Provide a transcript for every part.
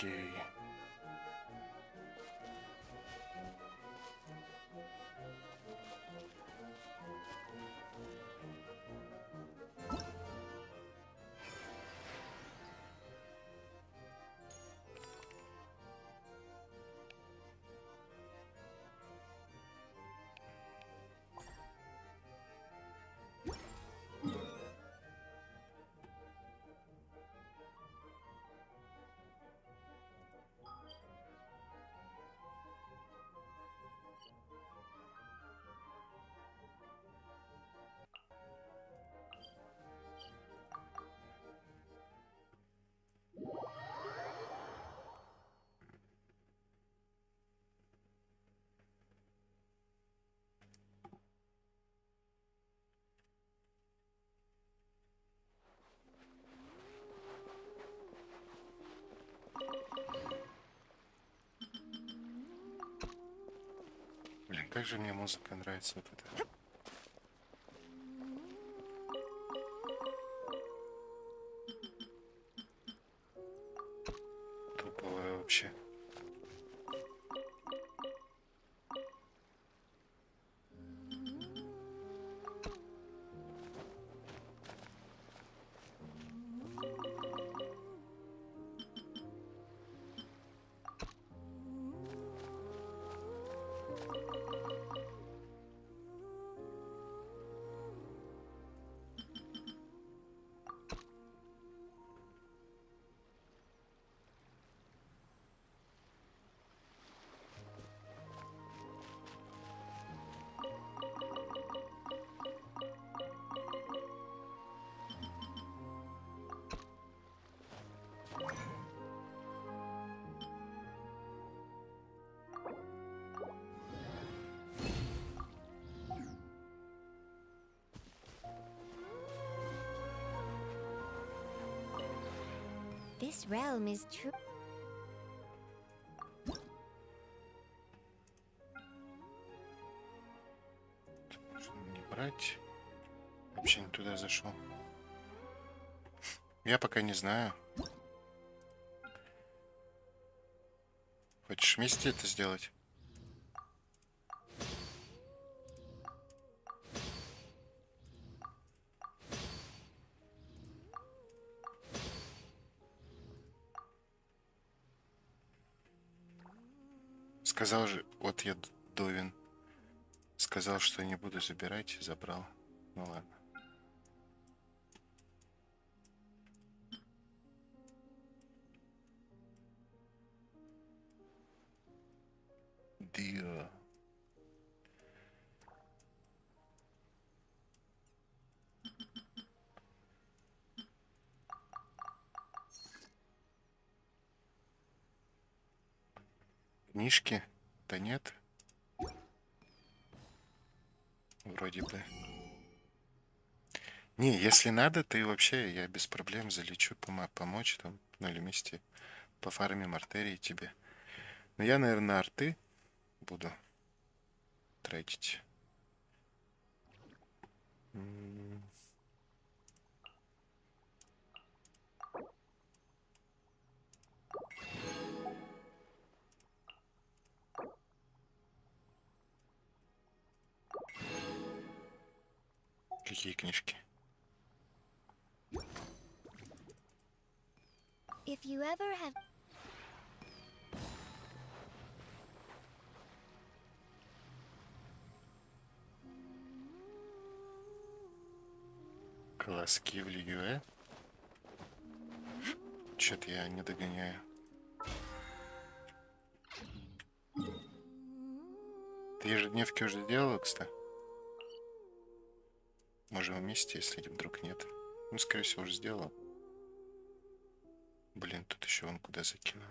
Окей. Блин, как же мне музыка нравится вот эта. Туповая вообще. This realm is true. Можно не брать. Вообще не туда зашел. Я пока не знаю. Хочешь вместе это сделать? Сказал же, вот я Довин. Сказал, что не буду забирать, забрал. Ну ладно. Дио. Книжки? Да нет. Вроде бы. Не, если надо, ты вообще, я без проблем залечу помочь там, ну или вместе пофармим артерии тебе. Но я, наверное, арты буду тратить. Какие книжки? If you ever have Колоски в Лигюэ? Чё-то я не догоняю. Ты ежедневки уже делала, кстати? Можем вместе, если вдруг нет. Ну, скорее всего, уже сделала. Блин, тут еще вон куда закинул.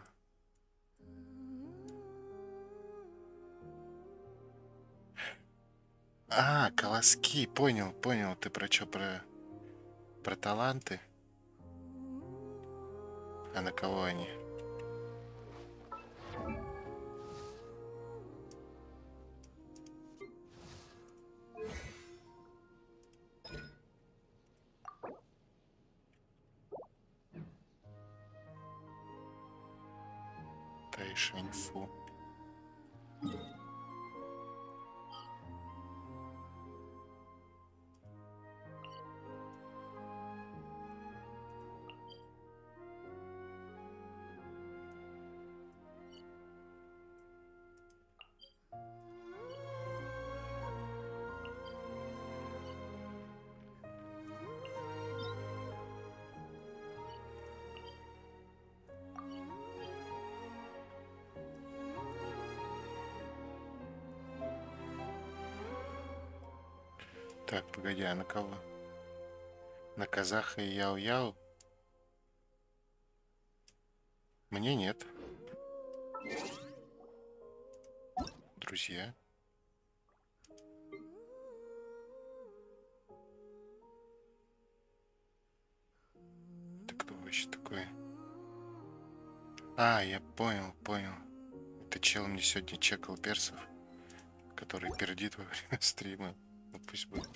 А, колоски, понял. Ты про что, про таланты? А на кого они? Тайшаньфу. Так, погоди, а на кого? На казаха и яу-яу? Мне нет. Друзья. Ты кто вообще такой? А, я понял. Это чел мне сегодня чекал персов, который пердит во время стрима. Ну пусть будет.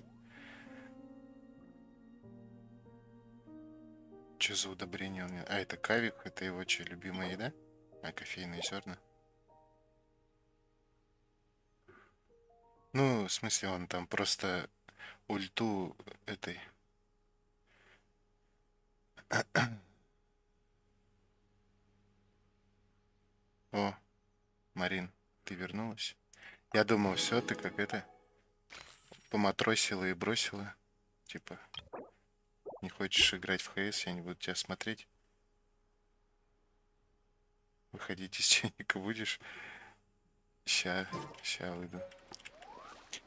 Что за удобрение у меня? А, это кавик, это его что, любимая еда? А, кофейные зерна. Ну, в смысле, он там просто ульту этой. О, Марин, ты вернулась? Я думал, все, ты как это поматросила и бросила. Типа, не хочешь играть в ХС, я не буду тебя смотреть. Выходить из чайника будешь? Ща выйду.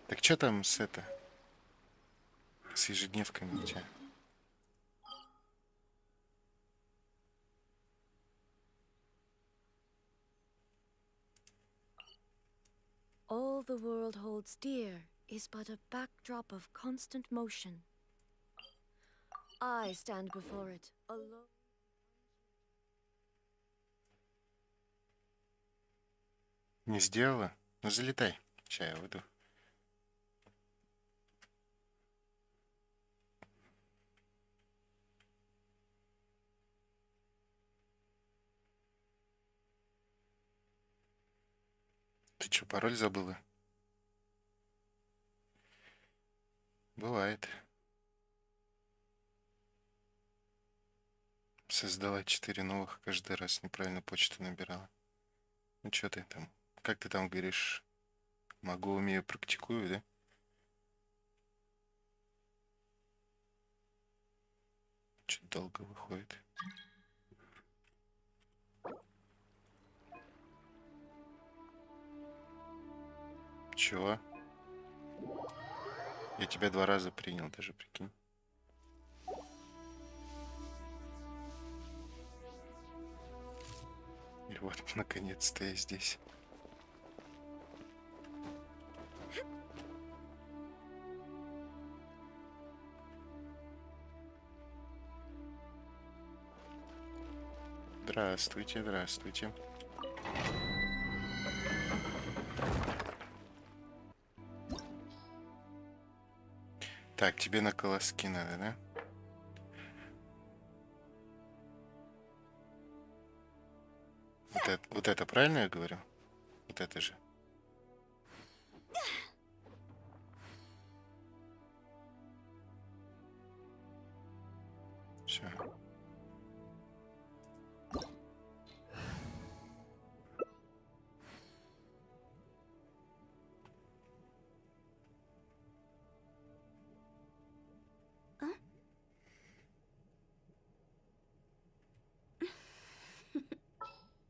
Так что там с с ежедневками у тебя? All the world holds dear is but a backdrop of constant motion. I stand before it alone. Не сделала? Ну залетай. Ща я выйду. Ты что, пароль забыла? Бывает. Создала 4 новых, каждый раз неправильно почту набирала. Ну что ты там? Как ты там говоришь? Могу, умею, практикую, да? Что-то долго выходит. Чего? Я тебя 2 раза принял, даже прикинь. И вот, наконец-то я здесь. Здравствуйте, здравствуйте. Так, тебе на колоски надо, да? Вот это правильно я говорю? Вот это же. Все.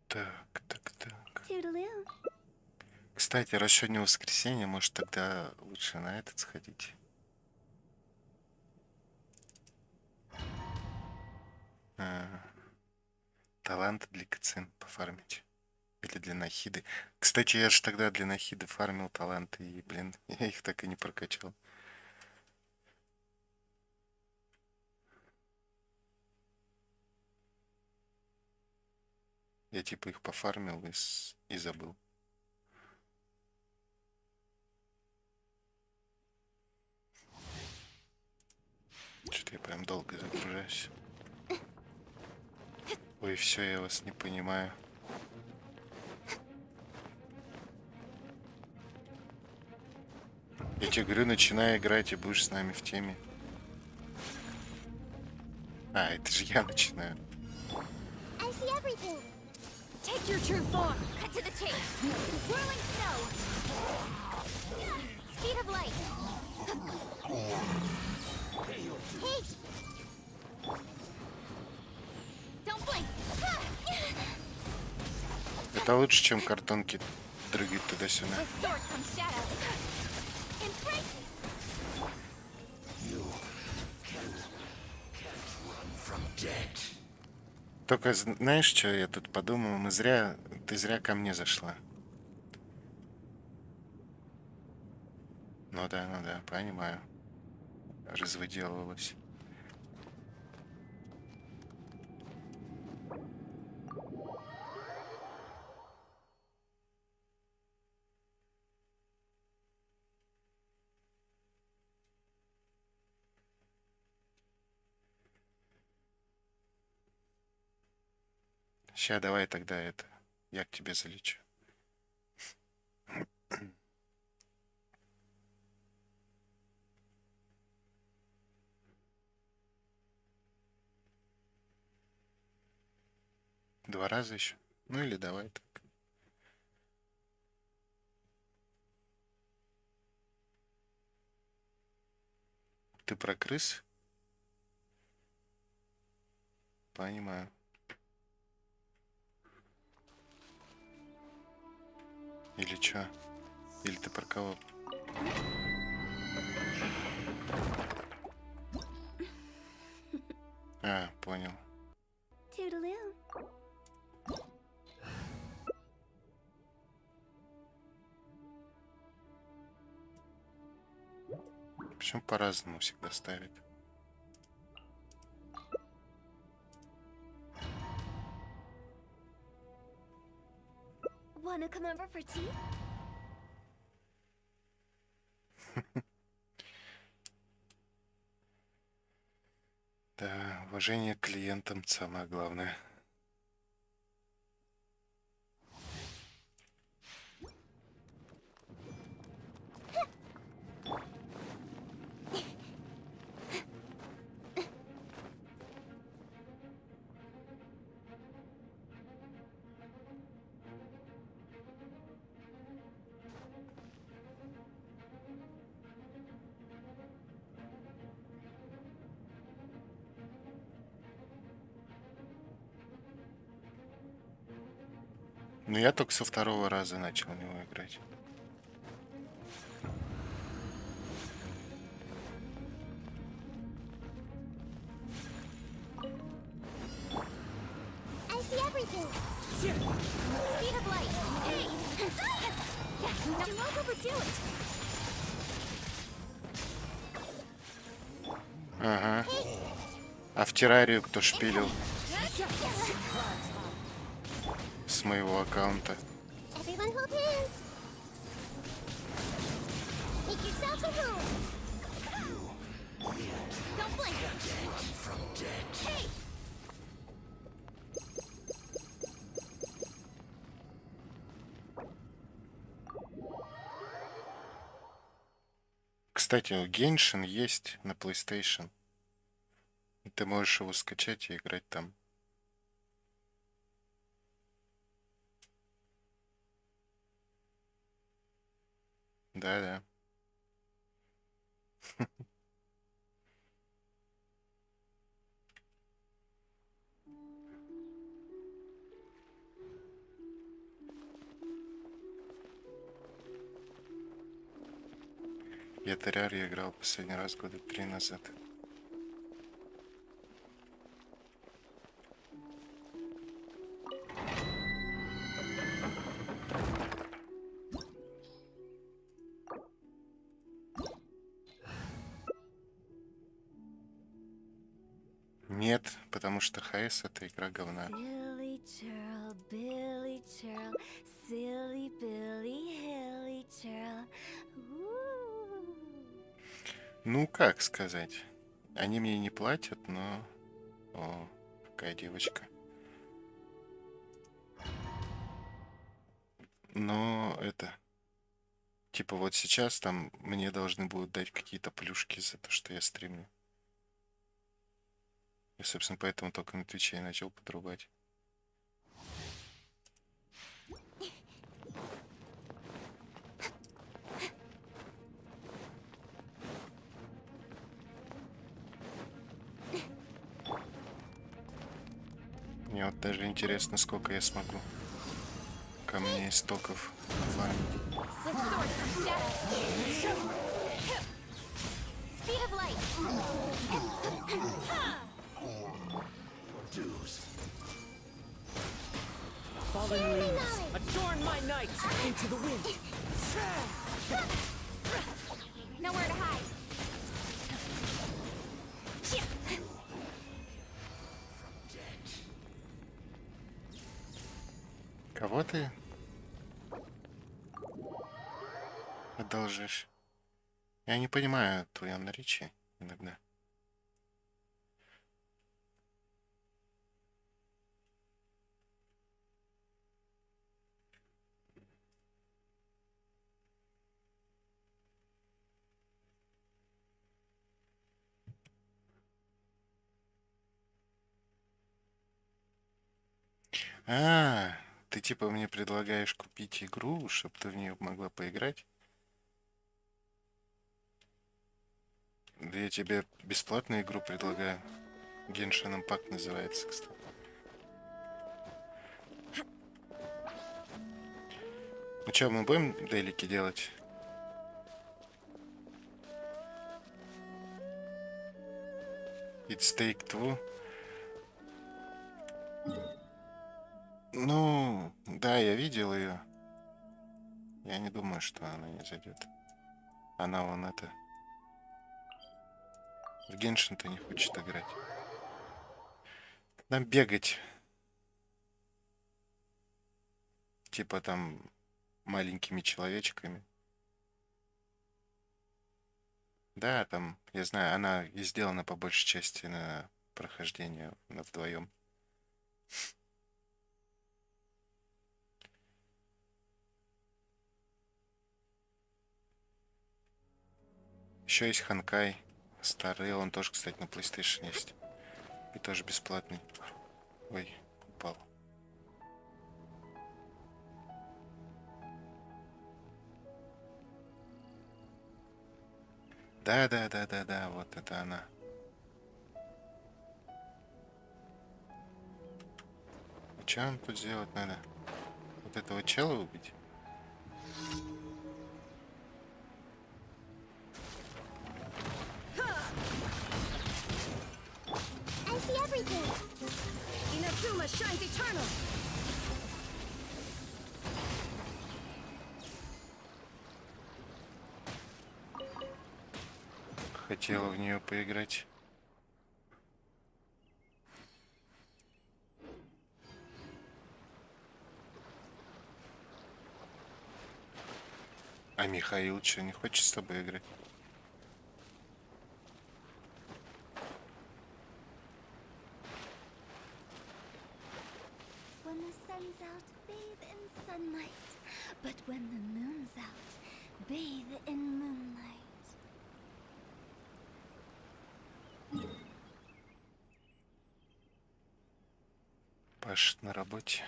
Так. Toodaloo. Кстати, раз сегодня воскресенье, может тогда лучше на этот сходить? Талант для кацин пофармить. Или для нахиды. Кстати, я же тогда для нахиды фармил таланты, и, блин, я их так и не прокачал. Я типа их пофармил и забыл. Что-то я прям долго загружаюсь. Ой, все, я вас не понимаю. Я тебе говорю, начинай играть и будешь с нами в теме. А, это же я начинаю. I see everything. Take your true form. Cut to the chase. Whirling snow. Speed of light. Hey! Don't blink. Это лучше, чем картонки дрыгать туда-сюда. With sword comes shadow. Embrace. Только знаешь, что я тут подумал? Ты зря ко мне зашла. Ну да, понимаю. Развыделывалась. Ща, давай тогда я к тебе залечу. Два раза еще? Ну или давай так. Ты про крыс? Понимаю. Или чё? Или ты про кого? А, понял. Toodaloo. Почему по-разному всегда ставят? Wanna come over for tea? Да, уважение к клиентам самое главное. Ну, я только со второго раза начал в него играть. I see everything. Speed of light. Hey! Don't overdo it. Ага. А в террарию кто шпилил с моего аккаунта? Everyone hold hands. Make yourselves a room. Don't blink. Hey! Кстати, у Геншин есть на PlayStation. И ты можешь его скачать и играть там. Да. Я террарию играл последний раз года 3 назад. Нет, потому что ХС это игра говна. Silly churl, Billy churl, silly Billy, hilly churl. Ooh. Ну, как сказать? Они мне не платят, но... О, какая девочка. Но это... Типа вот сейчас там мне должны будут дать какие-то плюшки за то, что я стримлю. И, собственно, поэтому только на Твиче я начал подрубать. Мне вот даже интересно, сколько я смогу камней стоков нафармить. With sword from shadow. Speed of light. Fallen leaves, adorn my night into the wind. Nowhere to hide. Кого ты одолжишь? Я не понимаю твое наречие иногда. А, ты типа мне предлагаешь купить игру, чтобы ты в нее могла поиграть? Да я тебе бесплатную игру предлагаю. Genshin Impact называется, кстати. Ну что, мы будем делики делать? It's Take Two. Ну, да, я видел ее. Я не думаю, что она не зайдет. Она вон это... В Геншин-то не хочет играть. Нам бегать. Типа там маленькими человечками. Да, там, я знаю, она и сделана по большей части на прохождение на вдвоем. Еще есть Ханкай. Старый, он тоже, кстати, на PlayStation есть. И тоже бесплатный. Ой, упал. Да, вот это она. И что нам тут сделать надо? Вот этого чела убить? I see everything. Inazuma shines eternal. Хотела в нее поиграть. А Михаил что, не хочет с тобой играть? When the sun's out, bathe in sunlight. But when the moon's out, bathe in moonlight. Паш на работе.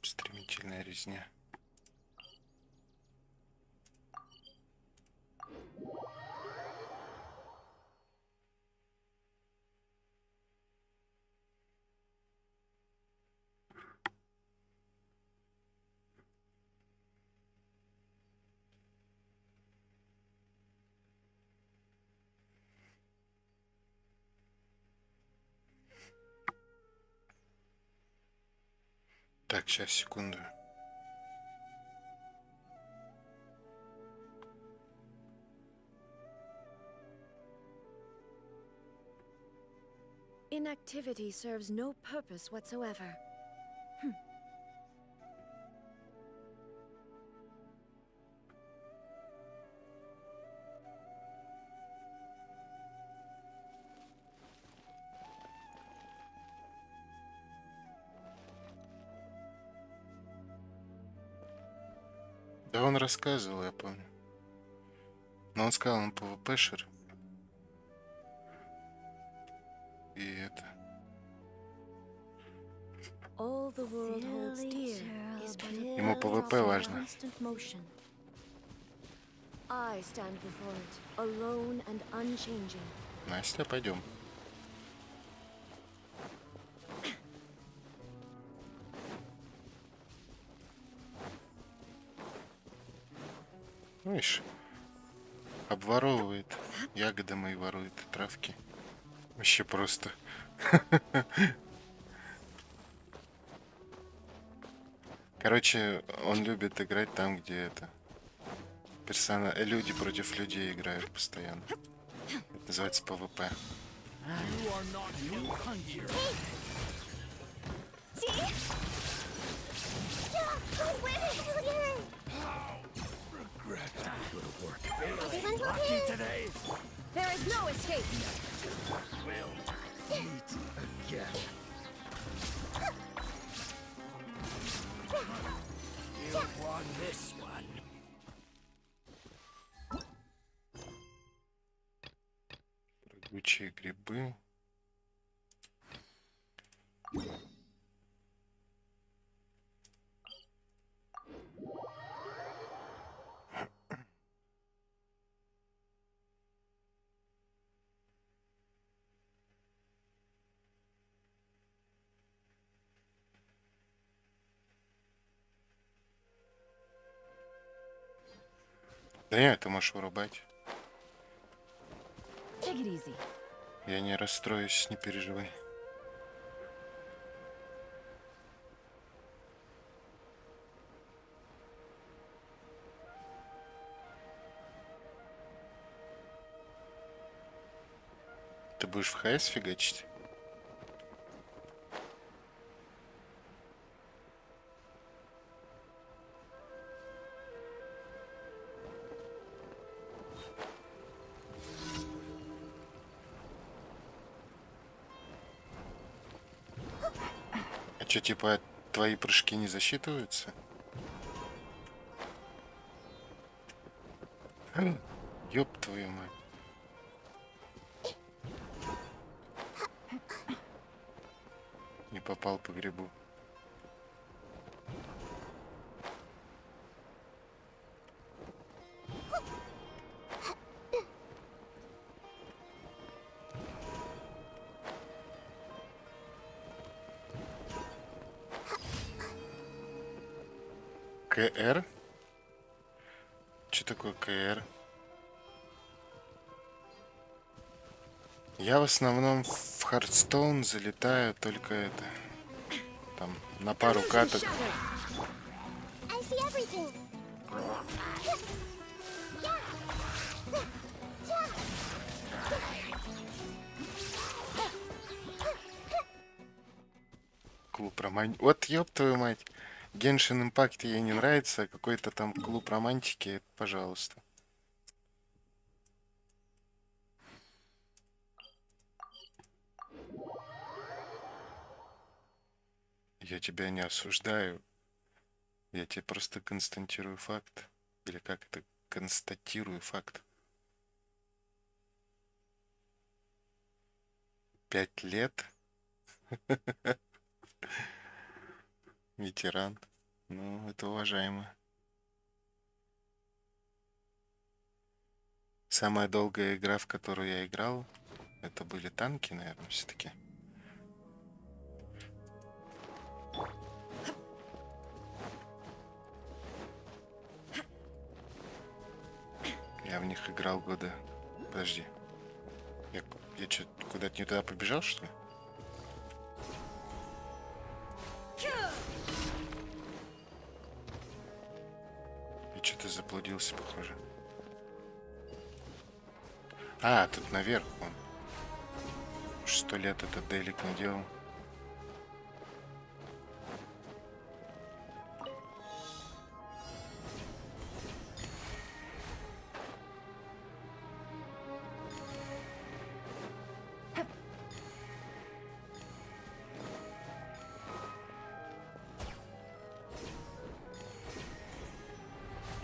Стремительная резня. Так, сейчас, секунду. Inactivity serves no purpose whatsoever. Да он рассказывал, я помню. Но он сказал, он ПВПшер. И это... All the world holds dear is but a Ему backdrop ПВП of важно. constant motion. I stand before it, alone and unchanging. Настя, пойдем. Видишь, обворовывает. Ягоды мои ворует, травки. Вообще просто. Короче, он любит играть там, где это... люди против людей играют постоянно. Это называется ПВП. You are not new here. See? Where the hell are you? Regret that good work. Everyone's Lucky okay. today. There is no escape. We'll meet again. You won this one. Прыгучие грибы. Да нет, ты можешь вырубать. Take it easy. Я не расстроюсь, не переживай. Ты будешь в ХС фигачить? А что, типа, твои прыжки не засчитываются? Ёб твою мать. Не попал по грибу. КР? Что такое КР? Я в основном в Хардстоун залетаю только это. Там на пару каток. I see everything. Клуб романтики. Вот ёб твою мать. Геншин Импакт ей не нравится, а какой-то там клуб романтики, пожалуйста. Я тебя не осуждаю. Я тебе просто констатирую факт. Или как это? Констатирую факт. 5 лет. Ветеран. Ну, это уважаемо. Самая долгая игра, в которую я играл, это были танки, наверное, все-таки. Я в них играл года... Подожди. Я что, куда-то не туда побежал, что ли? И что-то заблудился, похоже. А, тут наверх он. 100 лет этот дейлик не делал.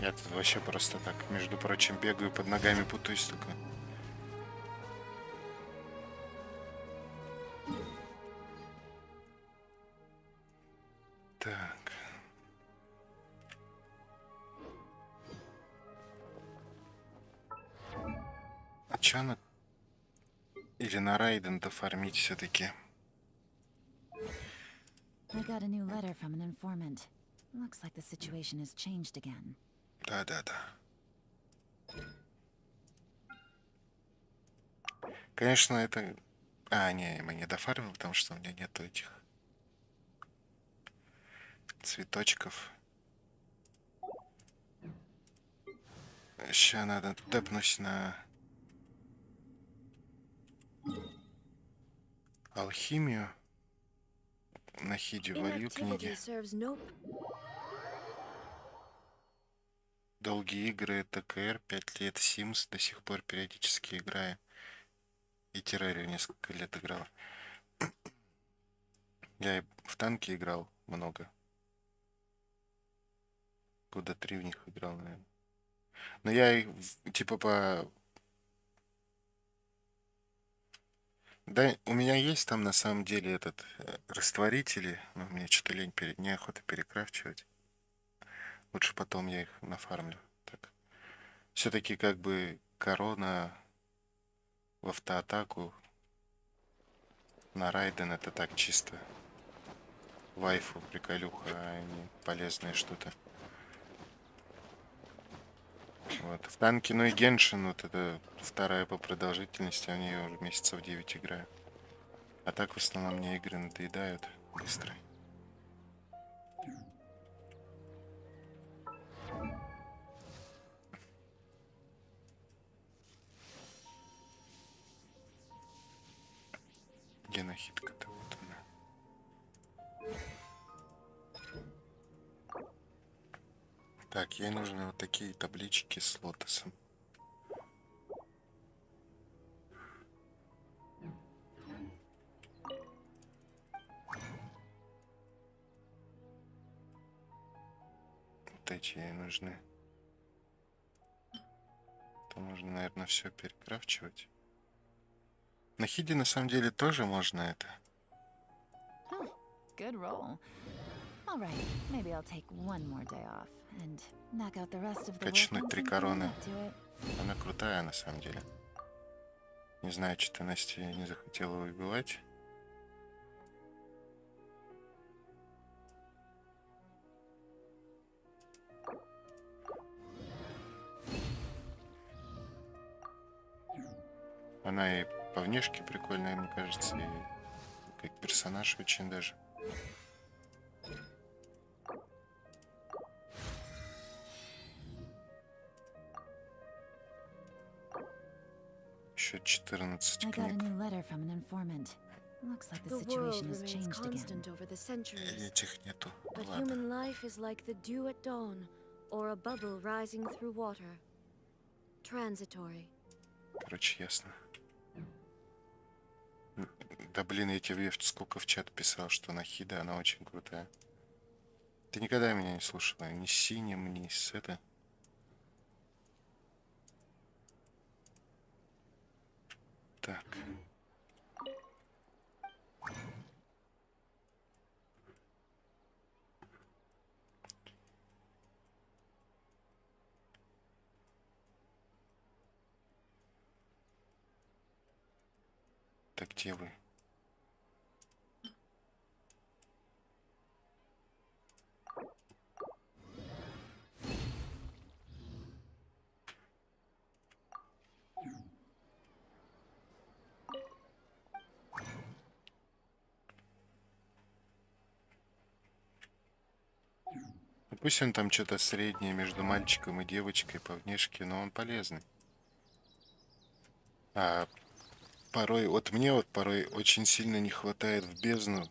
Я тут вообще просто так, между прочим, бегаю, под ногами путаюсь только. Так. А чё она... Или на Райден дофармить все-таки? I got a new letter from an informant. Looks like the situation has changed again. Да. Конечно, это... не, мы не дофармим, потому что у меня нету этих цветочков. Сейчас надо тэпнуть на алхимию. На хиде волью книги. Inactivity serves no Долгие игры, ТКР, 5 лет, Sims, до сих пор периодически играю. И террарию несколько лет играл. Я и в танки играл много. Года 3 в них играл, наверное. Но я их, типа, по... Да, у меня есть там на самом деле этот растворители, но мне что-то лень, неохота перекрафчивать. Лучше потом я их нафармлю. Так. Все-таки как бы корона в автоатаку на Райден это так чисто. Вайфу, приколюха, а не полезное что-то. Вот. В танке, ну и Геншин, вот это вторая по продолжительности, а в нее уже месяцев 9 играю. А так в основном мне игры надоедают быстро. Где нахитка-то? Вот она. Так, ей нужны вот такие таблички с лотосом. Вот эти ей нужны. То можно, наверное, все перекрафчивать. На хиде на самом деле тоже можно это. Oh, good roll. All right, maybe I'll take one more day off and knock out the rest of the work Качнуть once 3 I'm короны. up to it. Она крутая на самом деле. Не знаю, что-то Настя не захотела убивать. Она и по внешке прикольная, мне кажется, и как персонаж очень даже. Еще 14 I got a книг. new letter from an informant. Looks like the The world situation has remains changed again. constant over the И centuries, этих нету. but Ладно. human life is like the dew at dawn, or a bubble rising through water. Transitory. Короче, ясно. Да блин, я тебе сколько в чат писал, что Нахида, она очень крутая. Ты никогда меня не слушала, ни с синим, ни с это. Так. Так где вы? Ну, пусть он там что-то среднее между мальчиком и девочкой по внешке, но он полезный. А порой, вот мне вот порой очень сильно не хватает в бездну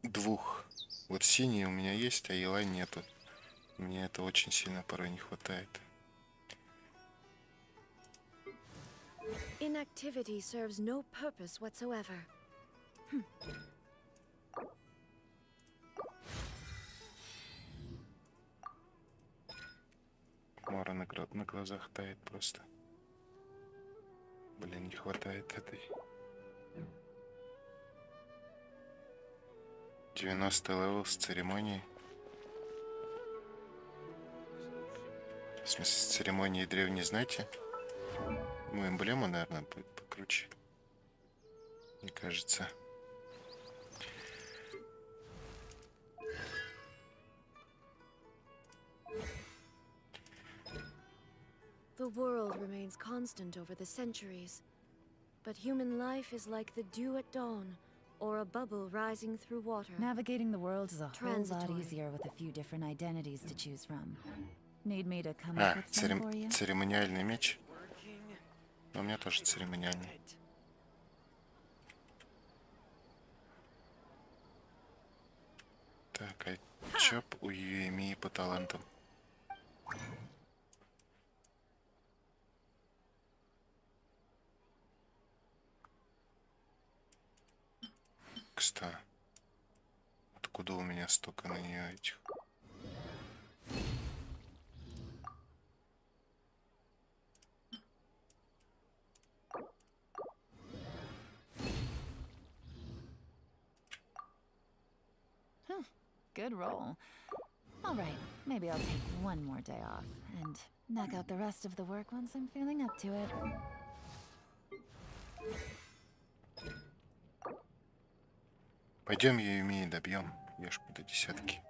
двух. Вот синий у меня есть, а елань нету. Мне это очень сильно порой не хватает. Inactivity serves no purpose whatsoever. Мора на глазах тает просто. Блин, не хватает этой. 90 левел с церемонией. В смысле, с церемонией древней, знаете? Ну, эмблема, наверное, будет покруче. Мне кажется. The world remains constant over the centuries, but human life is like the dew at dawn, or a bubble rising through water. Navigating the world is a whole lot Transitory. easier with a few different identities to choose from. Need me to come up with some for you? Церемониальный меч. Но у меня тоже церемониальный. Так, а чё у Юэмии по талантам? Кстати, откуда у меня столько на нее этих? Good roll. All right, maybe I'll take one more day off and knock out the rest of the work once I'm feeling up to it. Пойдем Юэмии добьем Ешку до 10.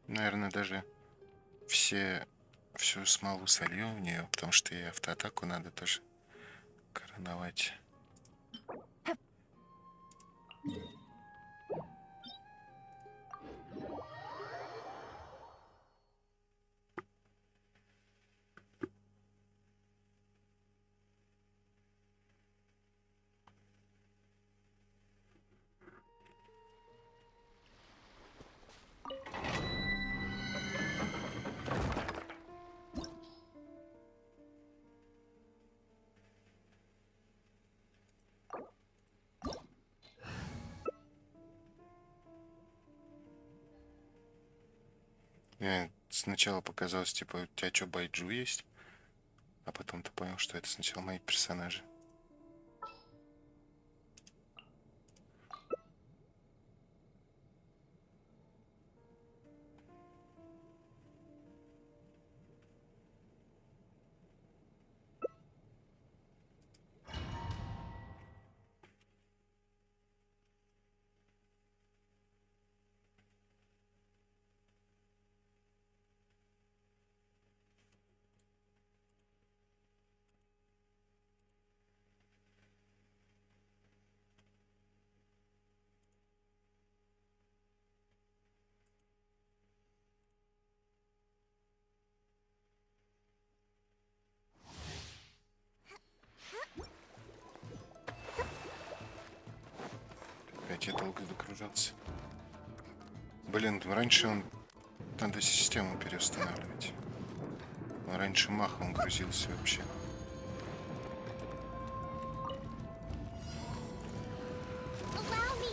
Наверное, даже всю смолу солью в нее, потому что ей автоатаку надо тоже короновать. Мне сначала показалось, типа, у тебя что, байджу есть? А потом ты понял, что это сначала мои персонажи. Опять я долго загружаться. Блин, раньше надо систему переустанавливать. Он раньше махом грузился вообще. Allow me.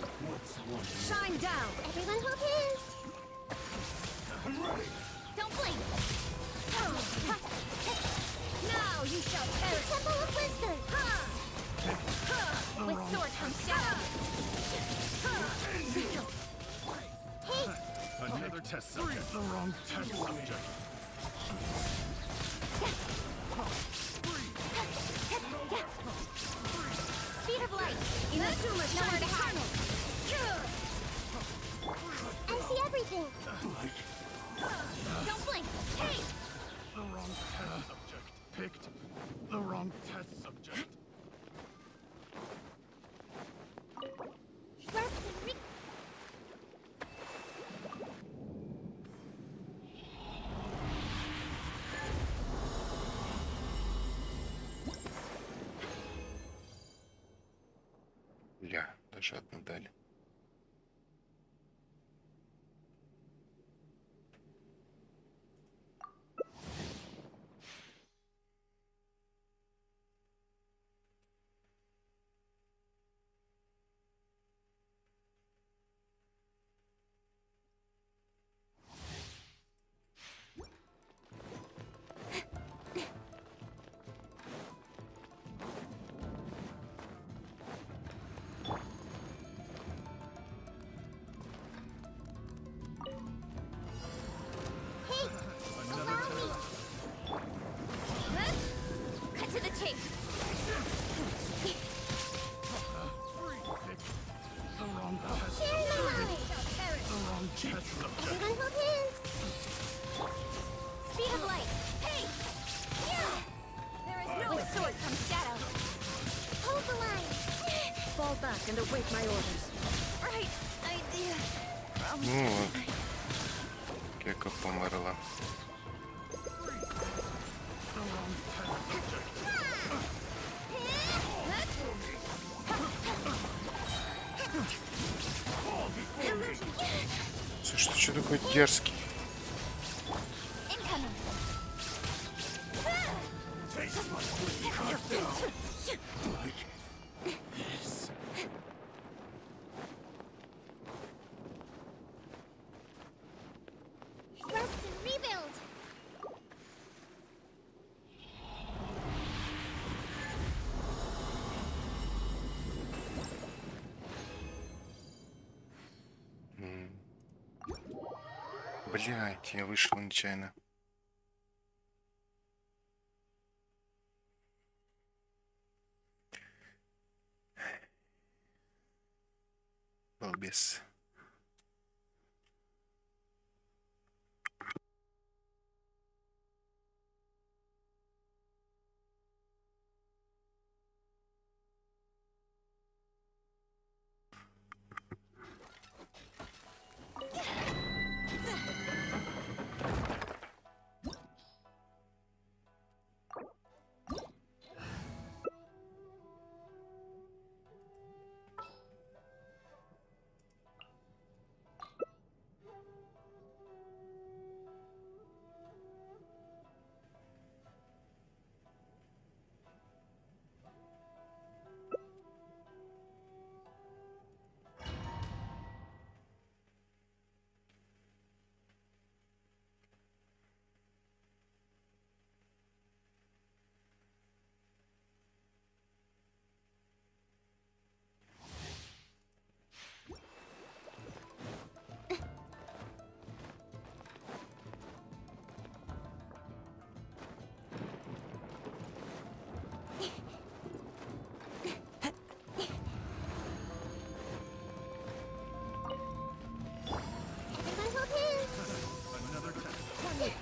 Shine down! Everyone hold hands. Don't blink. Now you shall perish! Temple of Wisdom. With sword comes shadow! Hey, Another test subject. The wrong test subject. speed of light. Inazuma Nowhere to shines hide. eternal! I see everything. Don't blink. Hey, The wrong test subject. Picked the wrong test subject. rest in me. Даже одну дали. and await my orders. Right idea. Ну вот. Кека померла. Слушай, ты что такой дерзкий? Incoming. Rest and rebuild. Блять, я вышел нечаянно. Балбес.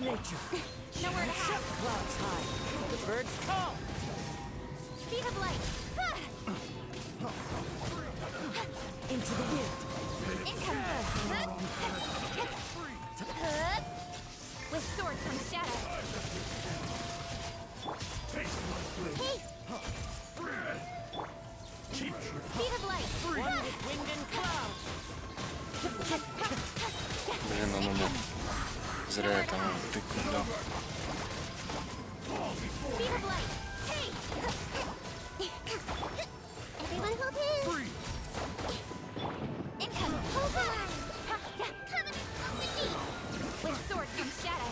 Nature. Nowhere to hide. Clouds high. The birds call. Speed of light. Into the wind. Incoming. With sword from shadow. Hey. Speed of light. One with wind and cloud. Блин, он ему зря я там тыкнул, да. Speed of light. Hey. Everyone hold hands. Incoming. Hold on. Coming from the deep. With sword from shadow.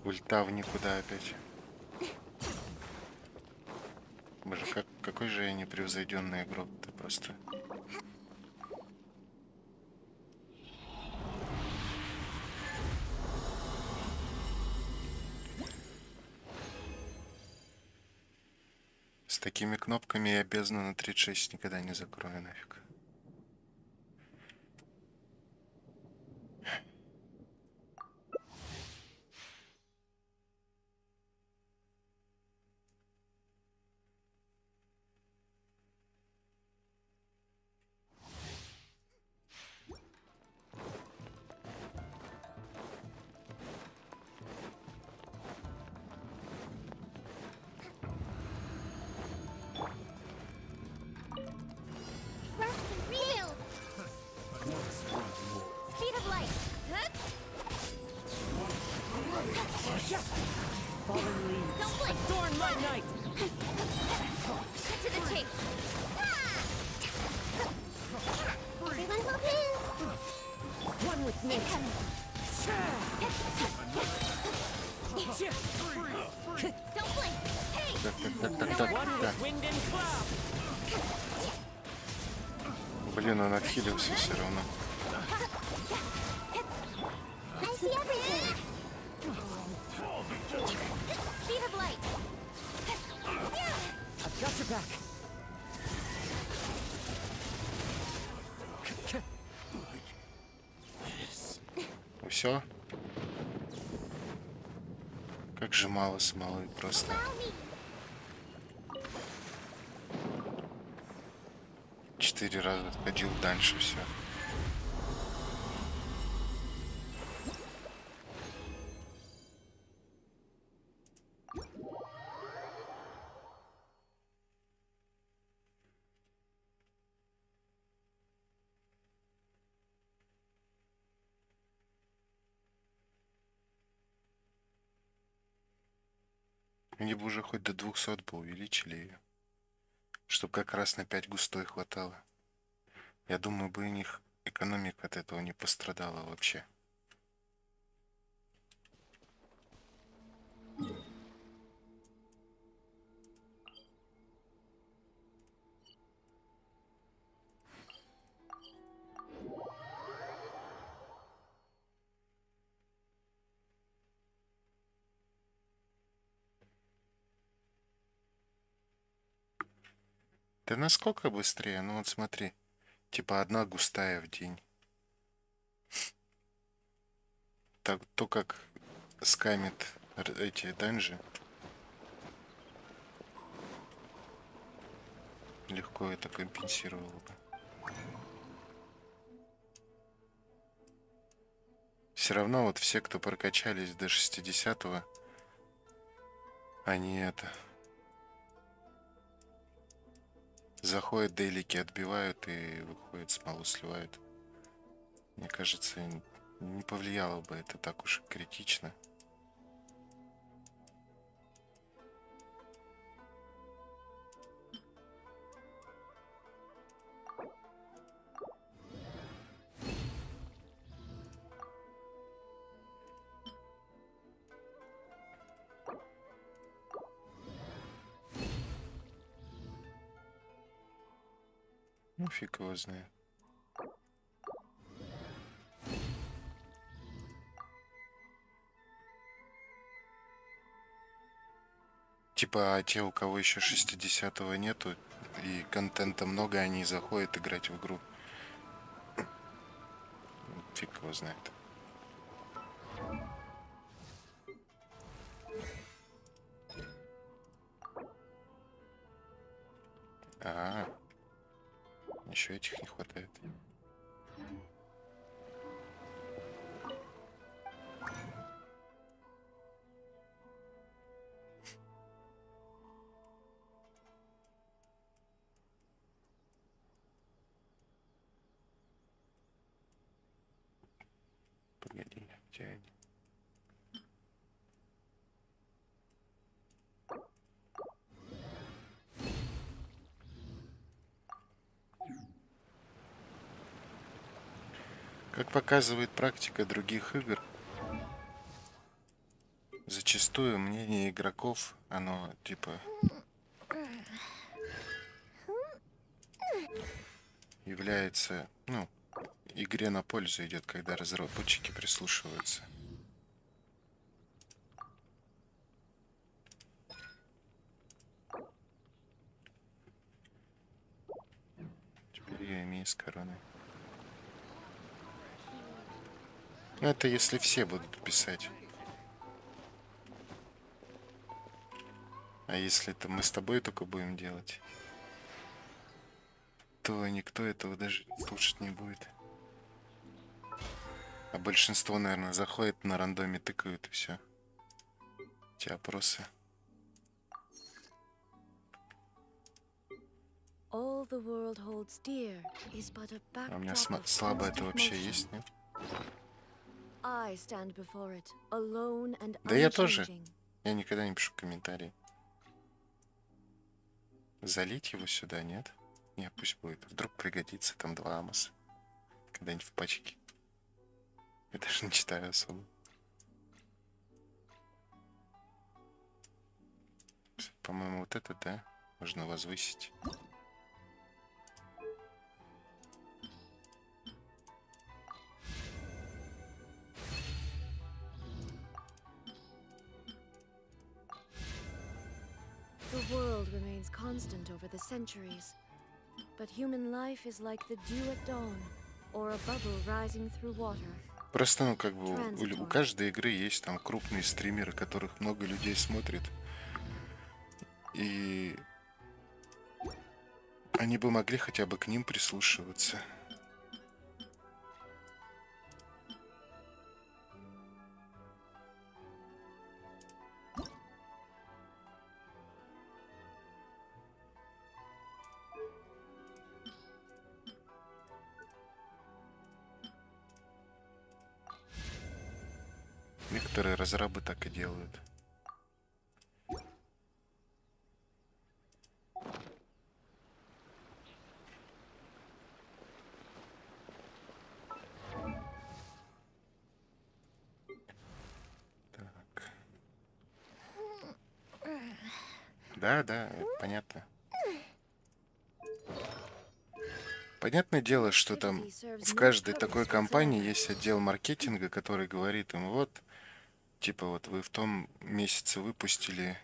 Ульта в никуда опять. Боже, какой же я непревзойденный игрок, ты просто. С такими кнопками я бездну на 36 никогда не закрою нафиг. Rest and rebuild. Speed of light. Fallen leaves. Don't blink. Adorn my night. Cut to the chase. Everyone hold hands. One with nature. Don't blink. Hey. Так. One with wind and cloud. Блин, он отхилился все равно. I see everything. Speed of light. I've got your back. Все? Как же мало смолы просто. Allow me. 4 раза сходил дальше, все. Они бы уже хоть до 200 бы увеличили ее, чтобы как раз на 5 густой хватало. Я думаю, бы у них экономика от этого не пострадала вообще. Да насколько быстрее? Ну вот смотри. Типа 1 густая в день. Так, то как скамит эти данжи. Легко это компенсировало бы. Все равно вот все, кто прокачались до 60-го, они это... Заходят, дейлики отбивают и выходят, смолу сливают. Мне кажется, не повлияло бы это так уж критично. Ну, фиг его знает. Типа, а те, у кого еще 60-го нету, и контента много, они заходят играть в игру. Фиг его знает. Еще этих не хватает. Погоди, где они? Как показывает практика других игр, зачастую мнение игроков, оно типа является, ну, игре на пользу идет, когда разработчики прислушиваются. Теперь я имею с короной. Ну, это если все будут писать. А если это мы с тобой только будем делать, то никто этого даже слушать не будет. А большинство, наверное, заходит на рандоме, тыкают и все. Эти опросы. All the world holds dear is but a А у меня backdrop of слабо это constant вообще motion. есть, нет? I stand before it, alone and Да я тоже. unchanging. Я никогда не пишу комментарии. Залить его сюда, нет? Не, пусть будет. Вдруг пригодится там 2 амоса. Когда-нибудь в пачке. Я даже не читаю особо. По-моему, вот это, да? Можно возвысить. The world remains constant over the centuries, but human life is like the dew at dawn, or a bubble rising through water. Просто, ну, как бы у каждой игры есть там крупные стримеры, которых много людей смотрит. И Они бы могли хотя бы к ним прислушиваться. Некоторые разрабы так и делают. Так. Да, понятно. Понятное дело, что там в каждой такой компании есть отдел маркетинга, который говорит им, вот, типа, вот вы в том месяце выпустили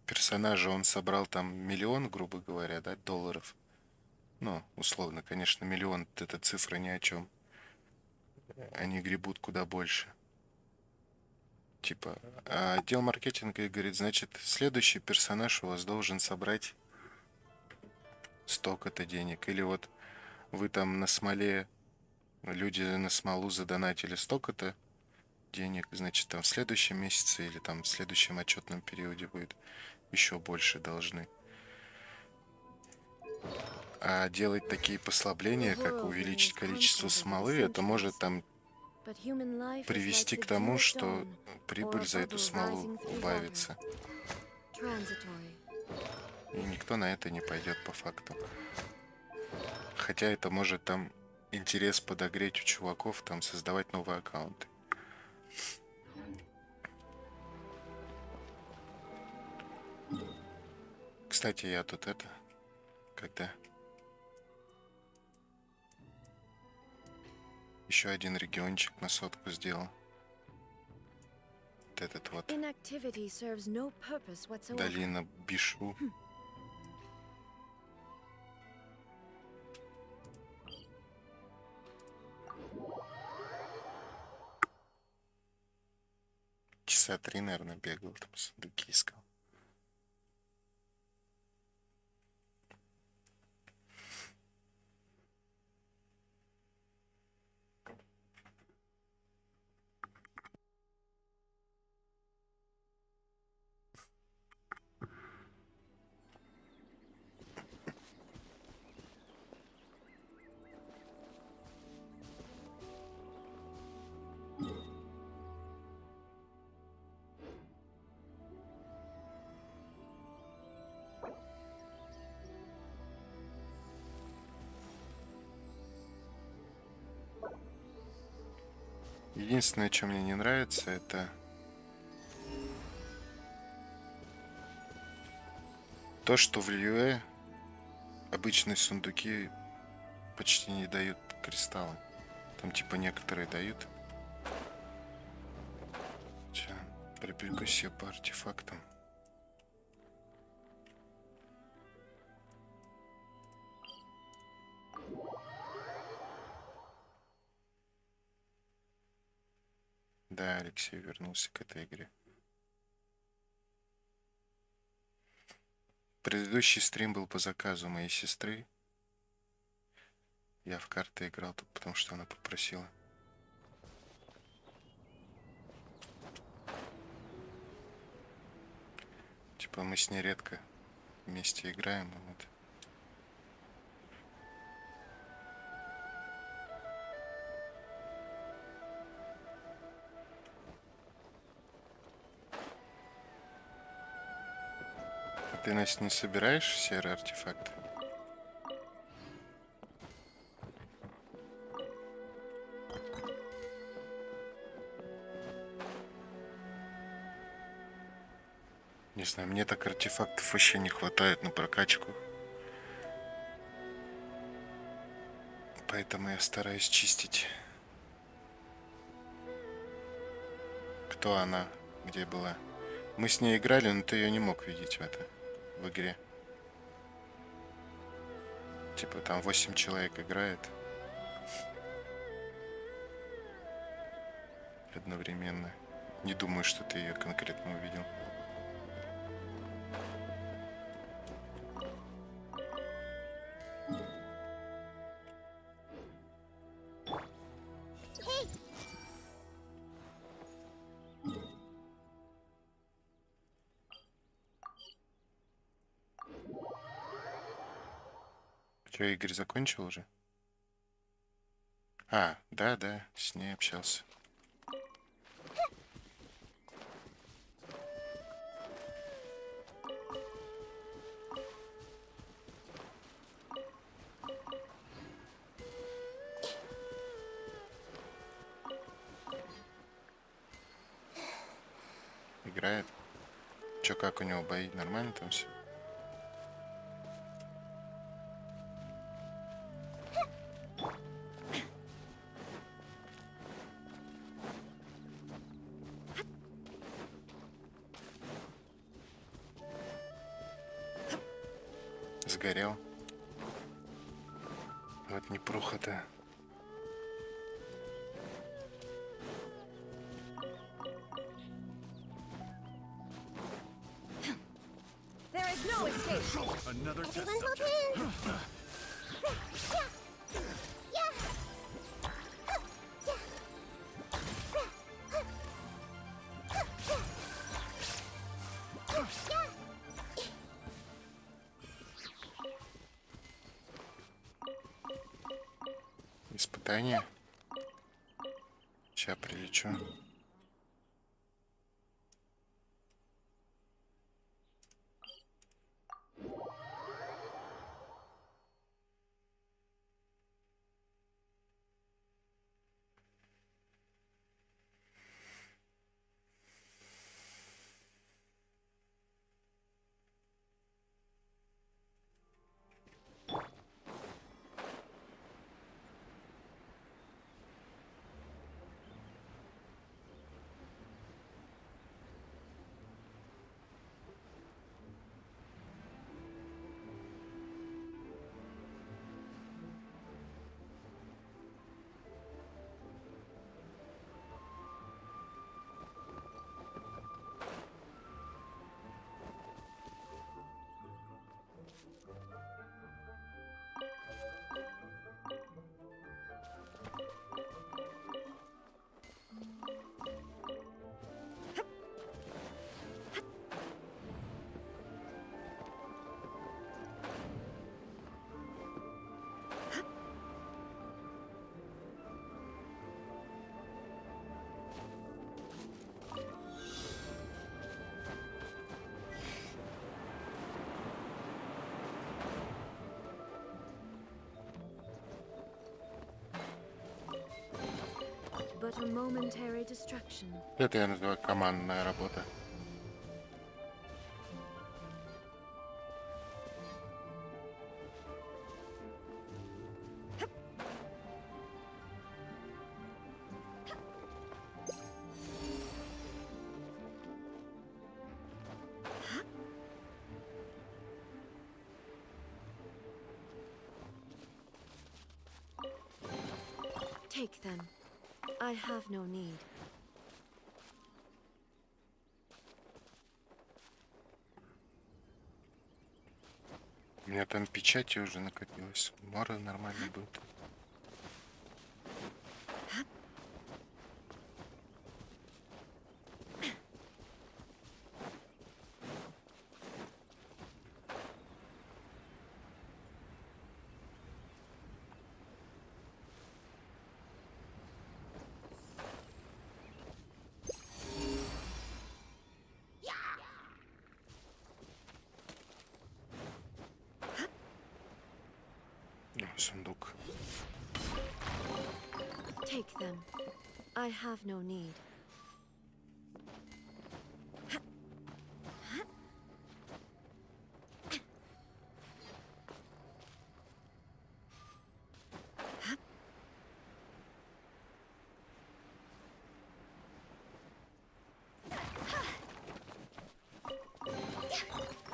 персонажа, он собрал там миллион, грубо говоря, да, долларов. Ну, условно, конечно, миллион — это цифра ни о чем. Они гребут куда больше. Типа, а отдел маркетинга и говорит, значит, следующий персонаж у вас должен собрать столько-то денег. Или вот вы там на смоле, люди на смолу задонатили столько-то денег, значит, там в следующем месяце или там в следующем отчетном периоде будет еще больше должны. А делать такие послабления, как увеличить количество смолы, это может там привести к тому, что прибыль за эту смолу убавится. И никто на это не пойдет по факту. Хотя это может там интерес подогреть у чуваков, там создавать новые аккаунты. Кстати, я тут когда еще один региончик на сотку сделал. Вот этот вот. Долина Бишу. Часа 3, наверное, бегал, там сундуки искал. Единственное, что мне не нравится, это то, что в Льюэ обычные сундуки почти не дают кристаллы. Там типа некоторые дают. Сейчас прибегу себе по артефактам. Да, Алексей вернулся к этой игре. Предыдущий стрим был по заказу моей сестры. Я в карты играл только потому, что она попросила. Типа мы с ней редко вместе играем. Вот. Ты, Настя, не собираешь серые артефакты? Не знаю, мне так артефактов вообще не хватает на прокачку. Поэтому я стараюсь чистить. Кто она? Где была? Мы с ней играли, но ты ее не мог видеть в игре. Типа там 8 человек играет одновременно. Не думаю, что ты ее конкретно увидел. Че, Игорь закончил уже? А, да, с ней общался. Играет. Че, как у него бои? Нормально там все? Сгорел. Вот непруха-то. There is no escape. Another test Everyone hold subject. hands. Испытание. Сейчас прилечу. But a momentary distraction. Это я называю командная работа. Take them. I have no need. У меня там печати уже накопилось. Мора нормально будет. Сундук. Take them. I have no need.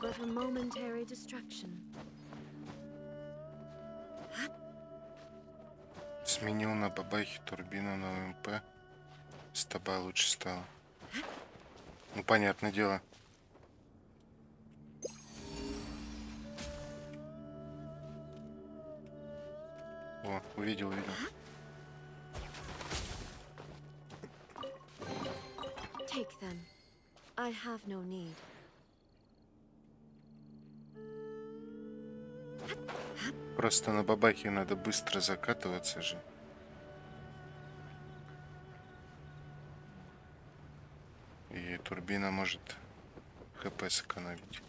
But a momentary distraction. Сменил на бабахе турбину на УМП. Стаба лучше стало. Ну, понятное дело. О, увидел. Take them. I have no need. просто на бабахе надо быстро закатываться же. И турбина может ХП сэкономить.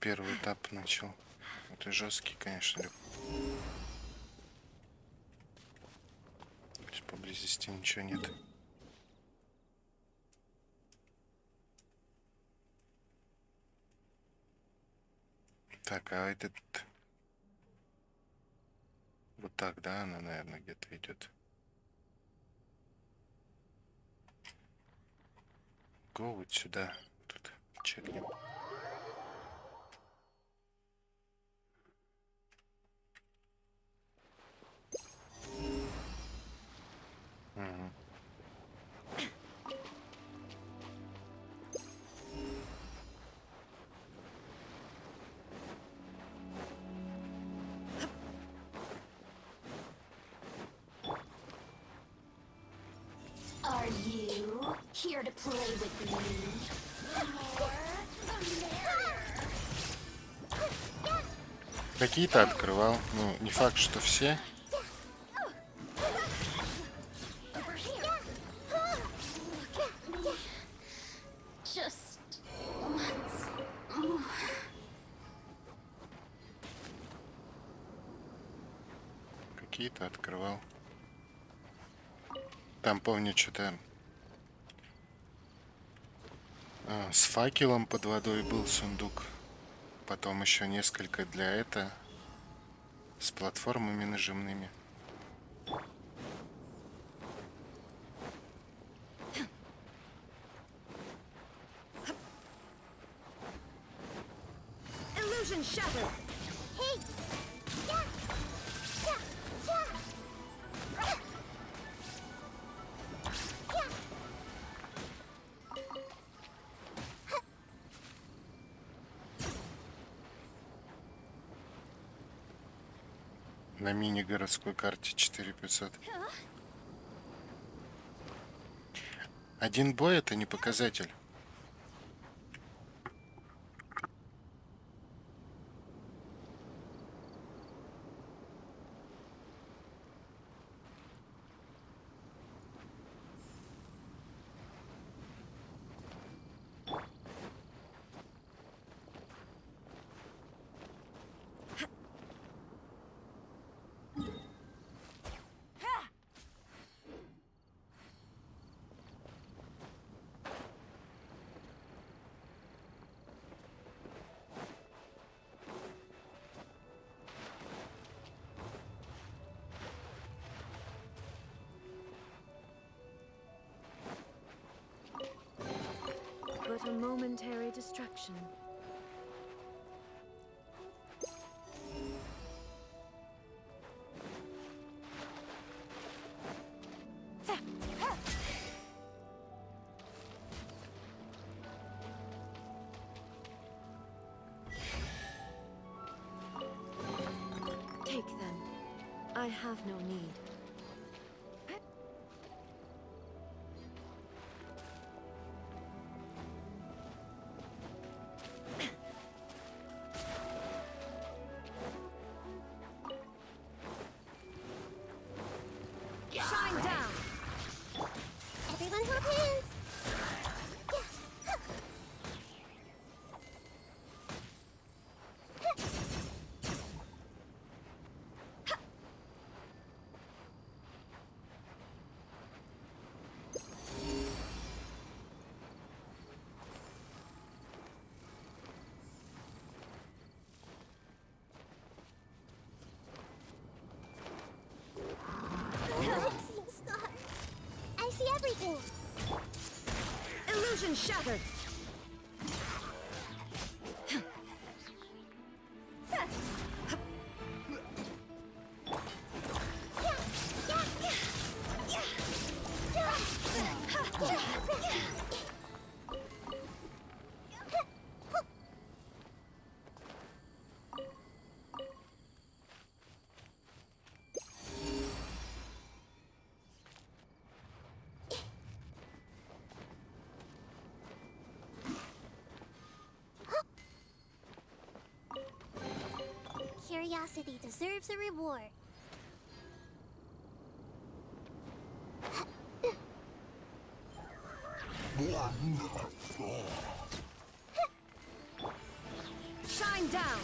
Первый этап начал. Это жесткий, конечно. Здесь поблизости ничего нет. Так, а этот... Вот так, да, она, наверное, где-то идет. Го вот сюда. Тут чекнем. Are you here to play with me? Какие-то открывал. Ну, не факт, что все. Just once more. Какие-то открывал. Там, помню, что-то с факелом под водой был сундук. Потом еще несколько для этого. С платформами нажимными. Illusion shattered. Hey! Yeah! Yeah! Yeah! На мини-городской карте 4500. Один бой — это не показатель. But a momentary distraction. Take them. I have no need. Shine down. Everyone hold hands! I'm seeing stars. I see everything. Illusion shattered. curiosity deserves a reward. Shine down!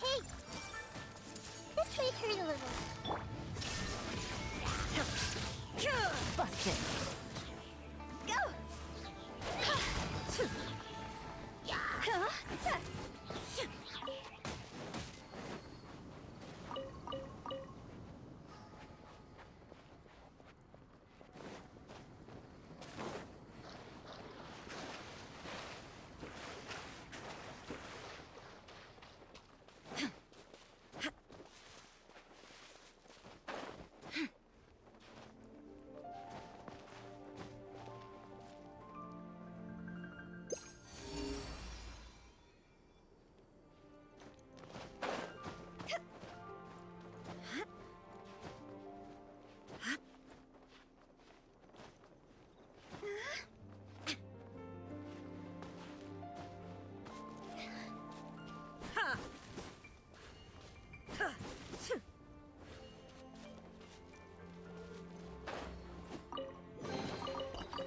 Hey! This may hurt a little. Busted. Go!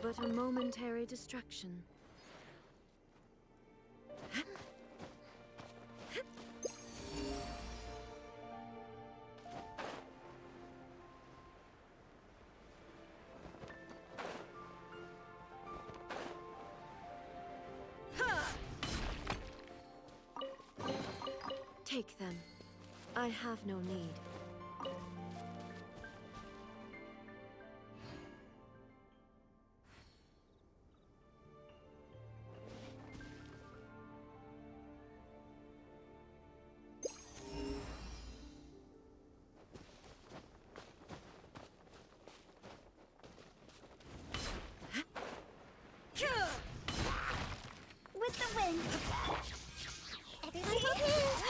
But a momentary distraction. Take them. I have no need. With the wind. Everyone hold hands.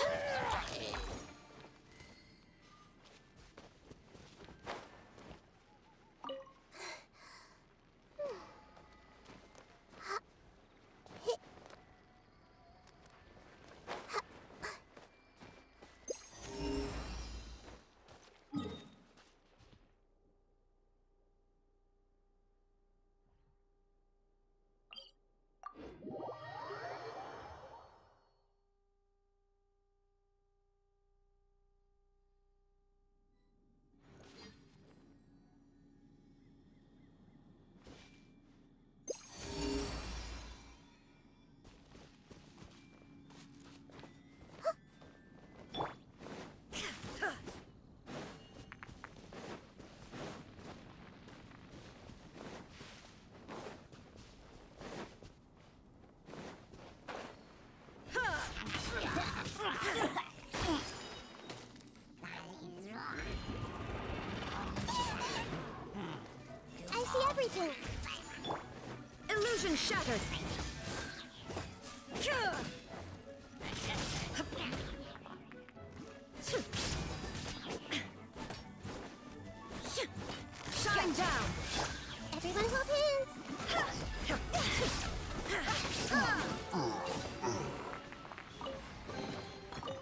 I see everything. Illusion shattered! Shine down! Everyone hold hands.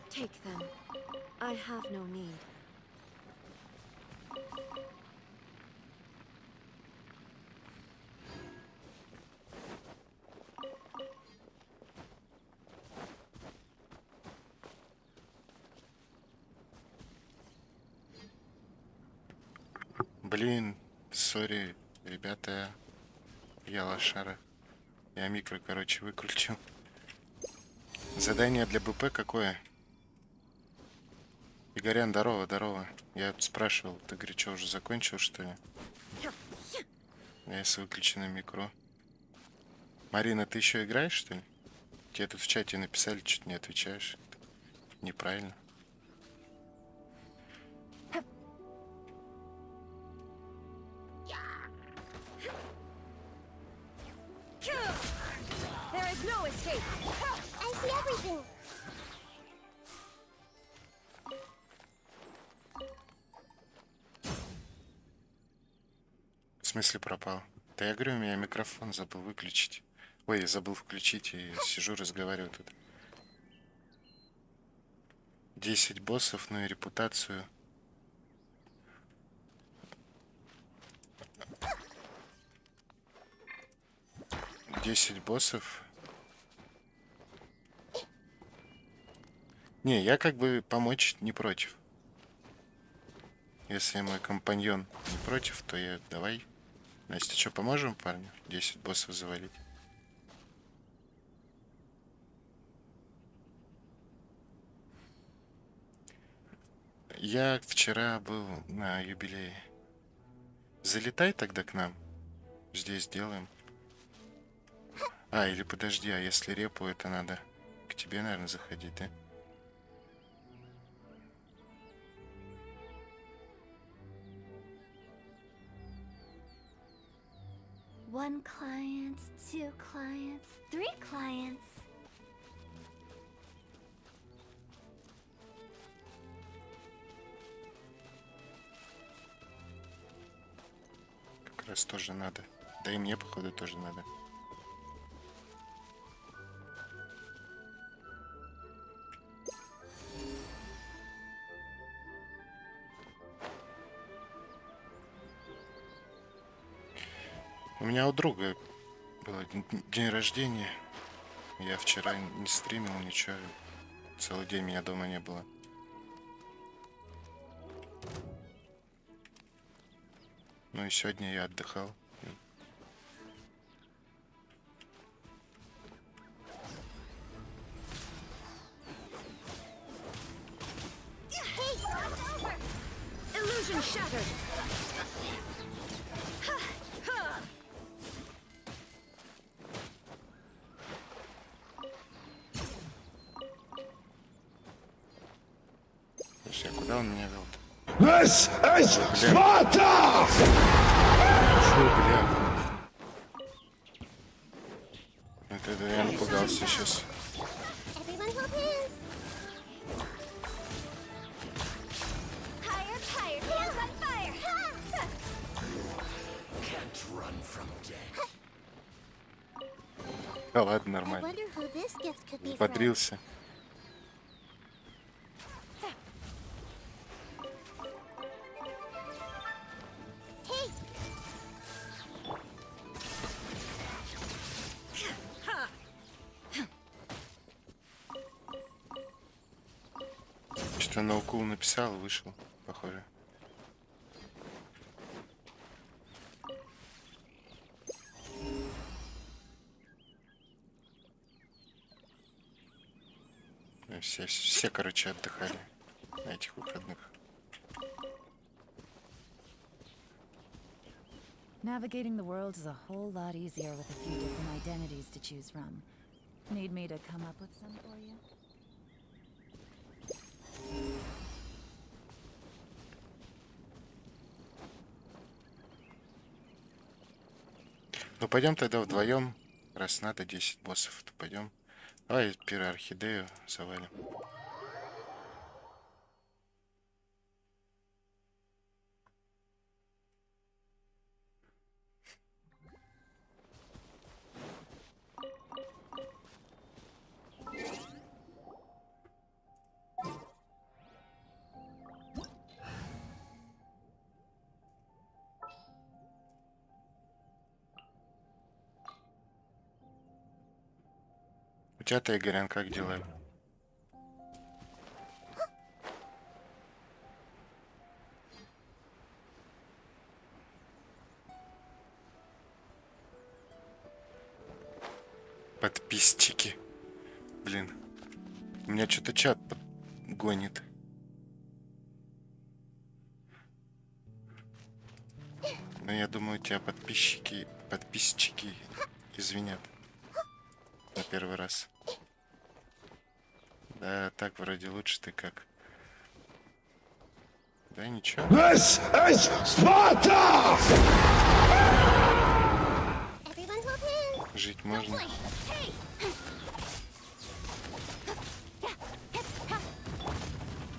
Take them. I have no need. Блин, сори, ребята, я лошара. Я микро, короче, выключил. Задание для БП какое? Игорян, здорово, здорово. Я спрашивал, ты, говорит, что, уже закончил, что ли? Я с выключенным микро. Марина, ты еще играешь, что ли? Тебе тут в чате написали, чуть не отвечаешь. Неправильно. There is no escape. I see everything. В смысле пропал? Да я говорю, у меня микрофон забыл выключить. Ой, забыл включить и сижу, разговариваю тут. 10 боссов, ну и репутацию. Десять боссов. Не, я как бы помочь не против. Если мой компаньон не против, то я давай. Настя, что, поможем парню? 10 боссов завалить. Я вчера был на юбилее. Залетай тогда к нам. Здесь делаем. А, или подожди, а если репу, это надо к тебе, наверное, заходить, да? One client, two clients, three clients. Как раз тоже надо. Да и мне, походу, тоже надо. У меня у друга было день рождения. Я вчера не стримил ничего. Целый день меня дома не было. Ну и сегодня я отдыхал. Illusion shattered. Слушай, а куда он меня вел? This is Sparta! Фу, бля. Это я напугался сейчас. Everyone hold hands. Higher, higher, hands on fire. Да ладно, I нормально. wonder who this gift could be from. Бодрился. Hey, Что-то на укул написал, вышел, похоже. Все, короче, отдыхали на этих выходных. Navigating the world is a whole lot easier with a few different identities to choose from. Need me to come up with some for you? Ну пойдем тогда вдвоем. Раз надо 10 боссов, то пойдем. Давай пироорхидею завалим. У тебя-то, Игорян, как дела? Подписчики. Блин. У меня что-то чат гонит. Но я думаю, тебя подписчики извинят. На первый раз. Да, так вроде лучше ты как. Да ничего. Спарта! Everyone's welcome in. Жить можно. Hey!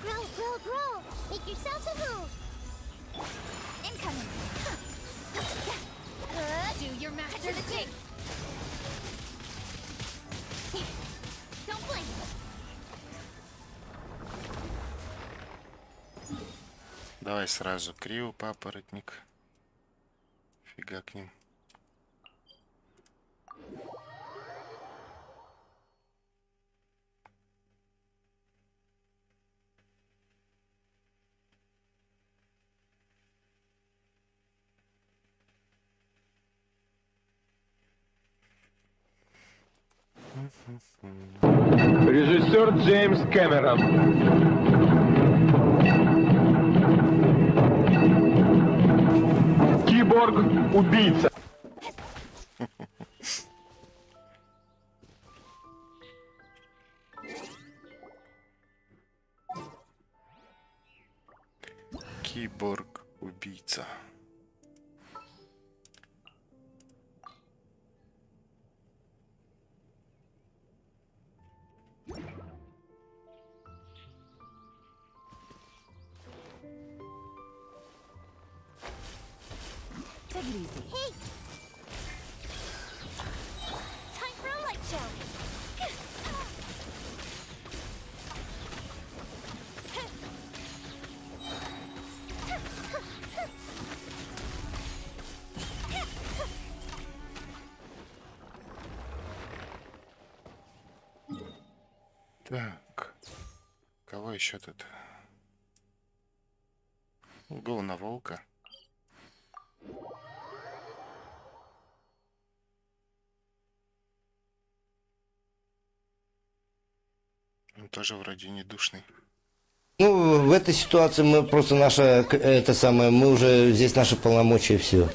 Grow, grow, grow. Make yourselves a move. Incoming. Do your master's thing. Don't blink. Давай сразу криво, папоротник. Фига к ним. Режиссер Джеймс Кэмерон. Киборг убийца. Киборг убийца. Take it easy. Hey! Time for a light show. Так. Кого еще тут? Гол на волка. Он тоже вроде не душный. Ну, в этой ситуации мы просто это самое, мы уже здесь наши полномочия, все.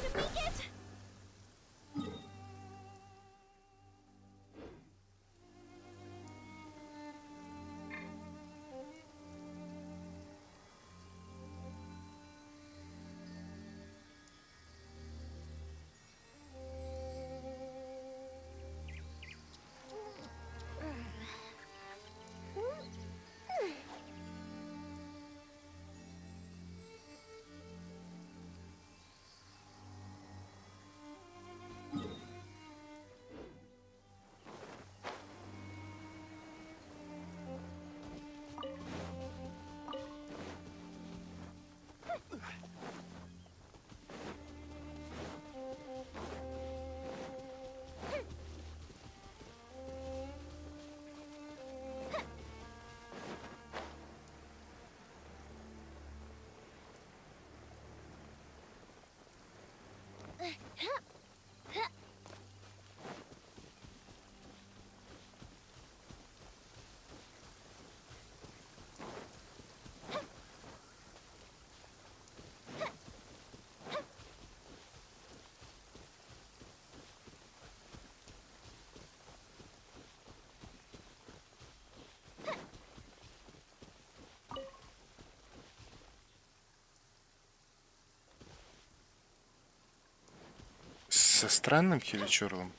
Со странным хиличурлом?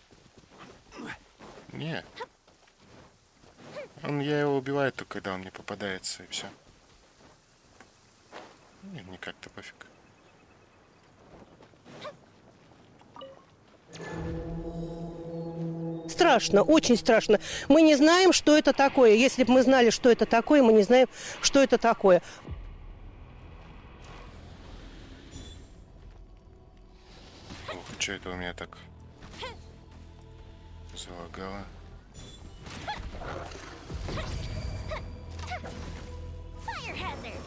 Не. Я его убиваю только когда он мне попадается, и все. Мне как-то пофиг. Страшно, очень страшно. Мы не знаем, что это такое. Если бы мы знали, что это такое, мы не знаем, что это такое. Ох, что это у меня так залагало? Fire hazard.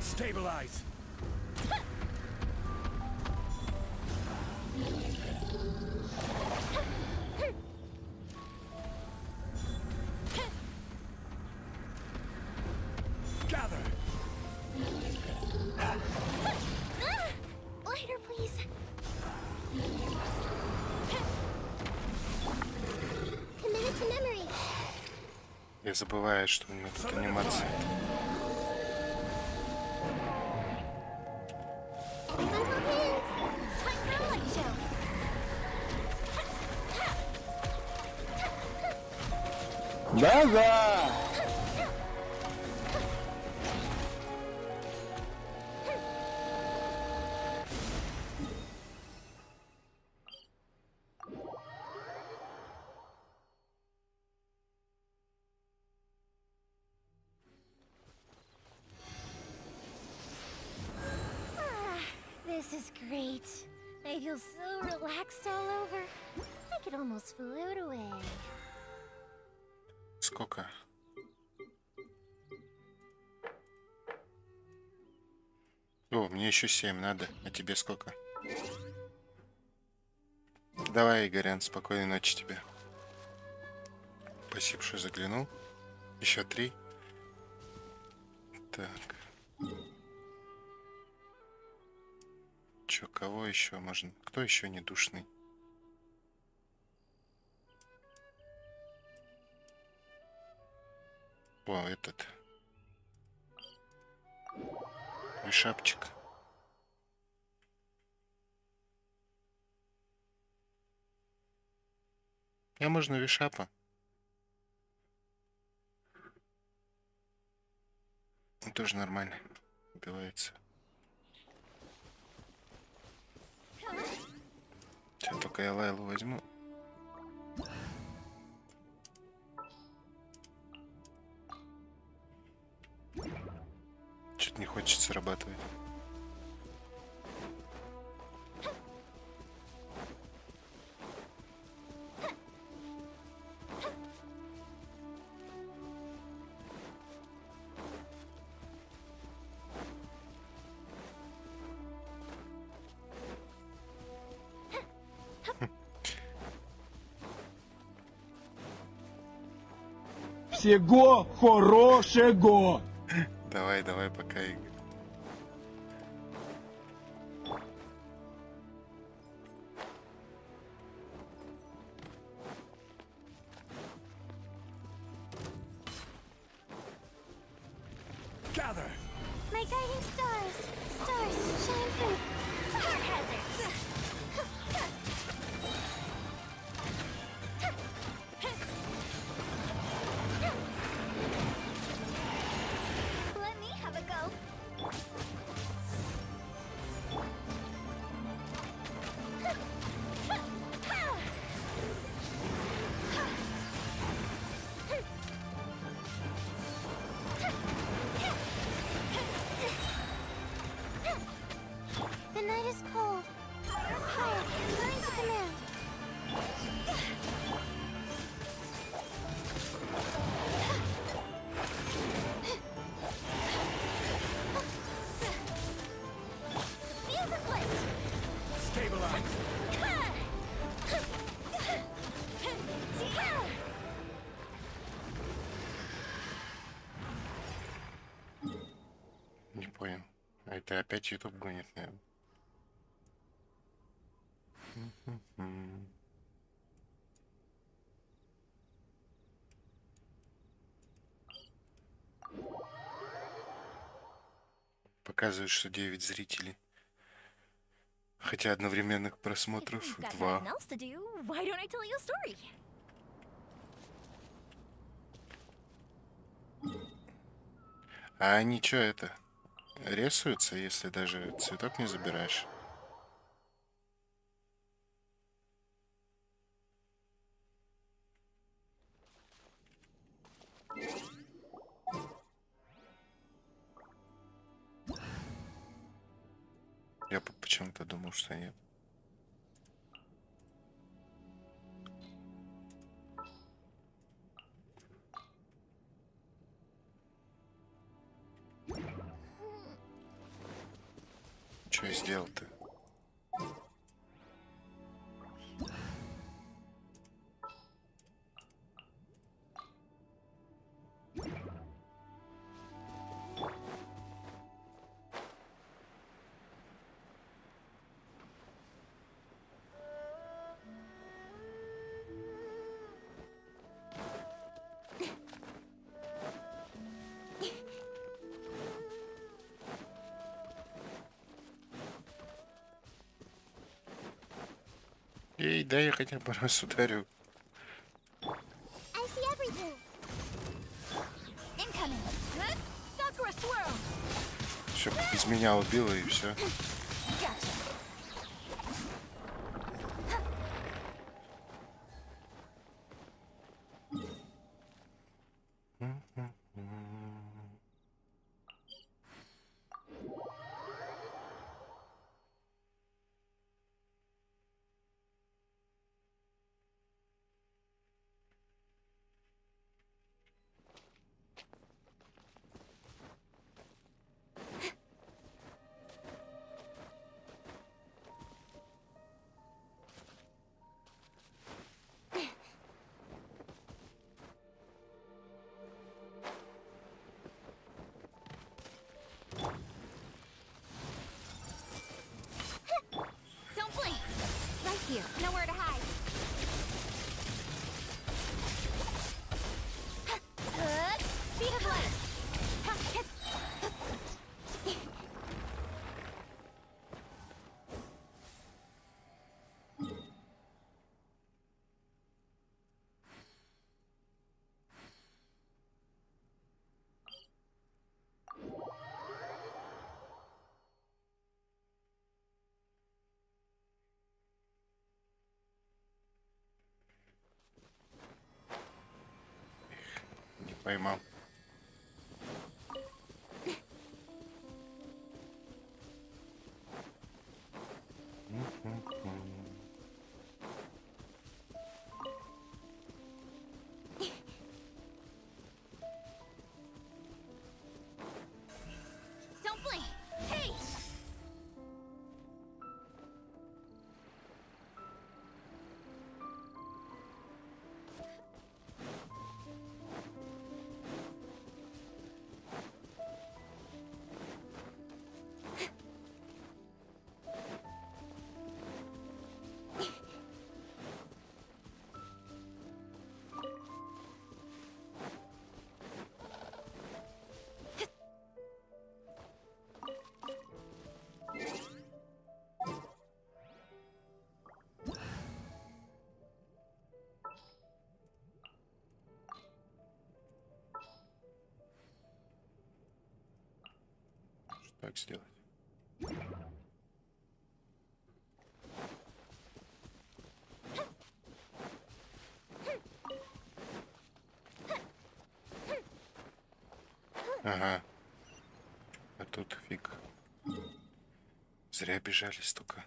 Stabilize. Я забываю, что у него тут анимация. Да-да! This is great. I feel so relaxed all over. I could almost float away. Сколько? О, мне еще 7 надо. А тебе сколько? Давай, Игорян, спокойной ночи тебе. Спасибо, что заглянул. Еще 3. Так. Че, кого еще можно? Кто еще не душный? О, этот. Красавчик. А можно вишапа? Он тоже нормально убивается. Сейчас только я Лайлу возьму. Что-то не хочет срабатывать. Всего-хорошего! Давай, давай, пока, Игорь. Gather! My guiding stars. Stars, shine through. Fire hazards. Let me have a go. The night is cold. Quiet. Learn to command. Fuse is lit. Stabilize! Не понял. А это опять YouTube гонит, наверное. Показывает, что 9 зрителей. Хотя одновременных просмотров If you've got 2. nothing else to do, why don't I tell you a story? А они что это? Рисуются, если даже цветок не забираешь? Я почему-то думал, что нет. Что я сделал-то? Эй, да я хотя бы раз ударю. I see everything. Incoming. Sakura swirl. Чтоб из меня убило и все. Gotcha. Don't blink. Right here. Nowhere to hide. Speed of light. Не поймал. Don't blink. Hey. Что так сделать? Ага. А тут фиг. Зря бежали столько.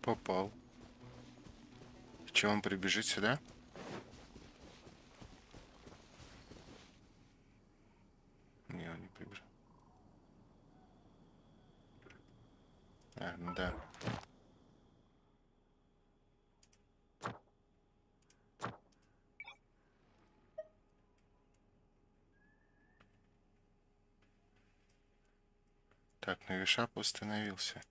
Попал. Че, он прибежит сюда? Не, он не прибежит. А, ну да. Так, новишап установился.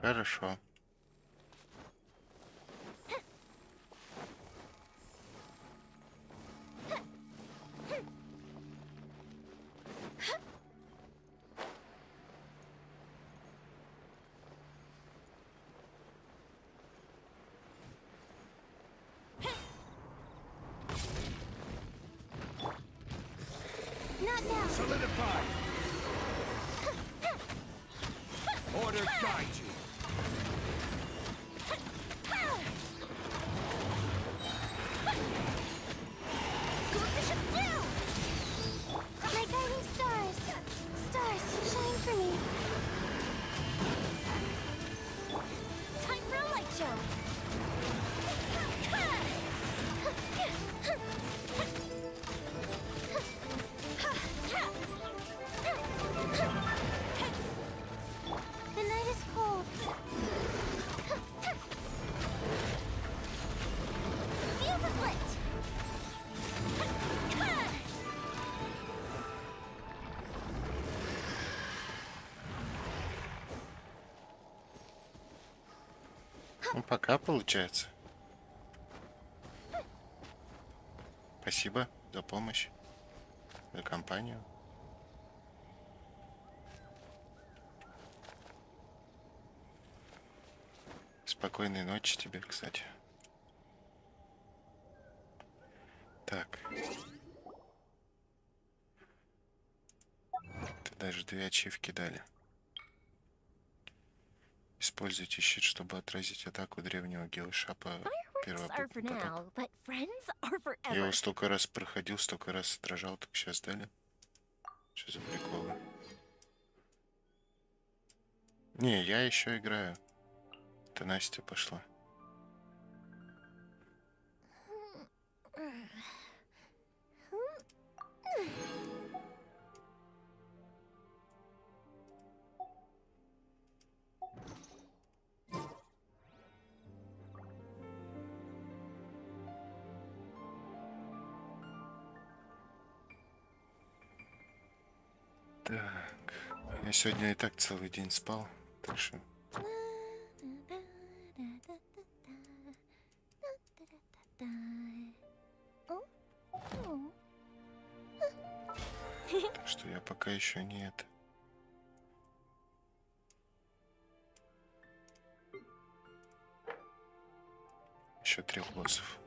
Хорошо. Solidify. Order guide you. My guiding stars. Stars, shine for me. Time for a light show. The night is cold. Fuse is lit. Ну, пока получается. Спасибо за помощь, за компанию. Спокойной ночи тебе, кстати. Так. Ты даже 2 ачивки дали. Используйте щит, чтобы отразить атаку древнего геоша по Fireworks are for потоку. now, but friends are Я forever. его столько раз проходил, столько раз отражал, так сейчас дали. Что за приколы? Не, я еще играю. Это Настя пошла. Так, я сегодня и так целый день спал, так что я пока еще не это. Еще 3 боссов.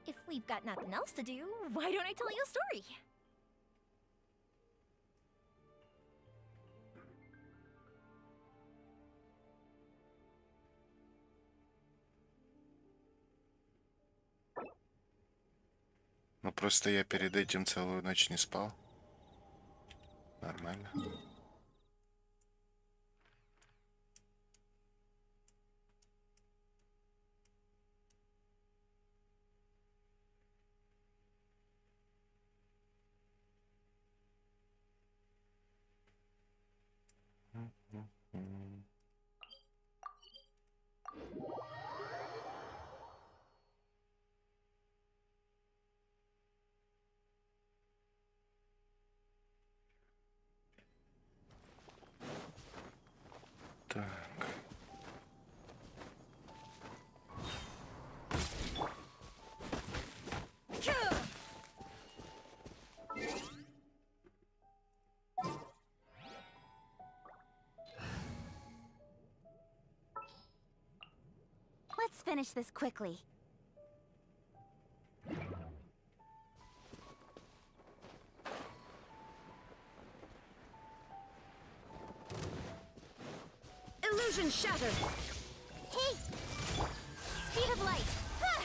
If we've got nothing else to do, why don't I tell you a story? Ну просто я перед этим целую ночь не спал. Нормально. Так. Let's finish this quickly. Illusion shattered. Hey! Speed of light. Ah!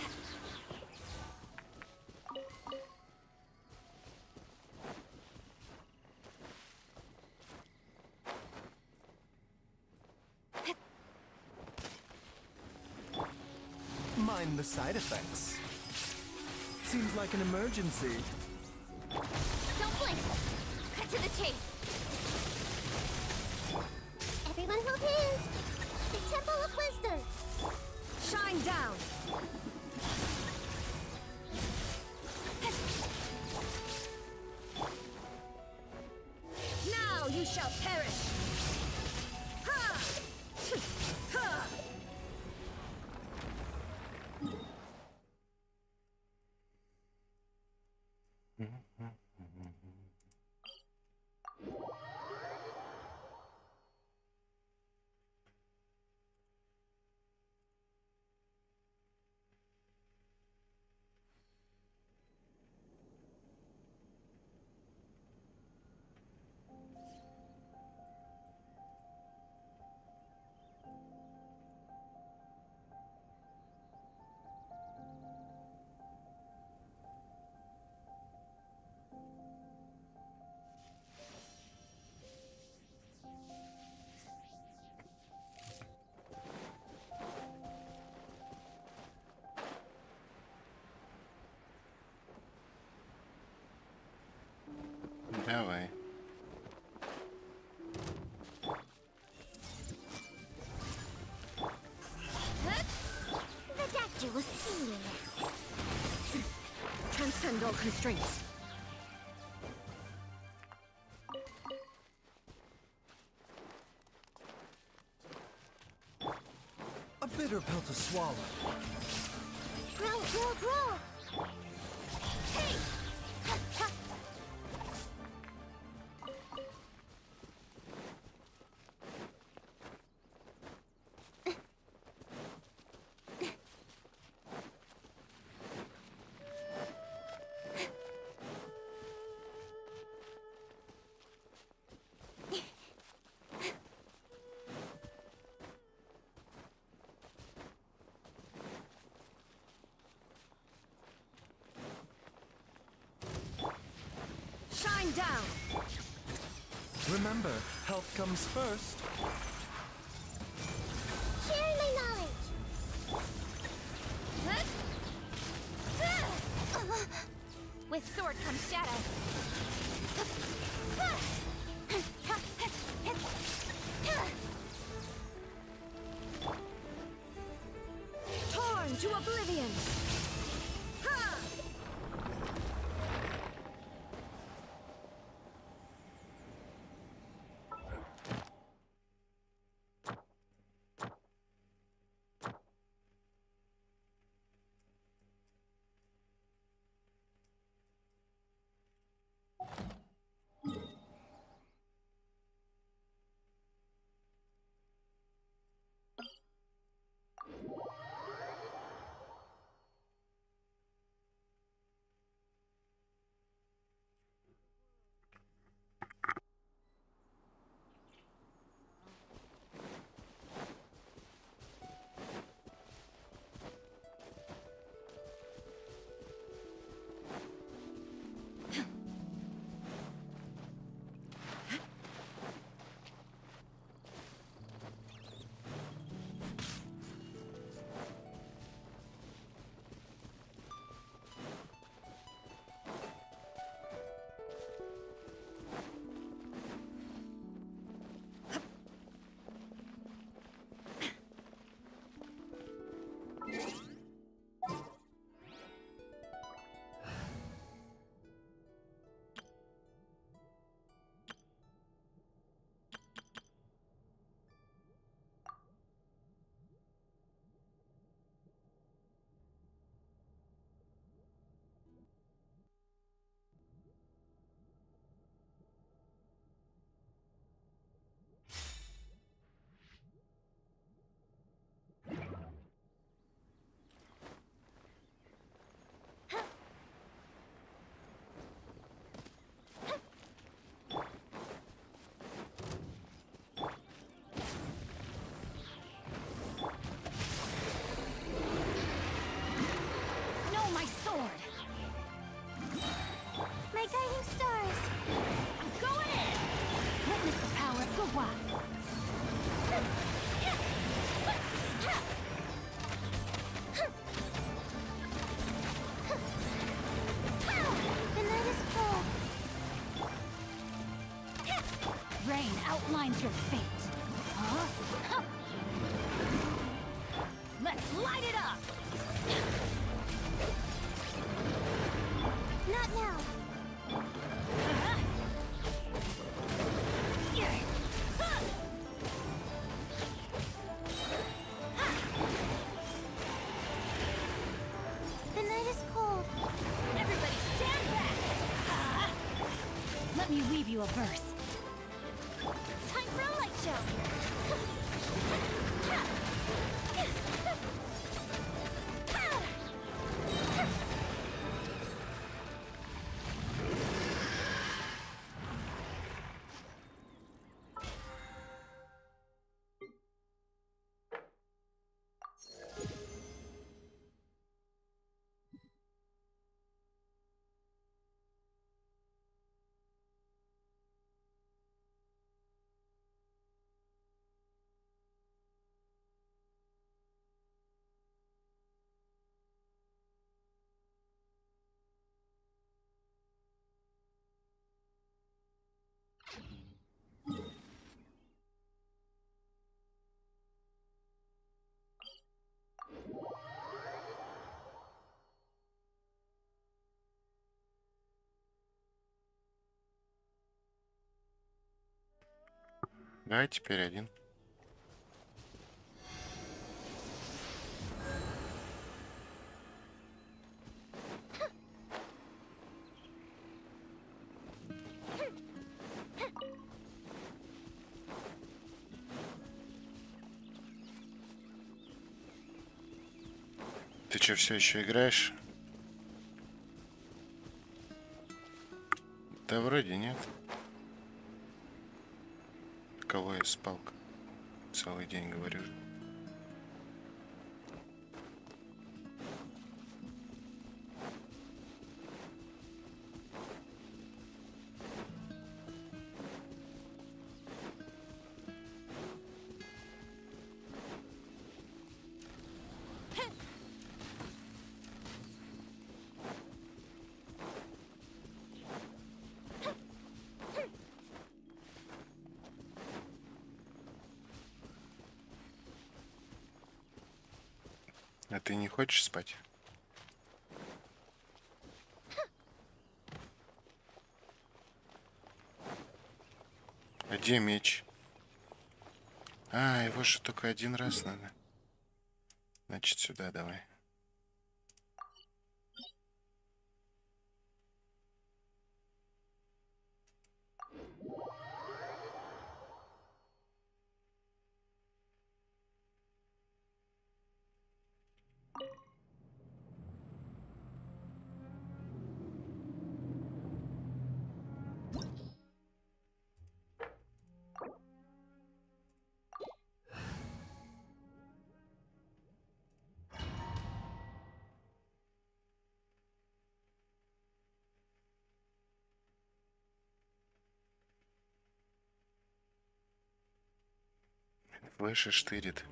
Mind the side effects. Seems like an emergency. Don't blink. Cut to the chase. Everyone hold hands. The Temple of Wisdom. Shine down. Now you shall perish. Ha! Ha! transcend all constraints. A bitter pill to swallow. Grow, grow, grow! Hey! Ha, ha. Shine down! Remember, health comes first. Sharing my knowledge! With sword comes shadow. Torn to oblivion! Ha! Rain outlines your fate. Huh? Huh. Let's light it up! Not now. The night is cold. Everybody stand back! Let me weave you a verse. Time for a light show! Давай теперь один. Ты что, все еще играешь? Да вроде нет. Кого я спал? Целый день говорю. А ты не хочешь спать? А где меч? А, его же только один раз надо. Значит, сюда давай. Выше штырит.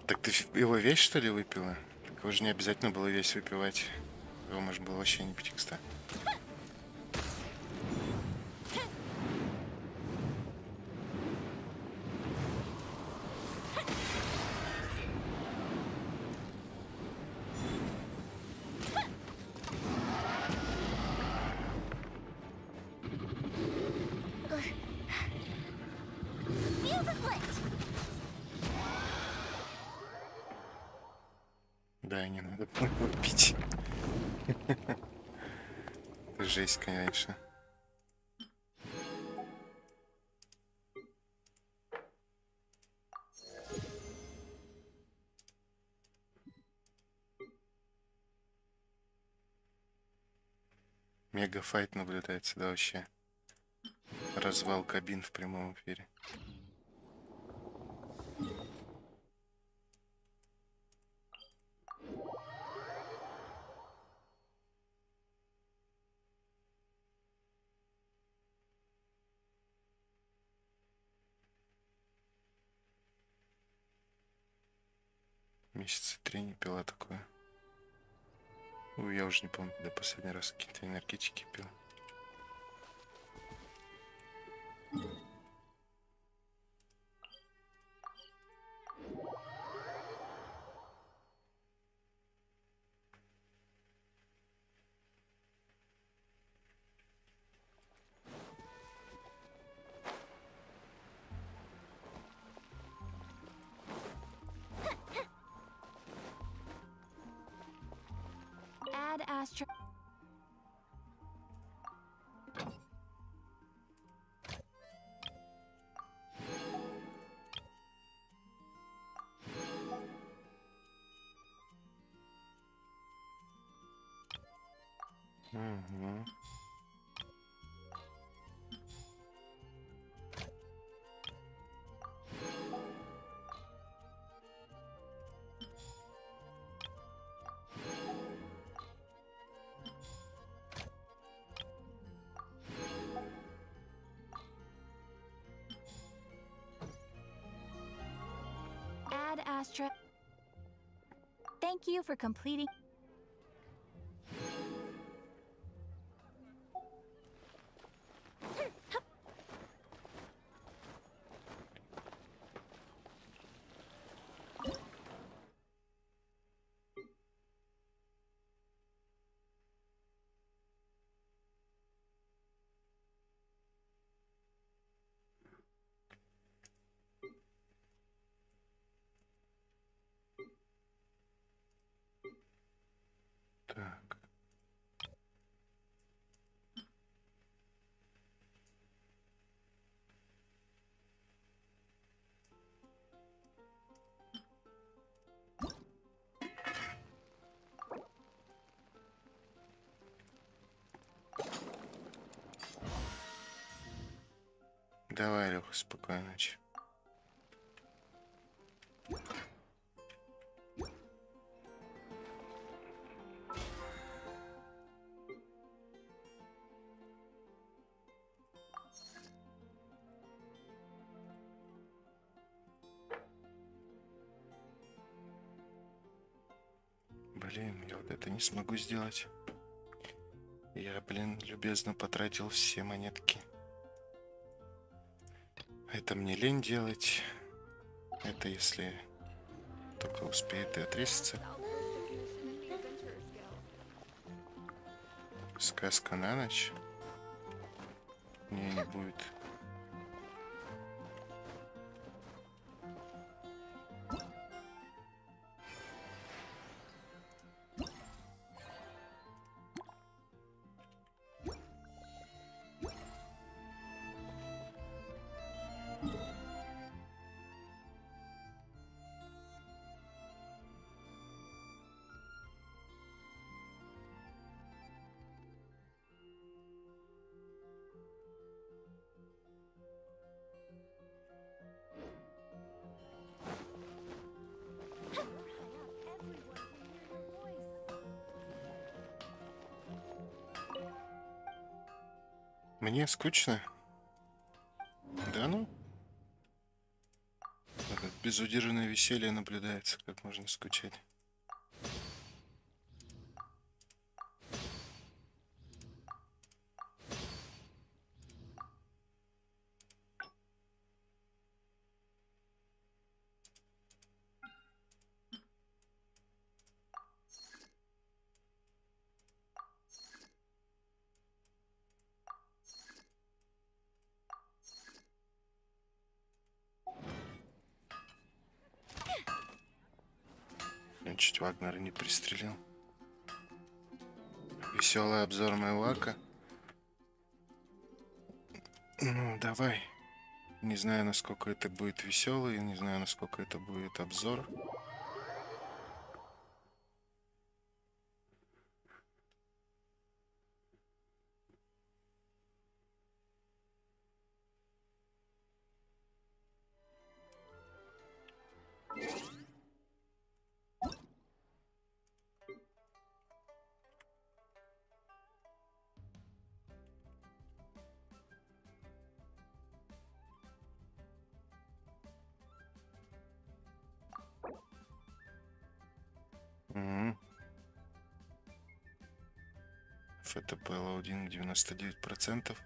Так ты его весь, что ли, выпила? Так его же не обязательно было весь выпивать. Его можно было вообще не пить, кстати. Да, не надо было пить. Жесть, конечно. Мегафайт наблюдается, да, вообще. Развал кабин в прямом эфире. Месяца 3 не пила такое. Ой, я уже не помню, когда последний раз какие-то энергетики пил. Add astro. Угу. Add astra. Thank you for completing. Давай, Леха, спокойной ночи. Блин, я вот это не смогу сделать. Я, блин, любезно потратил все монетки. Это мне лень делать. Это если только успеет и отрезаться. Сказка на ночь? Не будет. Мне скучно. Да ну? Безудержное веселье наблюдается, как можно скучать. Чуть Вагнера не пристрелил. Веселый обзор моего ака. Ну, давай. Не знаю, насколько это будет веселый, не знаю, насколько это будет обзор. ФТП лоудинг 99%.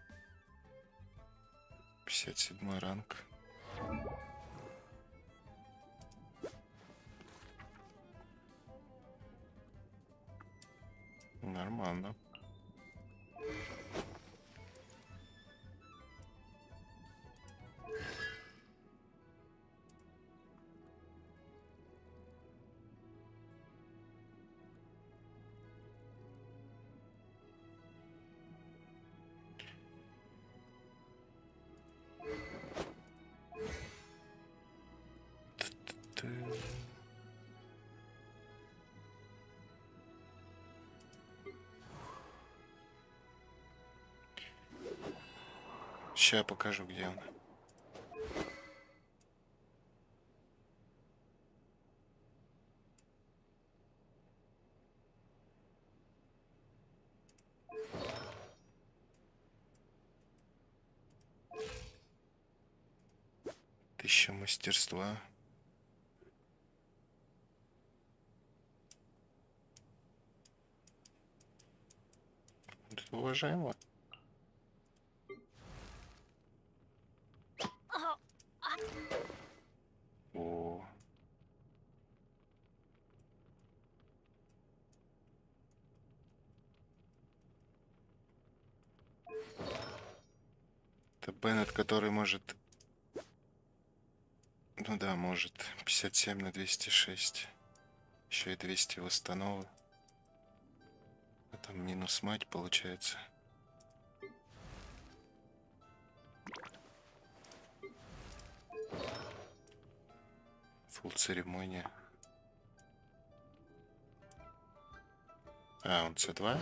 57 ранг. Нормально. Сейчас покажу, где он. Тысяча мастерства. Это уважаемо. О. Это Беннет, который может... Ну да, может. 57 на 206. Еще и 200 восстановы. А там минус мать получается. Фулл церемония. А, он С2?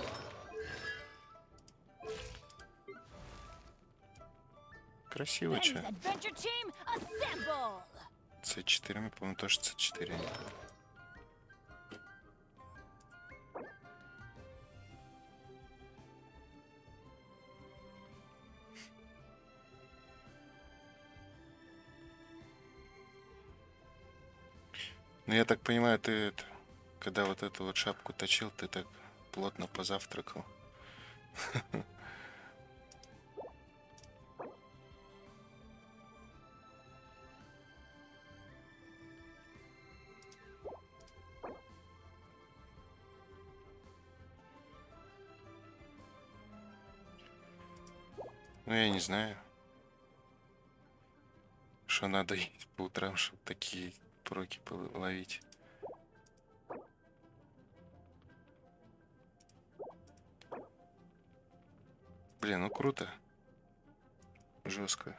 красиво, Benny's че. adventure team, assemble! С4, мы, по-моему, тоже С4. Ну, я так понимаю, ты, когда вот эту вот шапку точил, ты так плотно позавтракал. Ну, я не знаю, что надо есть по утрам, чтобы такие проки ловить. Блин, ну круто. Жестко.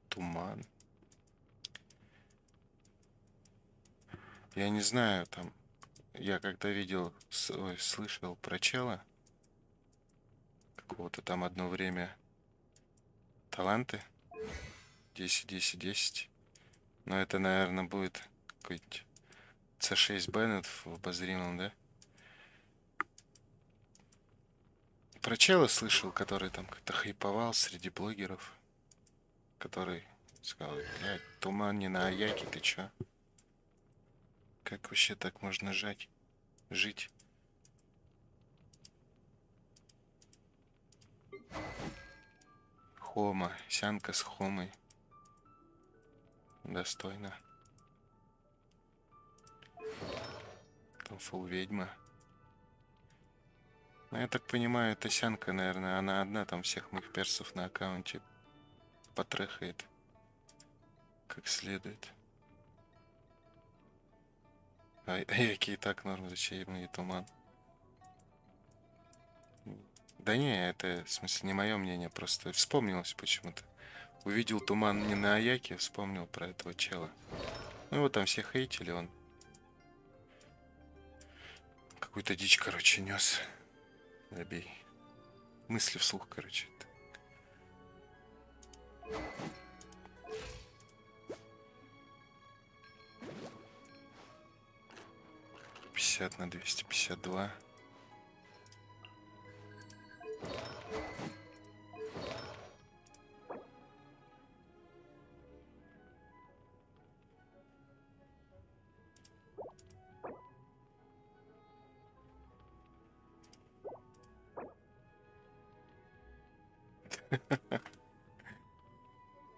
Туман. Я не знаю, там... Я когда видел, ой, слышал про чела, какого-то там одно время таланты 10, 10, 10. Но это, наверное, будет какой-нибудь C6 Беннет в обозримом, да? Про чела слышал, который там как-то хайповал среди блогеров, который сказал: блядь, туман не на Аяке, ты чё? Как вообще так можно жить? Хома, сянка с хомой. Достойно. Там фул ведьма. Ну, я так понимаю, эта сянка, наверное, она одна там всех моих персов на аккаунте потрехает как следует. А яки и так норм, зачем мне туман? Да не, это, в смысле, не мое мнение, просто вспомнилось почему-то. Увидел туман не на Аяке, вспомнил про этого чела. Ну, его там все хейтили, он какую-то дичь, короче, нес. Забей. Мысли вслух, короче. 50 на 252.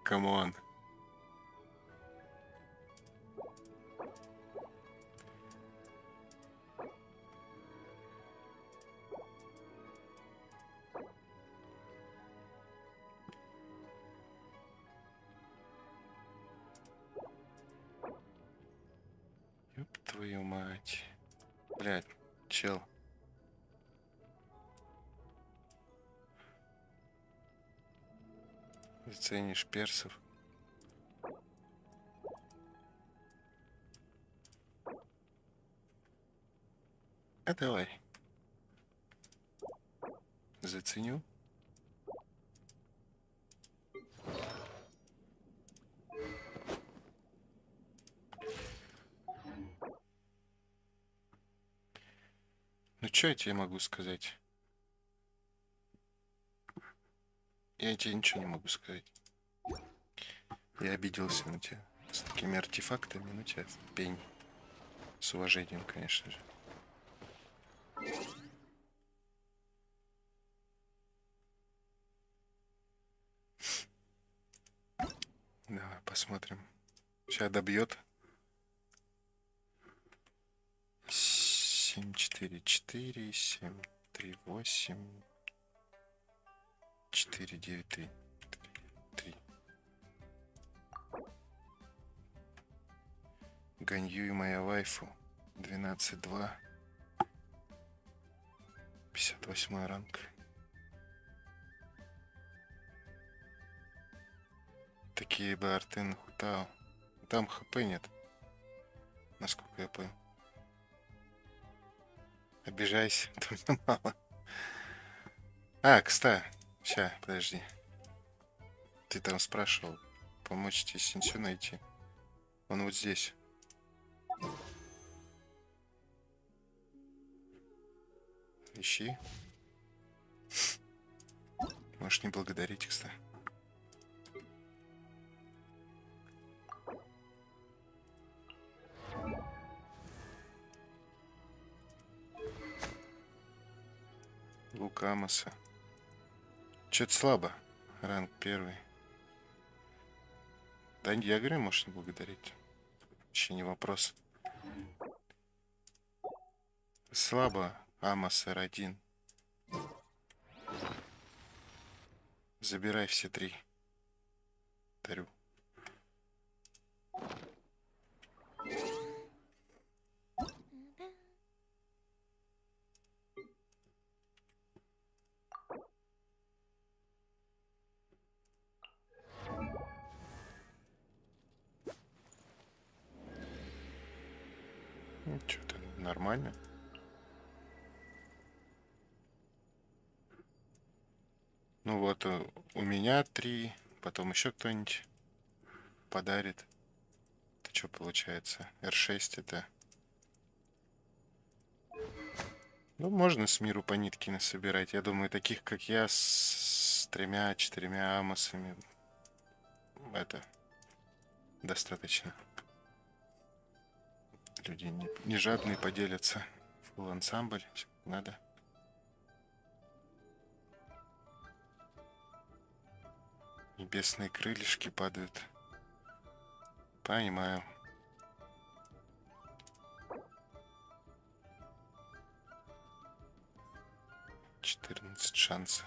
Камон. Ёб твою мать. Блядь, чел. Заценишь персов. А давай. Заценю. Ну что я тебе могу сказать? Я тебе ничего не могу сказать. Я обиделся на тебя. С такими артефактами, ну тебя в пень. С уважением, конечно же. Давай посмотрим. Сейчас добьет. 7, 4, 4, 7, 3, 8, 4, 9, 3, 3. Ганью и моя вайфу. 12, 2. 58 ранг. Такие бы арты нахутал. Там хп нет. Насколько я понял. Обижайся, только мало. А, кстати, ща, подожди. Ты там спрашивал, помочь тебе синсю найти. Он вот здесь. Ищи. Можешь не благодарить, кстати. Лукамаса. Чё-то слабо. Ранг 1. Да, я говорю, можешь не благодарить. Вообще не вопрос. Слабо. Амос R1. Забирай все 3. Дарю. Ну, что-то нормально. Ну вот, у меня 3, потом еще кто-нибудь подарит. Это что получается? R6 это... Ну, можно с миру по нитке насобирать. Я думаю, таких, как я, с 3-4 амосами, это достаточно. Люди не жадные, поделятся. Фулл ансамбль, всё как надо. Небесные крылышки падают. Понимаю. $14 шансов.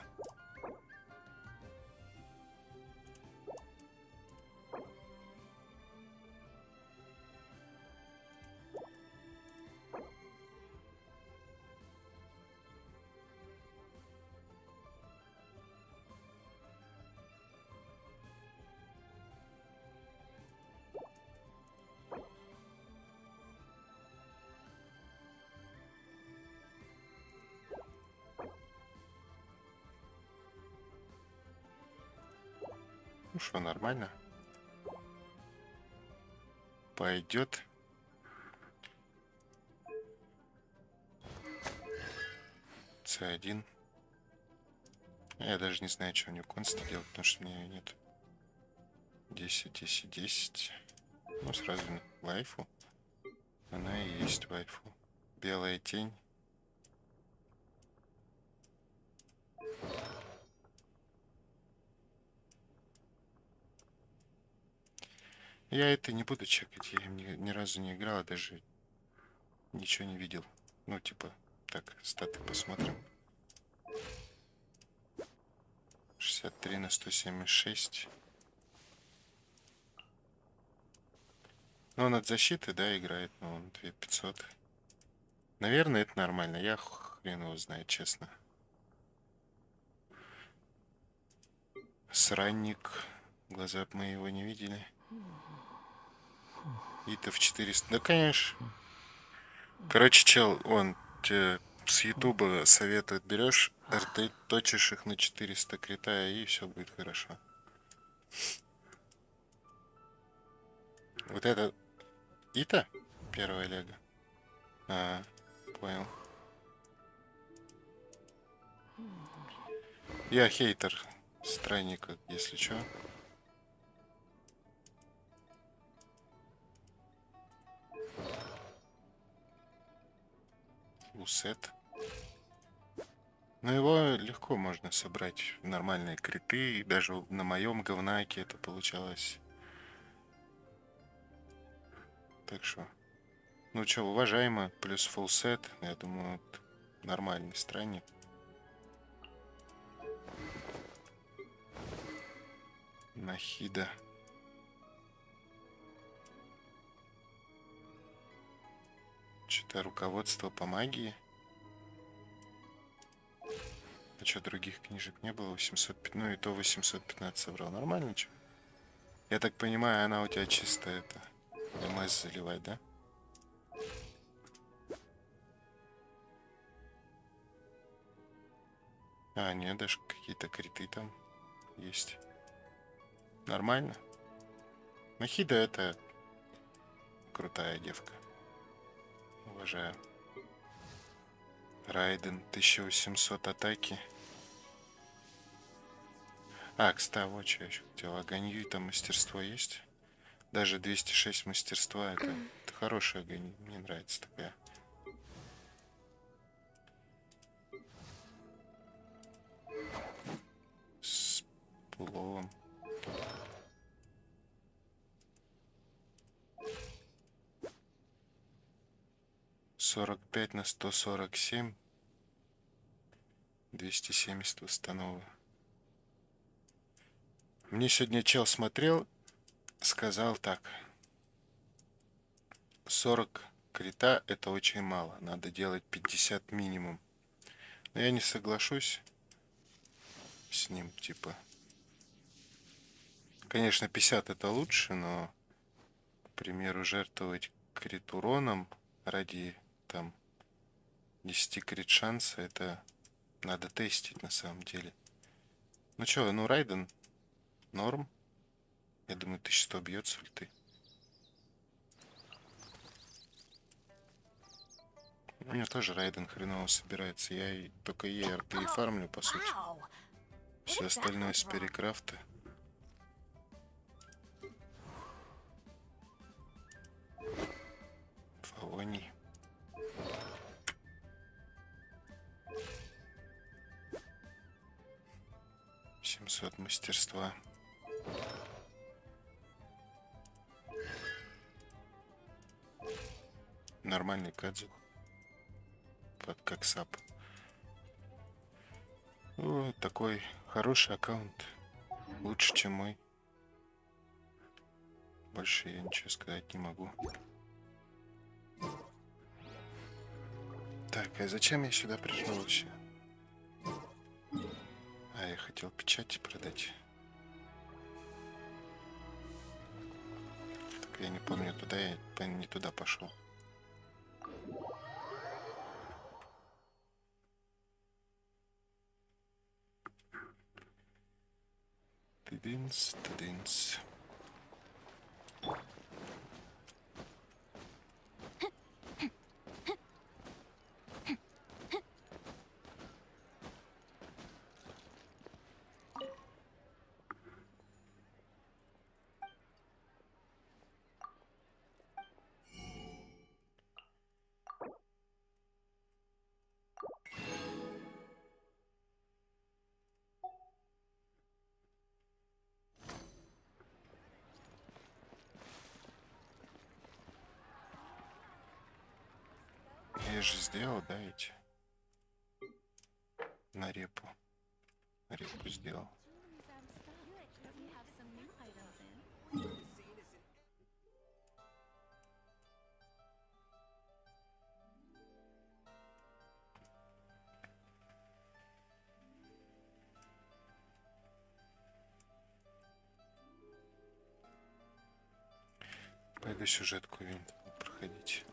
Ну что, нормально? Пойдет. С1. Я даже не знаю, что у нее конста делать, потому что у меня ее нет. 10, 10, 10. Ну, сразу на вайфу. Она и есть вайфу. Белая тень. Я это не буду чекать, я им ни разу не играл, даже ничего не видел. Ну, типа, так, статы посмотрим. 63 на 176. Ну, он от защиты, да, играет, но он 2500. Наверное, это нормально, я хрен его знает, честно. Сранник. Глаза б мы его не видели. И-то в 400. Да, конечно. Короче, чел, он тебе с Ютуба советует, берешь РТ, точишь их на 400 крита, и все будет хорошо. Вот это Ита? Первая лего. А, понял. Я хейтер странника, если чё. Усет. Но его легко можно собрать в нормальные криты. И даже на моем говнаке это получалось. Так что. Ну что, уважаемо. Плюс фулсет. Я думаю, вот нормальный странник. Нахида. Что-то руководство по магии. А что, других книжек не было? 805, ну и то 815 собрал. Нормально, что? Я так понимаю, она у тебя чисто это МС заливать, да? А, нет, даже какие-то криты там есть. Нормально. Махида это крутая девка. Уважаю. Райден 1800 атаки. А, кстати, вот что я еще хотел. Аганью там мастерство есть. Даже 206 мастерства это хорошая аганью. Мне нравится такая. С пуловым. Сорок 5 на 147. 270 восстановы. Мне сегодня чел смотрел, сказал так. 40 крита это очень мало. Надо делать 50 минимум. Но я не соглашусь с ним, типа. Конечно, 50 это лучше, но, к примеру, жертвовать крит уроном ради там 10 крит шанса, это надо тестить на самом деле. Ну чё, ну Райден норм. Я думаю, 1100 бьет с ульты. У меня тоже Райден хреново собирается. Я и только ей арты и фармлю, по сути. Все остальное с перекрафта. Фаоний. Семьсот мастерства. Нормальный кадзу. Под как сап. Вот такой хороший аккаунт. Лучше, чем мой. Больше я ничего сказать не могу. Так, а зачем я сюда пришел вообще? А, я хотел печати продать. Так, я не помню, туда я не туда пошел. Тыдынс, тыдынс. Я же сделал, да, эти? На репу. На репу сделал. Пойду сюжетку винт проходить.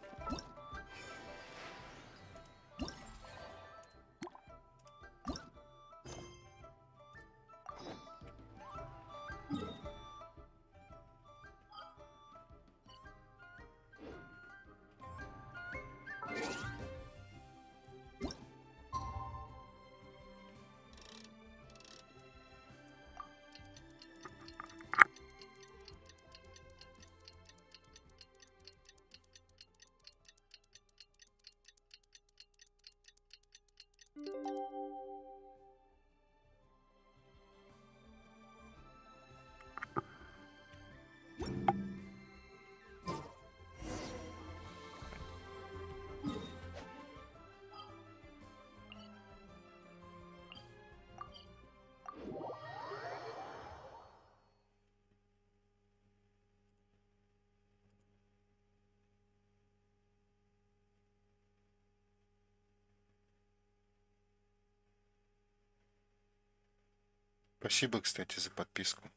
Спасибо, кстати, за подписку.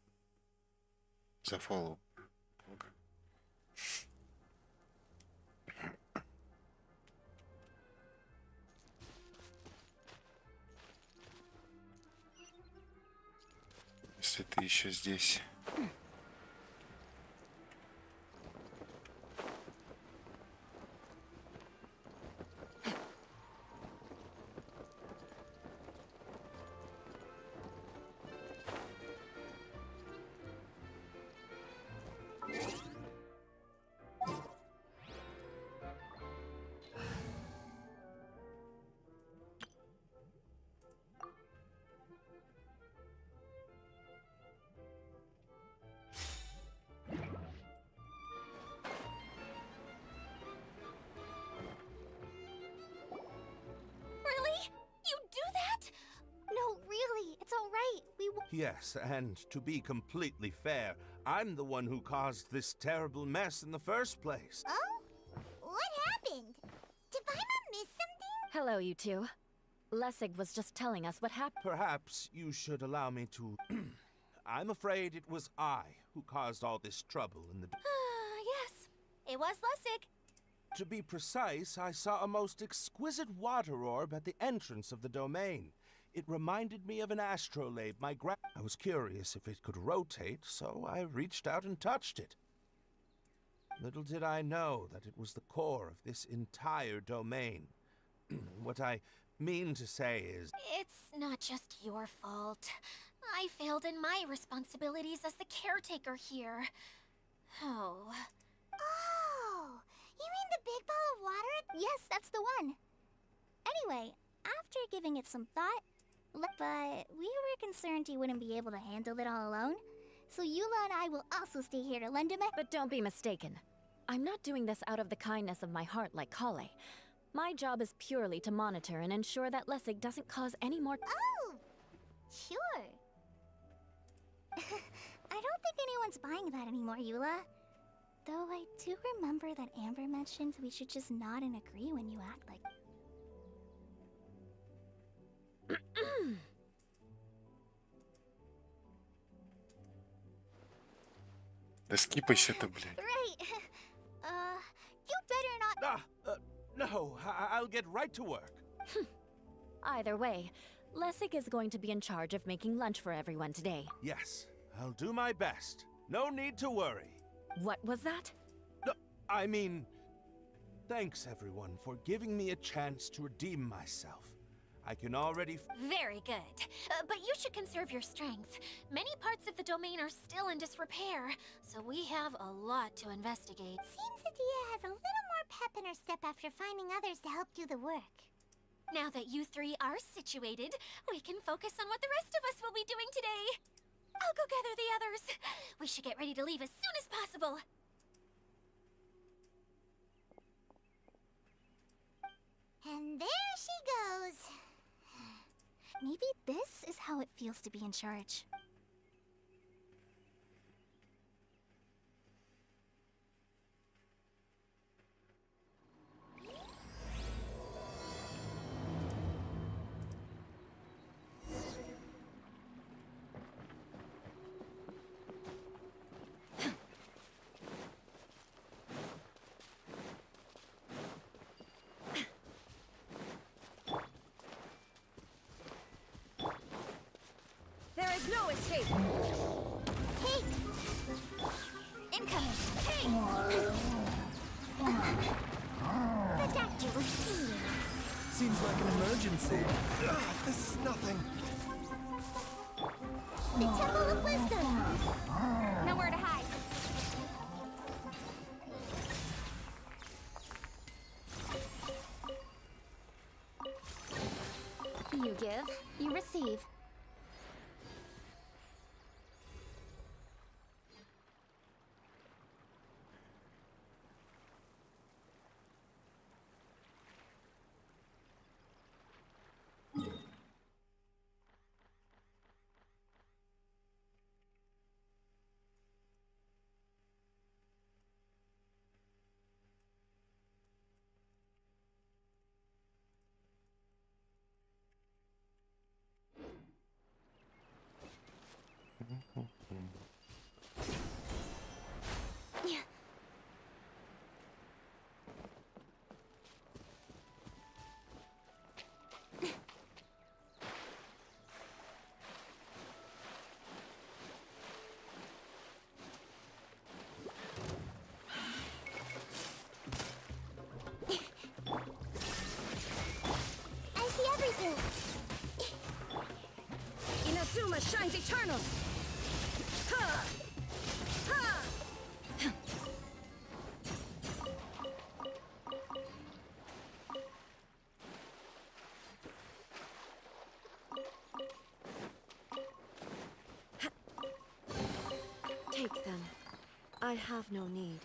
За фоллоу. еще здесь. Really? You do that? No, really, it's all right. Yes, and to be completely fair, I'm the one who caused this terrible mess in the first place. Oh? What happened? Did Paimon miss something? Hello, you two. Lessig was just telling us what happened. Perhaps you should allow me to... I'm afraid it was I who caused all this trouble in the... Yes, it was Lessig. To be precise, I saw a most exquisite water orb at the entrance of the domain. It reminded me of an astrolabe I was curious if it could rotate, so I reached out and touched it. Little did I know that it was the core of this entire domain. What I mean to say is... It's not just your fault. I failed in my responsibilities as the caretaker here. Oh. Oh! You mean the big ball of water? Yes, that's the one. Anyway, after giving it some thought, but we were concerned he wouldn't be able to handle it all alone. So Eula and I will also stay here to lend him a... But don't be mistaken. I'm not doing this out of the kindness of my heart like Kale. My job is purely to monitor and ensure that Lessig doesn't cause any more... Oh! Sure. I don't think anyone's buying that anymore, Eula. Though I do remember that Amber mentioned we should just nod and agree when you act like... Да скипайся ты, блядь. Right. You better not... No, I'll get right to work. Either way, Lessig is going to be in charge of making lunch for everyone today. Yes, I'll do my best. No need to worry. What was that? No, I mean... Thanks, everyone, for giving me a chance to redeem myself. I can already... Very good. But you should conserve your strength. Many parts of the domain are still in disrepair, so we have a lot to investigate. Seems Adia has a little more pep in her step after finding others to help do the work. Now that you three are situated, we can focus on what the rest of us will be doing today. I'll go gather the others. We should get ready to leave as soon as possible. And there she goes. Maybe this is how it feels to be in charge. There is no escape! Hey! Incoming! Hey! The doctor will see you. Seems like an emergency. This is nothing. The Temple of Wisdom! Nowhere to hide. You give, you receive. yourself. Ha! Ha! Take them. I have no need.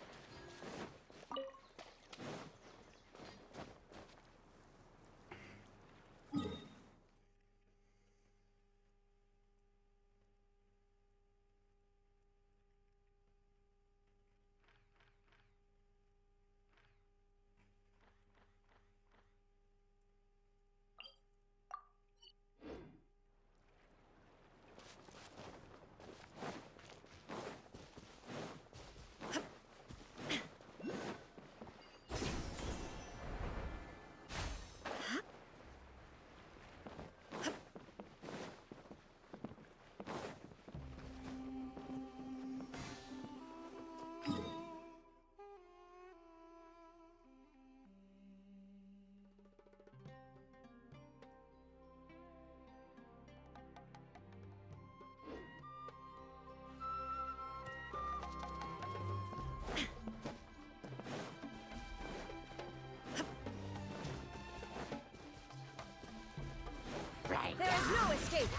There is no escape!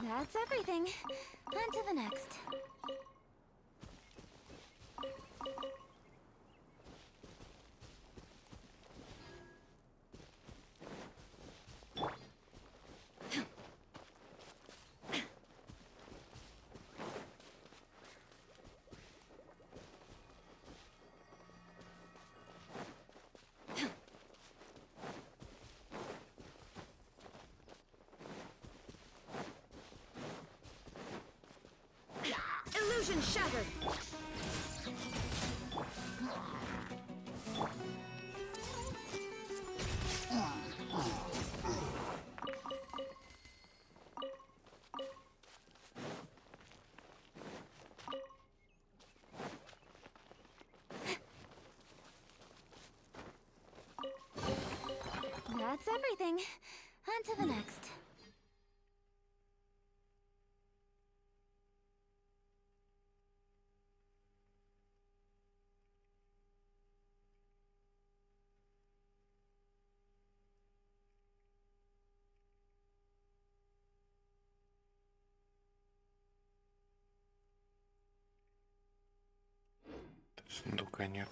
That's everything. On to the next. Illusion shattered! That's everything. On to the next. Сундука нет.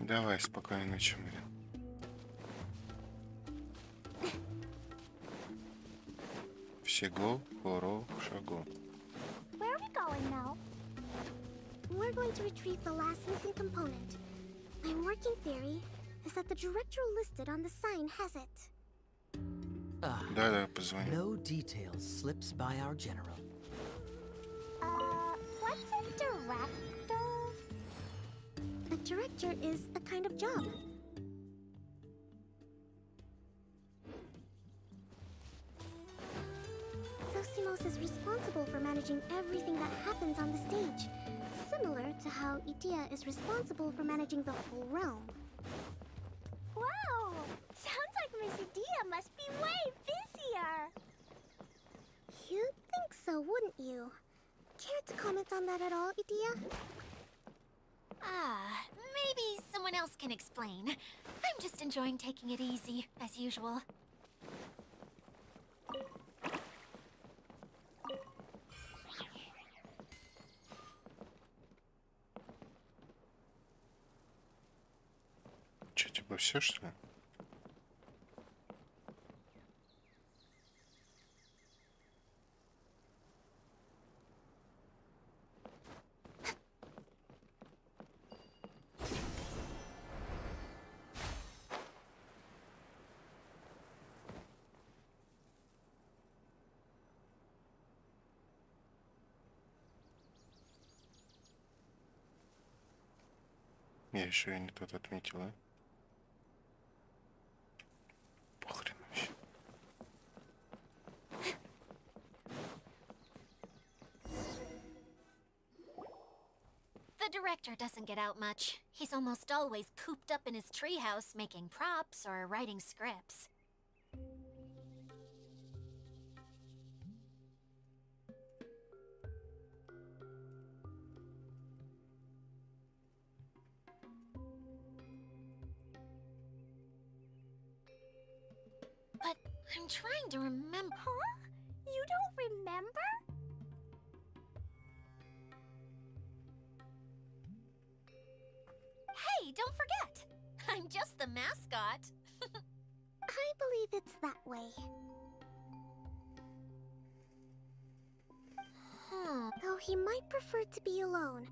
Давай, спокойной ночи, Марин. Всегохорошего. Where are we going now? We're going to retrieve the last missing component. My working theory is that the director listed on the sign has it. Да, позвони. No details slips by our general. What's a director? A director is a kind of job. Zosimos is responsible for managing everything that happens on the stage, similar to how Idea is responsible for managing the whole realm. Wow! Sounds like Miss Idea must be way busier. You'd think so, wouldn't you? Care to comment on that at all, Idea? Maybe someone else can explain. I'm just enjoying taking it easy, as usual. Че, типа все, что ли? Я еще и не тот отметил, а? Похрен вообще. The director doesn't get out much. He's almost always cooped up in his treehouse making props or writing scripts. But I'm trying to remember. Huh? You don't remember? Hey, don't forget! I'm just the mascot. I believe it's that way. Though he might prefer to be alone,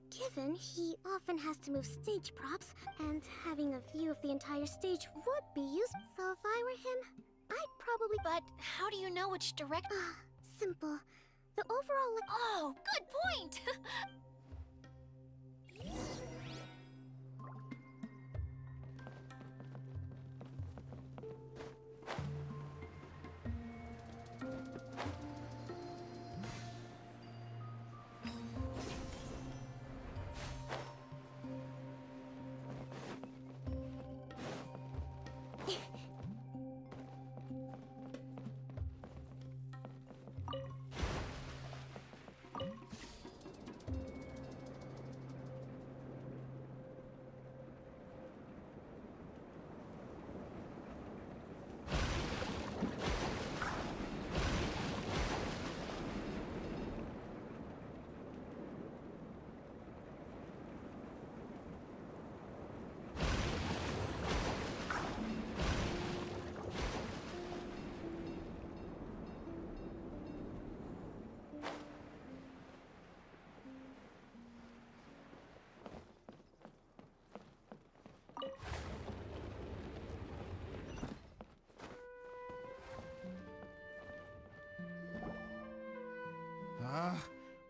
given he often has to move stage props, and having a view of the entire stage would be useful. So if I were him, I'd probably... But how do you know which direction? Simple. The overall... Oh, good point!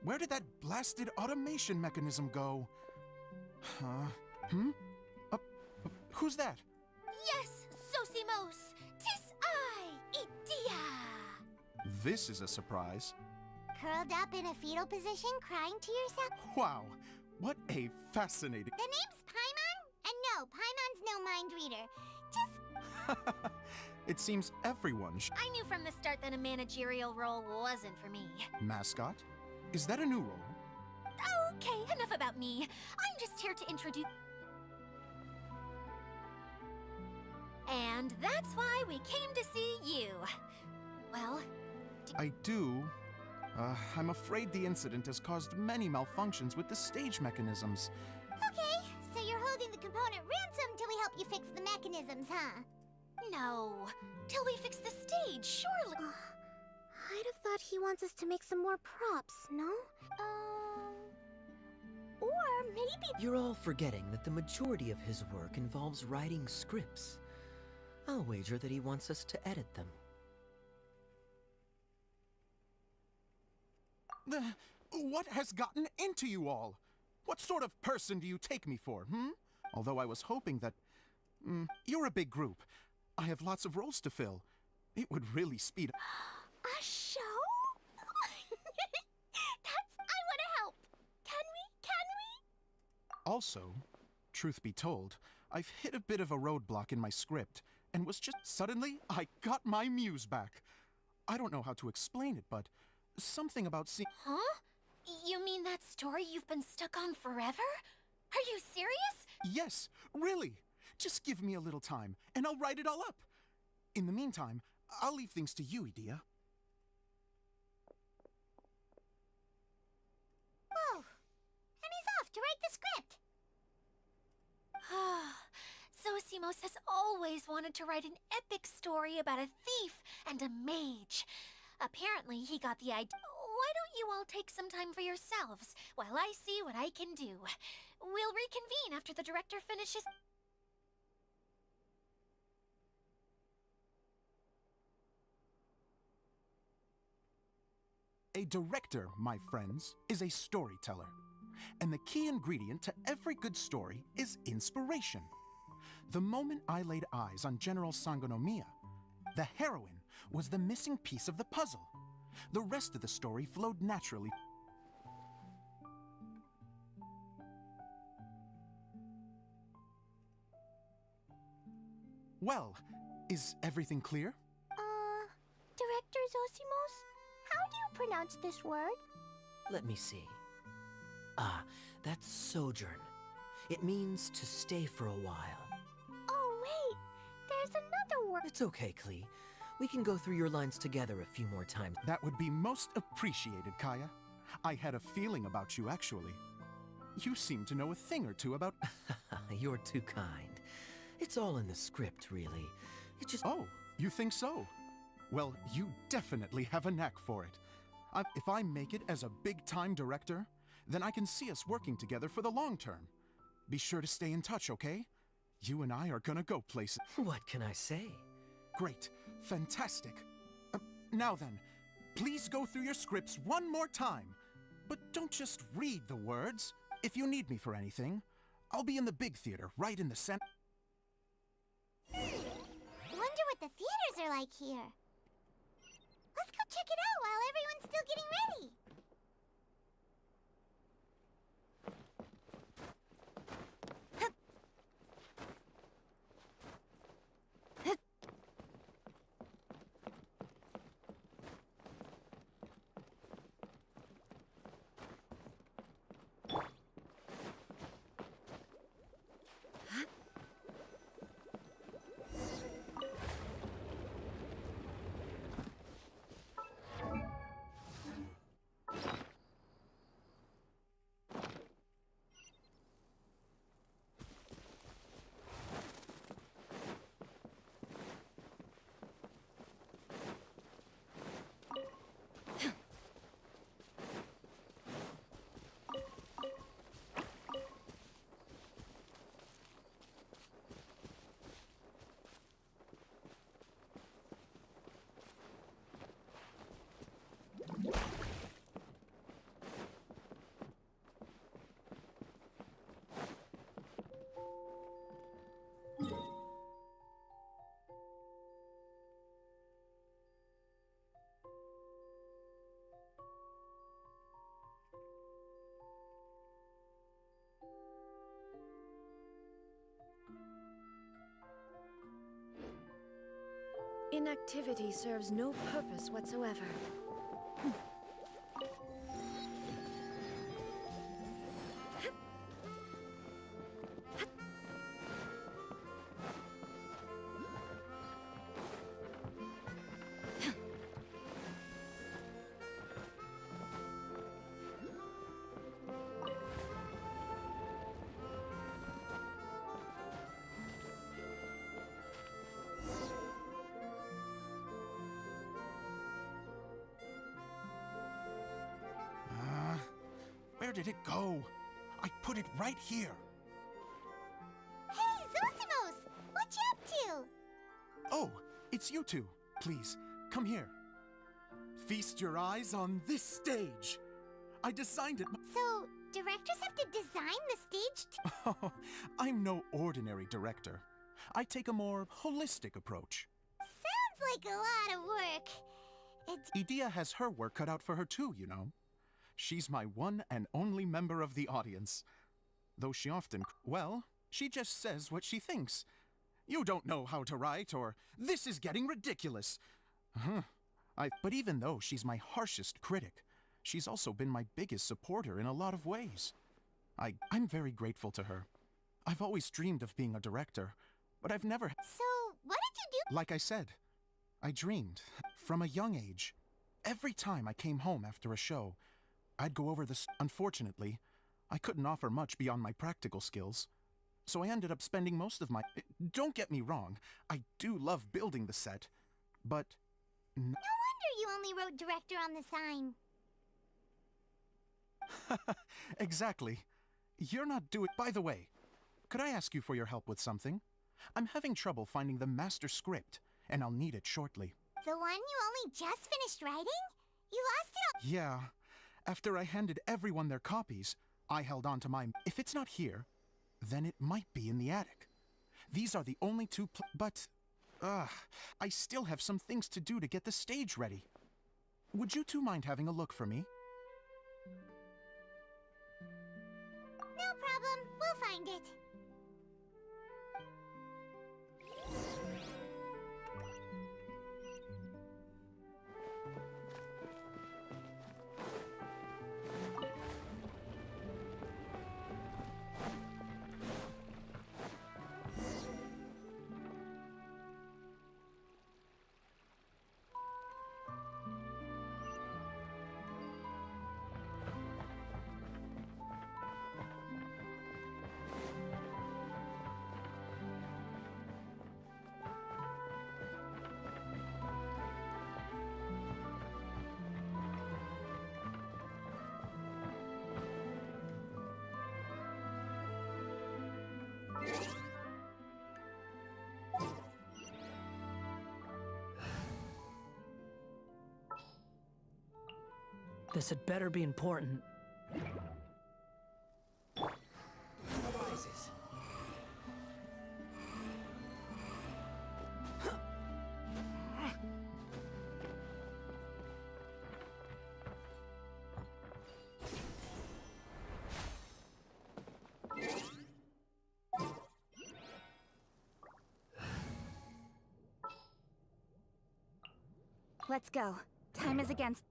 Where did that blasted automation mechanism go? Who's that? Yes, Sosimos! Tis I, Idea! This is a surprise. Curled up in a fetal position, crying to yourself? Wow, what a fascinating... The name's Paimon? And no, Paimon's no mind reader. Just... It seems everyone I knew from the start that a managerial role wasn't for me. Mascot? Is that a new role? Okay, enough about me. I'm just here to introduce... And that's why we came to see you. Well... I do. I'm afraid the incident has caused many malfunctions with the stage mechanisms. Okay, so you're holding the component ransom till we help you fix the mechanisms, huh? No. Till we fix the stage, surely... I'd have thought he wants us to make some more props, no? Or maybe... You're all forgetting that the majority of his work involves writing scripts. I'll wager that he wants us to edit them. What has gotten into you all? What sort of person do you take me for, Although I was hoping that... you're a big group. I have lots of roles to fill. It would really speed... A show? I want to help. Can we? Also, truth be told, I've hit a bit of a roadblock in my script, and was just... Suddenly, I got my muse back. I don't know how to explain it, but something about seeing... Huh? You mean that story you've been stuck on forever? Are you serious? Yes, really. Just give me a little time, and I'll write it all up. In the meantime, I'll leave things to you, Idea. Whoa! And he's off to write the script! Sosimos has always wanted to write an epic story about a thief and a mage. Apparently, he got the idea. Why don't you all take some time for yourselves while I see what I can do? We'll reconvene after the director finishes... A director, my friends, is a storyteller. And the key ingredient to every good story is inspiration. The moment I laid eyes on General Sangonomiya, the heroine was the missing piece of the puzzle. The rest of the story flowed naturally. Well, is everything clear? Director Zosimos, how do you pronounce this word? Let me see. Ah, that's sojourn. It means to stay for a while. Oh, wait, there's another word. It's okay, Klee. We can go through your lines together a few more times. That would be most appreciated, Kaya. I had a feeling about you, actually. You seem to know a thing or two about... You're too kind. It's all in the script, really. It just... Oh, you think so? Well, you definitely have a knack for it. If I make it as a big-time director, then I can see us working together for the long term. Be sure to stay in touch, okay? You and I are gonna go places. What can I say? Great. Fantastic. Now then, please go through your scripts one more time. But don't just read the words. If you need me for anything, I'll be in the big theater, right in the center. Wonder what the theaters are like here. Let's go check it out while everyone's still getting ready. Inactivity serves no purpose whatsoever. Where did it go? I put it right here. Hey, Zosimos! What you up to? Oh, it's you two. Please, come here. Feast your eyes on this stage. I designed it. So, directors have to design the stage Oh, I'm no ordinary director. I take a more holistic approach. Sounds like a lot of work. Idea has her work cut out for her too, you know. She's my one and only member of the audience. Though she often, well, she just says what she thinks. You don't know how to write, or this is getting ridiculous. But even though she's my harshest critic, she's also been my biggest supporter in a lot of ways. I'm very grateful to her. I've always dreamed of being a director, but I've never... So, what did you do? Like I said, I dreamed from a young age. Every time I came home after a show, I'd go over this. Unfortunately, I couldn't offer much beyond my practical skills. So I ended up spending most of my... Don't get me wrong, I do love building the set, but... No wonder you only wrote director on the sign. Exactly. You're not doing... By the way, could I ask you for your help with something? I'm having trouble finding the master script, and I'll need it shortly. The one you only just finished writing? You lost it all... Yeah. After I handed everyone their copies, I held on to mine. If it's not here, then it might be in the attic. These are the only two but, I still have some things to do to get the stage ready. Would you two mind having a look for me? No problem. We'll find it. This had better be important. Prizes. Let's go. Time is against.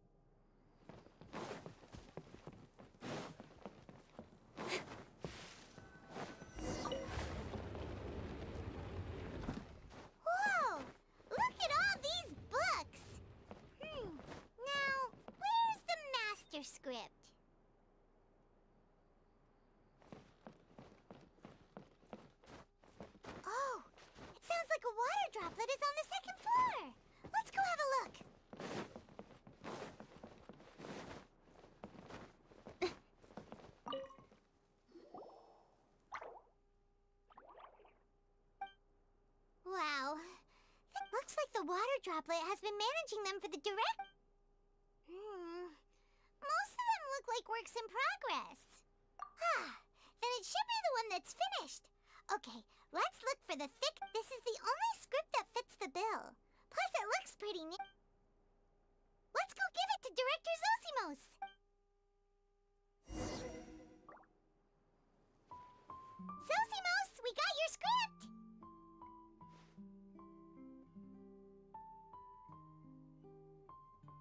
Whoa! Look at all these books! Now, where's the master script? Oh, it sounds like a water droplet is on the second floor. Let's go have a look. Wow. It looks like the water droplet has been managing them for the direct. Most of them look like works in progress. Then it should be the one that's finished. Okay, let's look for the thick. This is the only script that fits the bill. Plus, it looks pretty neat. Let's go give it to Director Zosimos. Zosimos, we got your script.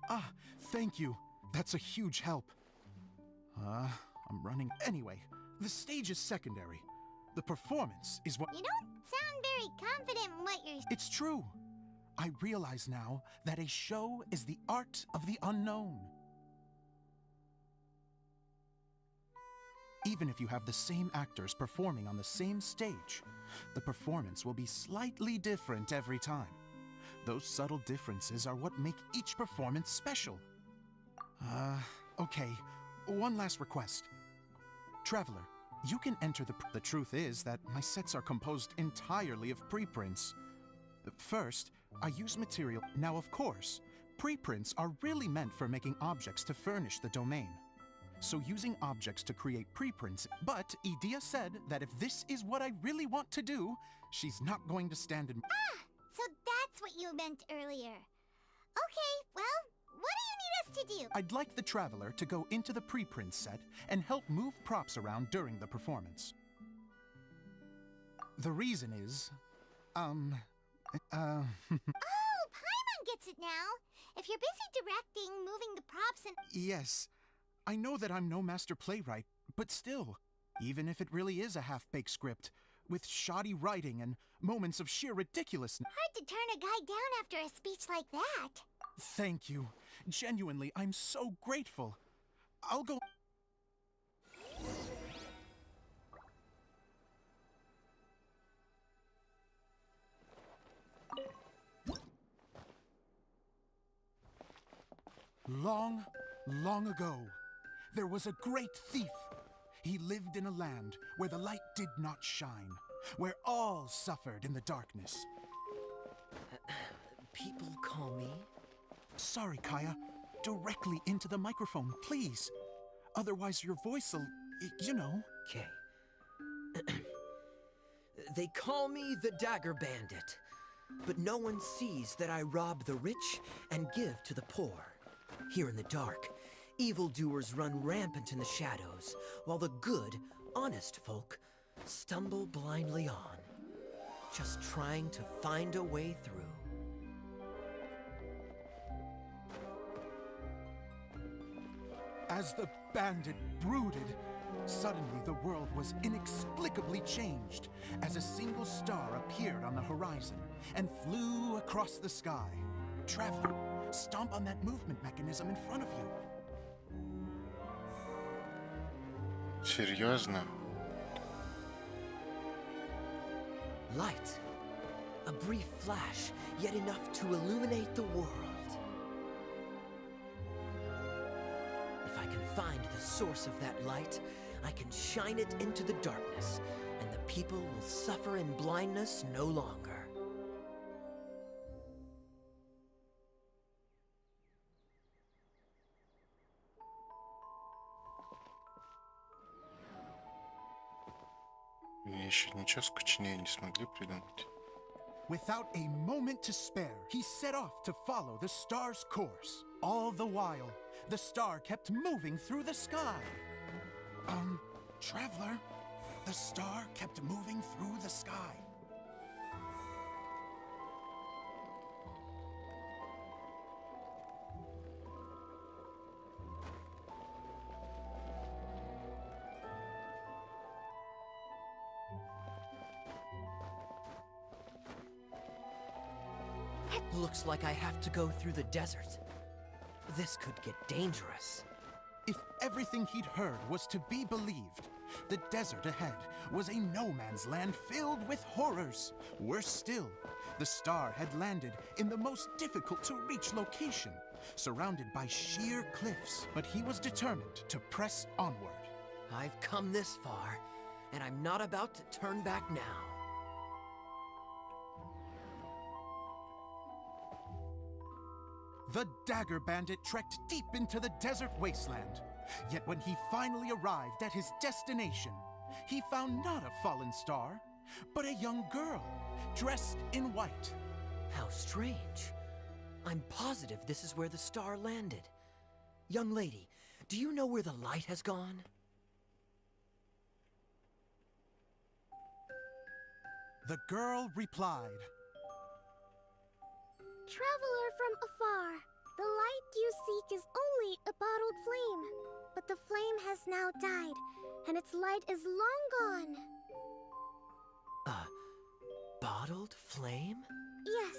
Ah, thank you. That's a huge help. I'm running. Anyway, the stage is secondary. The performance is what. You don't sound very confident in what you're. It's true. I realize now that a show is the art of the unknown. Even if you have the same actors performing on the same stage, the performance will be slightly different every time. Those subtle differences are what make each performance special. Okay. One last request. Traveler, you can enter the truth is that my sets are composed entirely of preprints. First, I use material. Now, of course, preprints are really meant for making objects to furnish the domain. So using objects to create preprints, but Edea said that if this is what I really want to do, she's not going to stand in. So that's what you meant earlier. Okay, well, what do you need us to do? I'd like the Traveler to go into the preprint set and help move props around during the performance. The reason is, Oh, Paimon gets it now. If you're busy directing, moving the props and... Yes, I know that I'm no master playwright, but still, even if it really is a half-baked script, with shoddy writing and moments of sheer ridiculousness. Hard to turn a guy down after a speech like that. Thank you. Genuinely, I'm so grateful. I'll go... Long, long ago, there was a great thief. He lived in a land where the light did not shine, where all suffered in the darkness. People call me? Sorry, Kaya. Directly into the microphone, please. Otherwise your voice'll... you know. Okay. They call me the Dagger Bandit, but no one sees that I rob the rich and give to the poor. Here in the dark, evildoers run rampant in the shadows, while the good, honest folk stumble blindly on, just trying to find a way through. As the bandit brooded, suddenly the world was inexplicably changed as a single star appeared on the horizon and flew across the sky. Traveler, stomp on that movement mechanism in front of you. Серьезно? Light. A brief flash, yet enough to illuminate the world. If I can find the source of that light, I can shine it into the darkness, and the people will suffer in blindness no longer. Мне еще ничего скучнее не смогли придумать. Without a moment to spare, he set off to follow the star's course. All the while, the star kept moving through the sky. Traveler, the star kept moving through the sky. Looks like I have to go through the desert. This could get dangerous. If everything he'd heard was to be believed, the desert ahead was a no-man's land filled with horrors. Worse still, the star had landed in the most difficult-to-reach location, surrounded by sheer cliffs, but he was determined to press onward. I've come this far, and I'm not about to turn back now. The Dagger Bandit trekked deep into the desert wasteland. Yet when he finally arrived at his destination, he found not a fallen star, but a young girl, dressed in white. How strange. I'm positive this is where the star landed. Young lady, do you know where the light has gone? The girl replied, Traveler from afar, the light you seek is only a bottled flame. But the flame has now died, and its light is long gone. A bottled flame? Yes,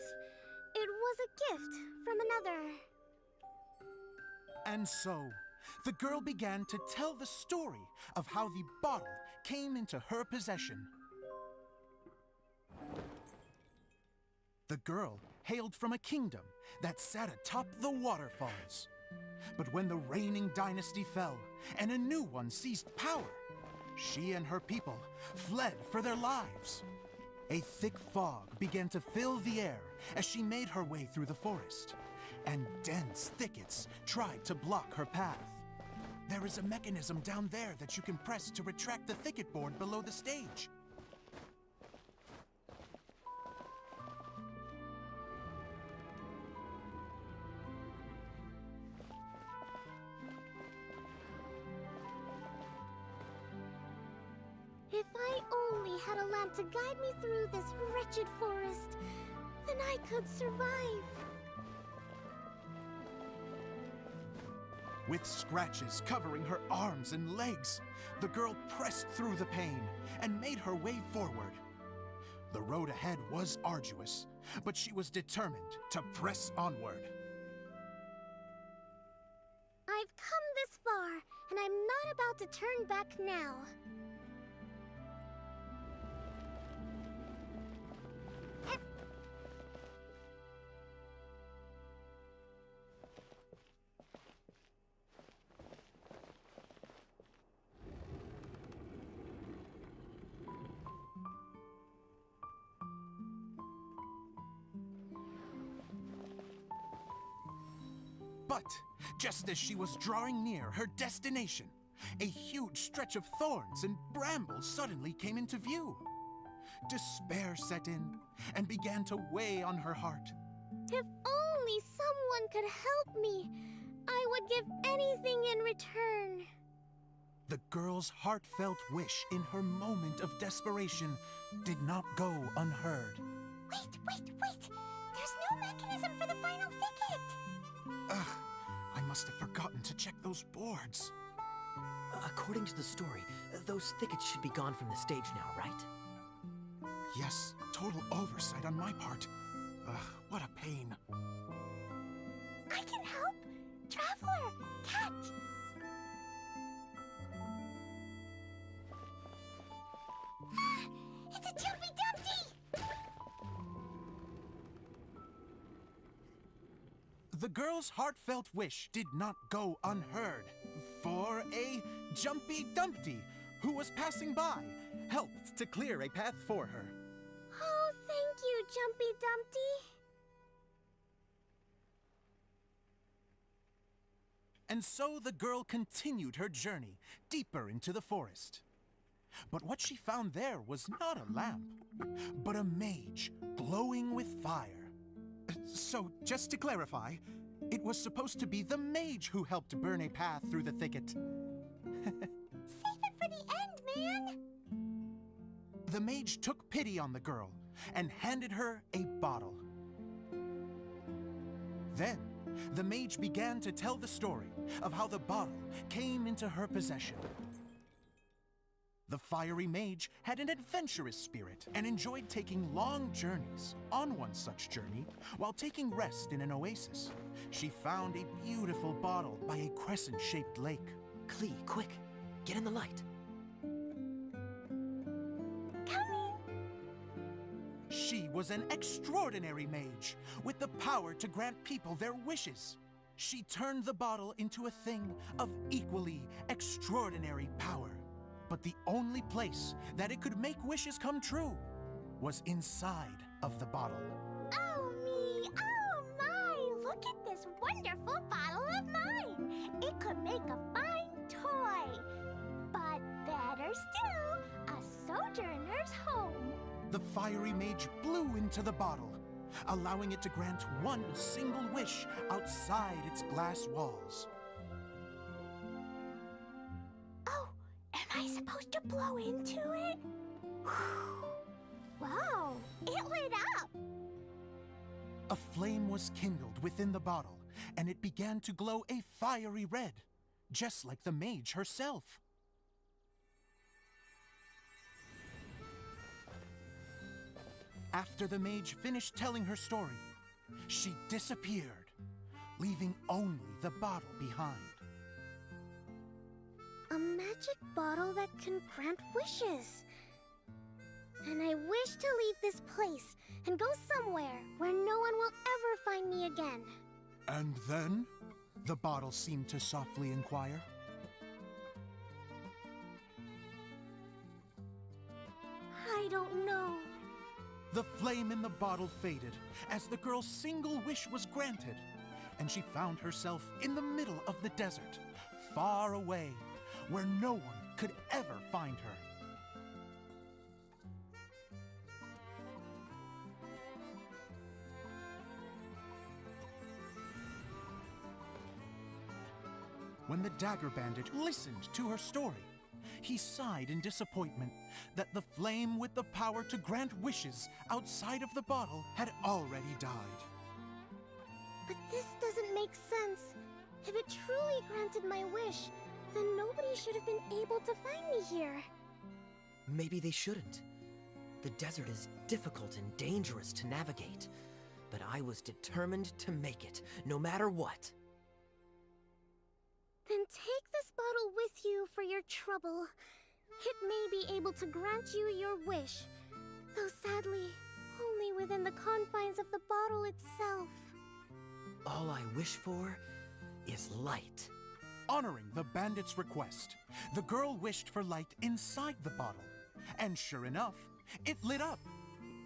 it was a gift from another. And so, the girl began to tell the story of how the bottle came into her possession. The girl hailed from a kingdom that sat atop the waterfalls. But when the reigning dynasty fell and a new one seized power, she and her people fled for their lives. A thick fog began to fill the air as she made her way through the forest, and dense thickets tried to block her path. There is a mechanism down there that you can press to retract the thicket board below the stage. If I only had a lamp to guide me through this wretched forest, then I could survive. With scratches covering her arms and legs, the girl pressed through the pain and made her way forward. The road ahead was arduous, but she was determined to press onward. I've come this far, and I'm not about to turn back now. But just as she was drawing near her destination, a huge stretch of thorns and brambles suddenly came into view. Despair set in and began to weigh on her heart. If only someone could help me, I would give anything in return. The girl's heartfelt wish in her moment of desperation did not go unheard. Wait! There's no mechanism for the final thicket! Ugh, I must have forgotten to check those boards. According to the story, those thickets should be gone from the stage now, right? Yes, total oversight on my part. Ugh, what a pain. I can help! Traveler, catch! It's a Jumpy Dumpty! The girl's heartfelt wish did not go unheard, for a Jumpy Dumpty, who was passing by, helped to clear a path for her. Oh, thank you, Jumpy Dumpty. And so the girl continued her journey deeper into the forest. But what she found there was not a lamp, but a mage glowing with fire. So, just to clarify, it was supposed to be the mage who helped burn a path through the thicket. Save it for the end, man! The mage took pity on the girl and handed her a bottle. Then, the mage began to tell the story of how the bottle came into her possession. The fiery mage had an adventurous spirit and enjoyed taking long journeys. On one such journey, while taking rest in an oasis, she found a beautiful bottle by a crescent-shaped lake. Klee, quick, get in the light. Coming! She was an extraordinary mage with the power to grant people their wishes. She turned the bottle into a thing of equally extraordinary power. But the only place that it could make wishes come true was inside of the bottle. Oh me, oh my! Look at this wonderful bottle of mine! It could make a fine toy! But better still, a sojourner's home! The fiery mage blew into the bottle, allowing it to grant one single wish outside its glass walls. Am I supposed to blow into it? Wow, it lit up! A flame was kindled within the bottle, and it began to glow a fiery red, just like the mage herself. After the mage finished telling her story, she disappeared, leaving only the bottle behind. A magic bottle that can grant wishes. And I wish to leave this place and go somewhere where no one will ever find me again. And then, the bottle seemed to softly inquire. I don't know. The flame in the bottle faded as the girl's single wish was granted, and she found herself in the middle of the desert, far away, where no one could ever find her. When the dagger bandit listened to her story, he sighed in disappointment that the flame with the power to grant wishes outside of the bottle had already died. But this doesn't make sense. If it truly granted my wish, then nobody should have been able to find me here. Maybe they shouldn't. The desert is difficult and dangerous to navigate, but I was determined to make it, no matter what. Then take this bottle with you for your trouble. It may be able to grant you your wish, though sadly, only within the confines of the bottle itself. All I wish for is light. Honoring the bandit's request, the girl wished for light inside the bottle, and sure enough, it lit up.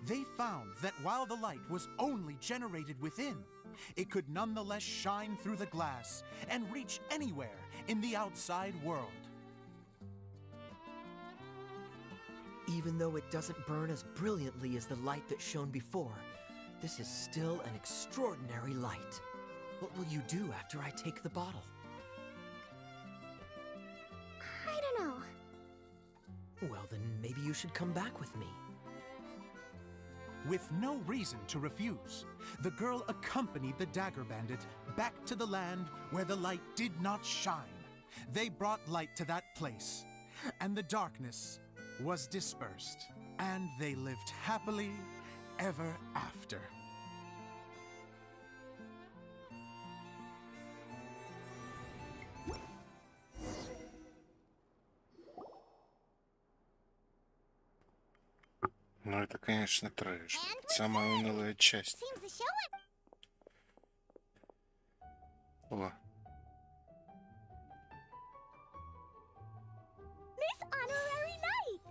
They found that while the light was only generated within, it could nonetheless shine through the glass and reach anywhere in the outside world. Even though it doesn't burn as brilliantly as the light that shone before, this is still an extraordinary light. What will you do after I take the bottle? I don't know. Well, then maybe you should come back with me. With no reason to refuse, the girl accompanied the dagger bandit back to the land where the light did not shine. They brought light to that place, and the darkness was dispersed, and they lived happily ever after. Ну, это, конечно, трэш. Самая унылая часть. О. Miss Honorary Knight!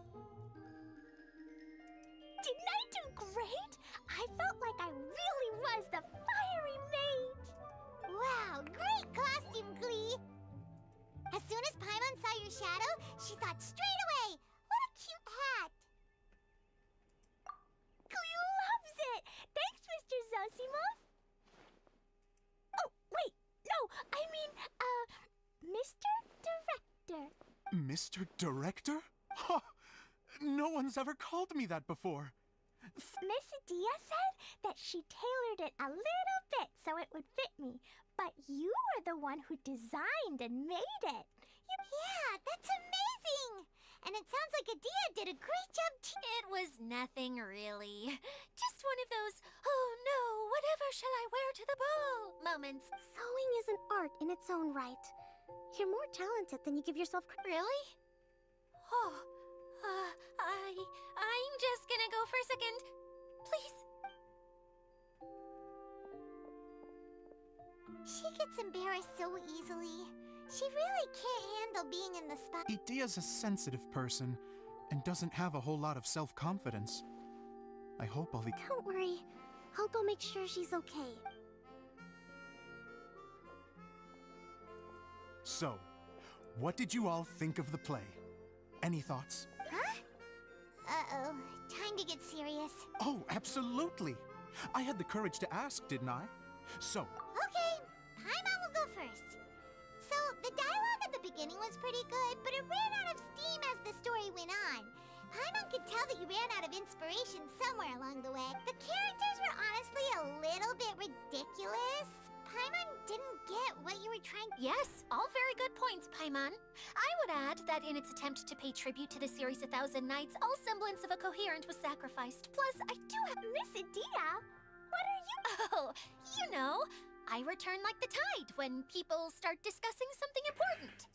Didn't I do great? I felt like I really was the fiery mage. Wow, great costume, Glee. As soon as Paimon saw your shadow, she thought straight away, what a cute hat. Glee loves it! Thanks, Mr. Zosimos! Oh, wait, no, I mean, Mr. Director. Mr. Director? Ha! No one's ever called me that before. Miss Adia said that she tailored it a little bit so it would fit me, but you were the one who designed and made it. Yeah, that's amazing! And it sounds like Adia did a great job too. It was nothing really. Just one of those, oh no, whatever shall I wear to the ball moments. Sewing is an art in its own right. You're more talented than you give yourself credit. Really? Oh, I'm just gonna go for a second. Please. She gets embarrassed so easily. She really can't handle being in the spot. Idia's a sensitive person and doesn't have a whole lot of self-confidence. I hope I'll be... Don't worry. I'll go make sure she's okay. So, what did you all think of the play? Any thoughts? Huh? Uh-oh. Time to get serious. Oh, absolutely. I had the courage to ask, didn't I? So... Okay, Paimon will go first. So, the dialogue at the beginning was pretty good, but it ran out of steam as the story went on. Paimon could tell that you ran out of inspiration somewhere along the way. The characters were honestly a little bit ridiculous. Paimon didn't get what you were trying to... Yes, all very good points, Paimon. I would add that in its attempt to pay tribute to the series 1,000 Nights, all semblance of a coherent was sacrificed. Plus, I do have... Miss Adia, what are you... Oh, you know, I return like the tide when people start discussing something important.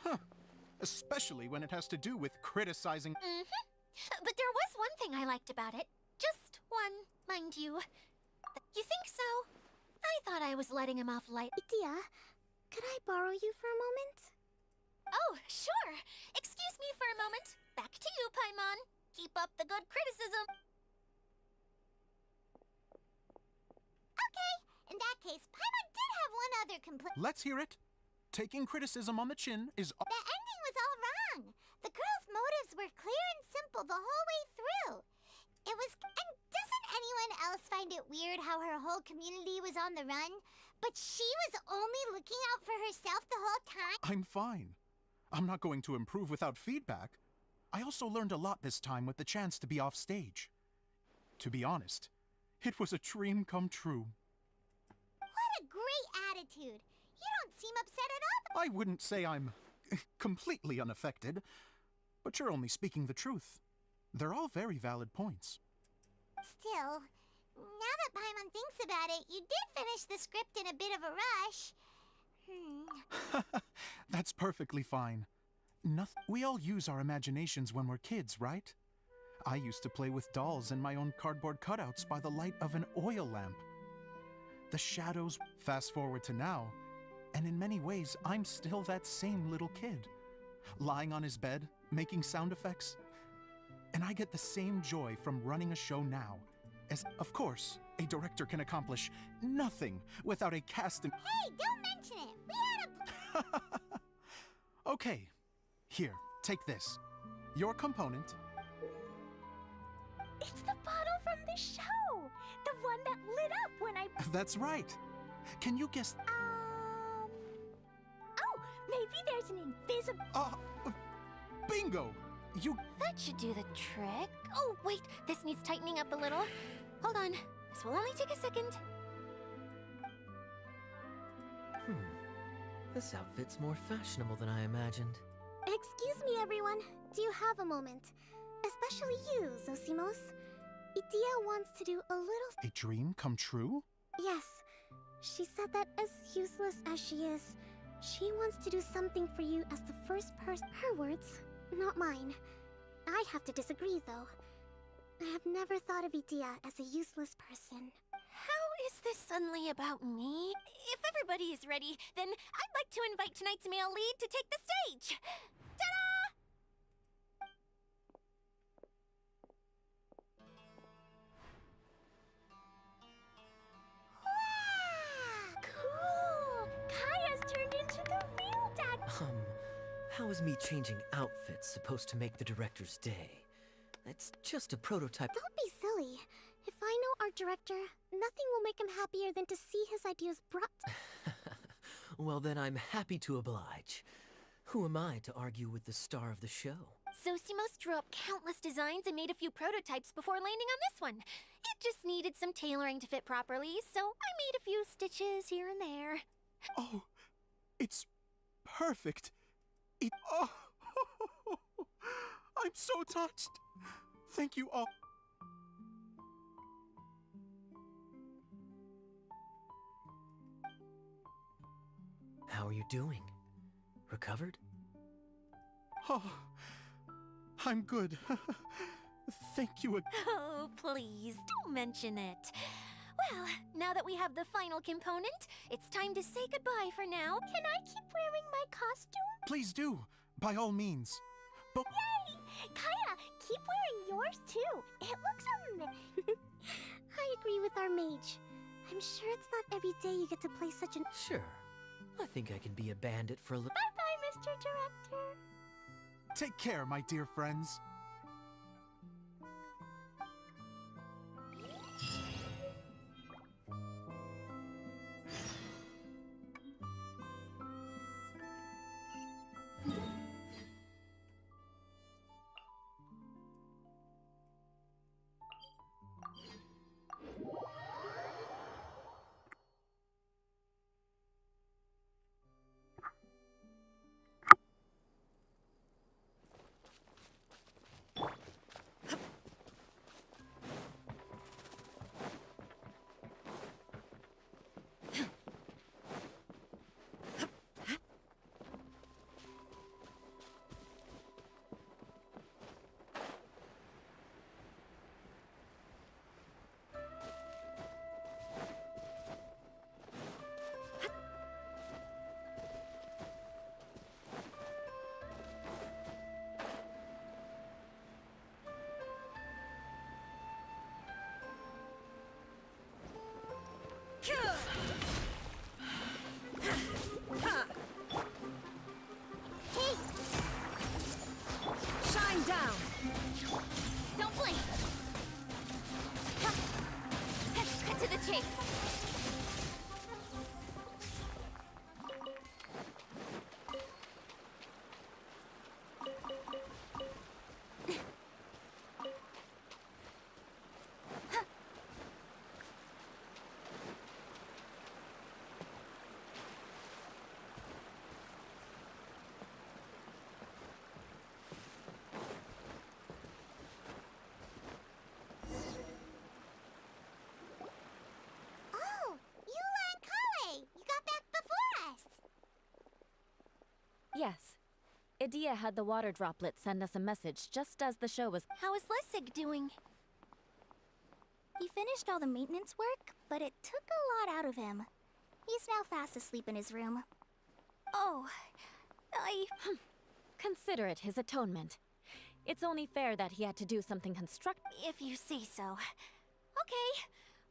Huh. Especially when it has to do with criticizing... But there was one thing I liked about it. Just one, mind you. You think so? I thought I was letting him off light. Adia, could I borrow you for a moment? Oh, sure. Excuse me for a moment. Back to you, Paimon. Keep up the good criticism. Okay, in that case, Paimon did have one other complaint. Let's hear it. Taking criticism on the chin is... The ending was all wrong. The girl's motives were clear and simple the whole way through. It was... And doesn't anyone else find it weird how her whole community was on the run, but she was only looking out for herself the whole time? I'm fine. I'm not going to improve without feedback. I also learned a lot this time with the chance to be off stage. To be honest, it was a dream come true. What a great attitude. You don't seem upset at all. I wouldn't say I'm completely unaffected, but you're only speaking the truth. They're all very valid points. Still, now that Paimon thinks about it, you did finish the script in a bit of a rush. That's perfectly fine. We all use our imaginations when we're kids, right? I used to play with dolls and my own cardboard cutouts by the light of an oil lamp. The shadows fast forward to now, and in many ways, I'm still that same little kid. Lying on his bed, making sound effects. And I get the same joy from running a show now as, of course, a director can accomplish nothing without a cast and... Hey, don't mention it! We had a... Okay, here, take this. Your component It's the bottle from the show! The one that lit up when I... That's right. Can you guess? Oh, maybe there's an invisible... Bingo! You... That should do the trick. Oh, wait, this needs tightening up a little. Hold on, this will only take a second. This outfit's more fashionable than I imagined. Excuse me, everyone. Do you have a moment? Especially you, Zosimos. Idia wants to do a little... A dream come true? Yes. She said that as useless as she is, she wants to do something for you as the first person. Her words, not mine. I have to disagree, though. I have never thought of Idia as a useless person. How is this suddenly about me? If everybody is ready, then I'd like to invite tonight's male lead to take the stage. Ta-da! Wow! Cool! Kaya's turned into the real dad. How is me changing outfits supposed to make the director's day? It's just a prototype. Don't be silly. If I know our director, nothing will make him happier than to see his ideas brought... Well, then I'm happy to oblige. Who am I to argue with the star of the show? Zosimos drew up countless designs and made a few prototypes before landing on this one. It just needed some tailoring to fit properly, so I made a few stitches here and there. Oh, it's perfect. I'm so touched. Thank you all. How are you doing? Recovered? Oh, I'm good. Thank you. Oh, please, don't mention it. Well, now that we have the final component, it's time to say goodbye for now. Can I keep wearing my costume? Please do, by all means. But Yay! Kaya, keep wearing yours too. It looks I agree with our mage. I'm sure it's not every day you get to play such an... Sure. I think I can be a bandit for a little... Bye-bye, Mr. Director. take care, my dear friends. Shine down! Don't blink! Cut to the chase! Yes. Idia had the water droplet send us a message just as the show was... How is Lissig doing? He finished all the maintenance work, but it took a lot out of him. He's now fast asleep in his room. Oh, Consider it his atonement. It's only fair that he had to do something constructive. If you say so. Okay,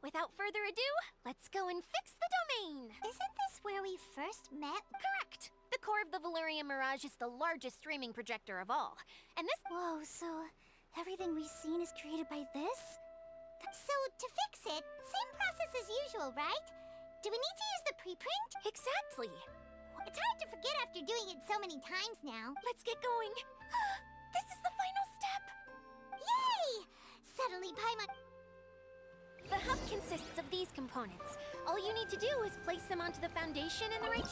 without further ado, let's go and fix the domain! Isn't this where we first met? Correct! The core of the Valerian Mirage is the largest streaming projector of all. And this... Whoa, so Everything we've seen is created by this? So, to fix it, same process as usual, right? Do we need to use the preprint? Exactly. It's hard to forget after doing it so many times now. Let's get going. This is the final step. Yay! Suddenly Paimon... The hub consists of these components. All you need to do is place them onto the foundation in the right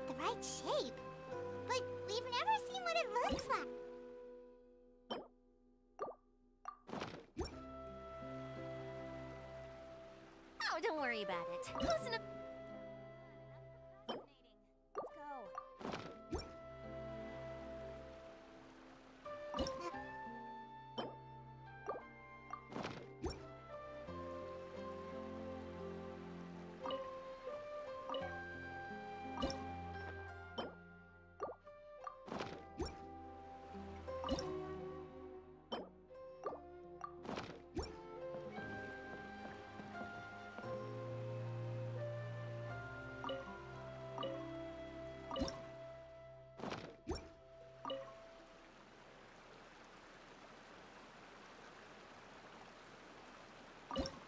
The right shape? But we've never seen what it looks like. Oh, don't worry about it. Close enough. Let's go.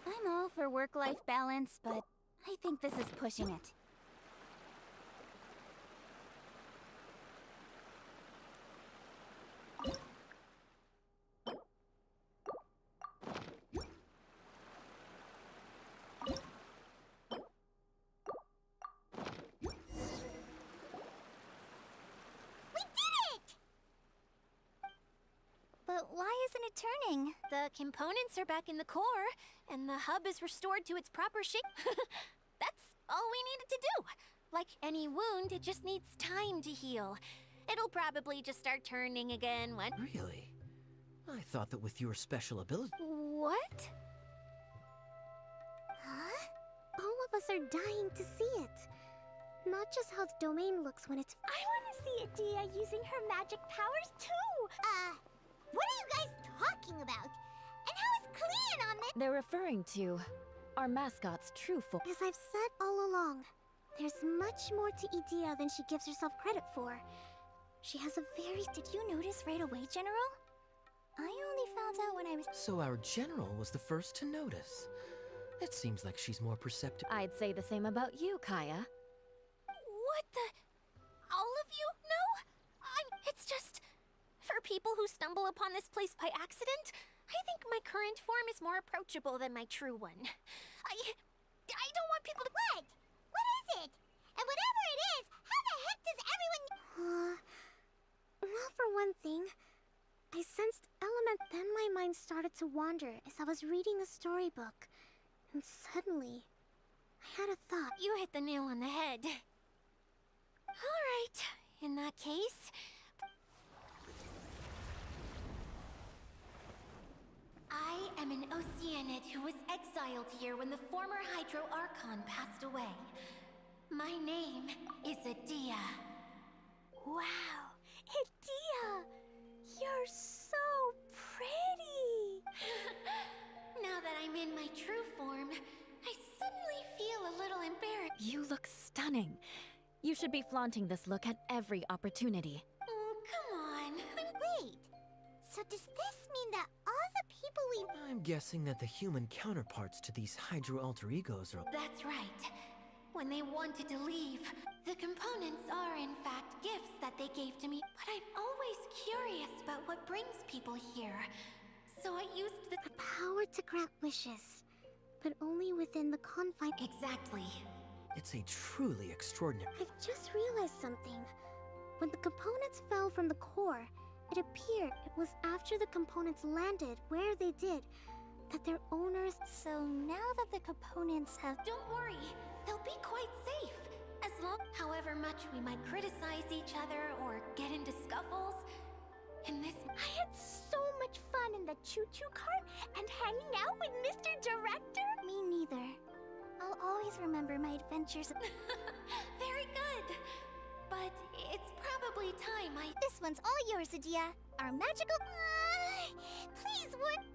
I'm all for work-life balance, but I think this is pushing it. But why isn't it turning? The components are back in the core, and the hub is restored to its proper shape. That's all we needed to do. Like any wound, it just needs time to heal. It'll probably just start turning again when... Really? I thought that with your special ability... What? Huh? All of us are dying to see it. Not just how the domain looks when it's... I want to see Adia using her magic powers too! What are you guys talking about? And how is Clean on this? They're referring to our mascot's true form. As I've said all along, there's much more to Idia than she gives herself credit for. She has a very... Did you notice right away, General? I only found out when I was... So our general was the first to notice. It seems like she's more perceptive. I'd say the same about you, Kaya. What the... All of you? No? It's just... For people who stumble upon this place by accident, I think my current form is more approachable than my true one. I don't want people to... What? What is it? And whatever it is, how the heck does everyone... Well, for one thing, I sensed element... Then my mind started to wander as I was reading a storybook. And suddenly, I had a thought. You hit the nail on the head. All right, in that case... I am an Oceanid who was exiled here when the former Hydro Archon passed away. My name is Adia. Wow, Adia! You're so pretty! Now that I'm in my true form, I suddenly feel a little embarrassed. You look stunning. You should be flaunting this look at every opportunity. Come on. Wait, so does this mean that all the people we... I'm guessing that the human counterparts to these Hydro alter egos are... That's right. When they wanted to leave, the components are in fact gifts that they gave to me. But I'm always curious about what brings people here. So I used the power to grant wishes, but only within the confines... Exactly. It's a truly extraordinary... I've just realized something. When the components fell from the core, it appeared it was after the components landed where they did that their owners... So now that the components have... Don't worry, they'll be quite safe. As long... However much we might criticize each other or get into scuffles, in this... I had so much fun in the choo-choo cart and hanging out with Mr. Director. Me neither. I'll always remember my adventures. Very good. But it's probably time I... This one's all yours, Adia. Our magical... please work...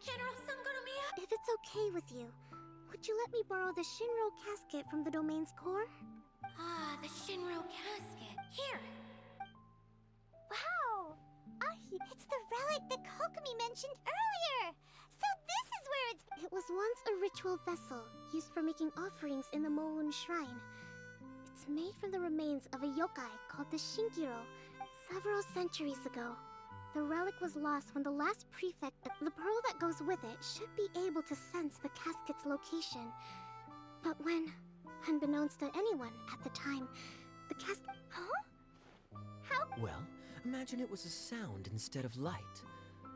General Sangonomiya? If it's okay with you, would you let me borrow the Shinro casket from the domain's core? Ah, the Shinro casket. Here. Wow! It's the relic that Kokomi mentioned earlier! So this is where it's... It was once a ritual vessel used for making offerings in the Moun Shrine. It's made from the remains of a yokai called the Shinkiro several centuries ago. The relic was lost when the last prefect... The pearl that goes with it should be able to sense the casket's location. But when, unbeknownst to anyone at the time, the casket... Huh? How... Well, imagine it was a sound instead of light.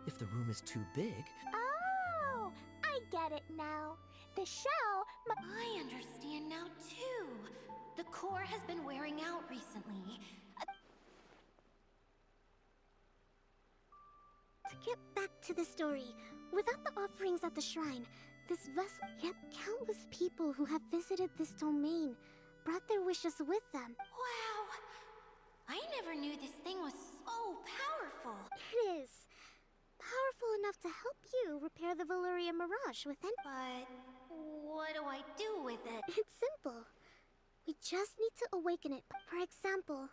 If the room is too big... Oh! I get it now. The shell... I understand now, too. The core has been wearing out recently. To get back to the story, without the offerings at the shrine, this vessel... Yet countless people who have visited this domain brought their wishes with them. Wow! I never knew this thing was so powerful. It is. Powerful enough to help you repair the Valyria Mirage within... But what do I do with it? It's simple. We just need to awaken it. For example,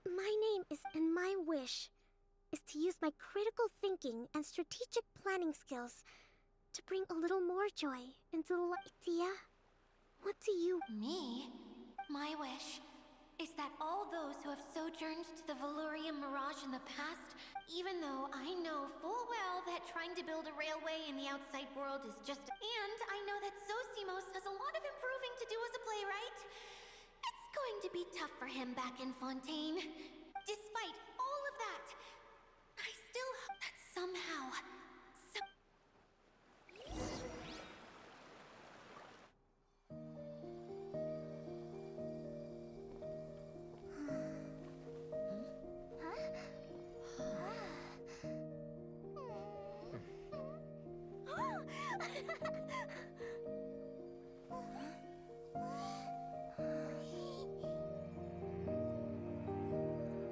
my name is and my wish is to use my critical thinking and strategic planning skills to bring a little more joy into the idea. What do you... Me? My wish is that all those who have sojourned to the Valyria Mirage in the past, even though I know full well that trying to build a railway in the outside world is just... And I know that Zosimos has a lot of improving to do as a playwright. It's going to be tough for him back in Fontaine. Despite all of that, I still hope that somehow...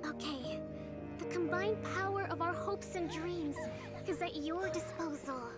Okay, the combined power of our hopes and dreams is at your disposal.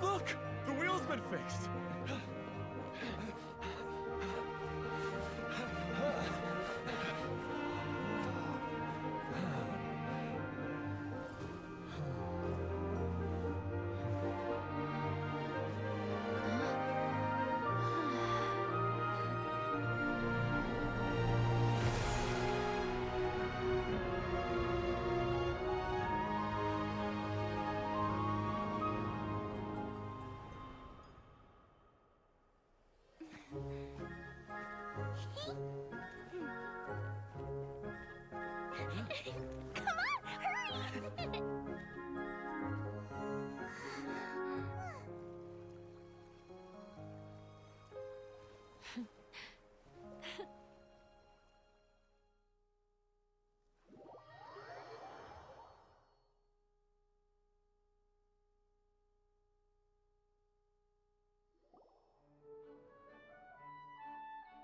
Look! The wheel's been fixed! Come on, hurry!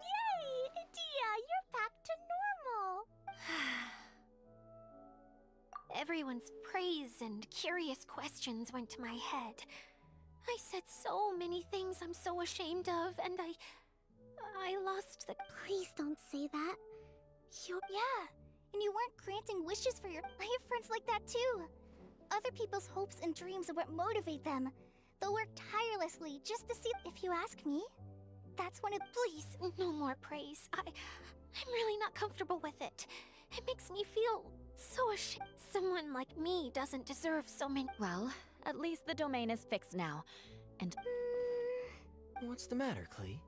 Yay! Dia, you're back to normal! Everyone's praise and curious questions went to my head. I said so many things I'm so ashamed of, and I lost the... Please don't say that. Yeah, and you weren't granting wishes for your... I have friends like that too. Other people's hopes and dreams are what motivate them. They'll work tirelessly just to see... If you ask me, that's one of... Please, no more praise. I'm really not comfortable with it. It makes me feel so ashamed. Someone like me doesn't deserve so many... Well, At least the domain is fixed now. And What's the matter, Klee?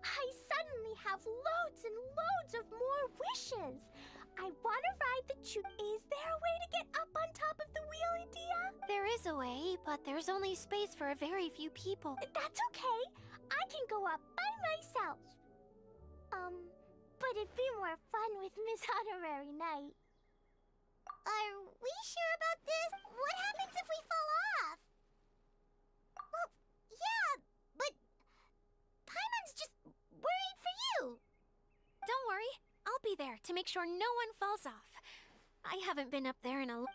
I suddenly have loads and loads of more wishes. I want to ride the choo. Is there a way to get up on top of the wheel, Idea? There is a way, but there's only space for a very few people. That's okay. I can go up by myself. But it'd be more fun with Miss Honorary Knight. Are we sure about this? What happens if we fall off? Well, yeah, but Paimon's just worried for you. Don't worry, I'll be there to make sure no one falls off. I haven't been up there in a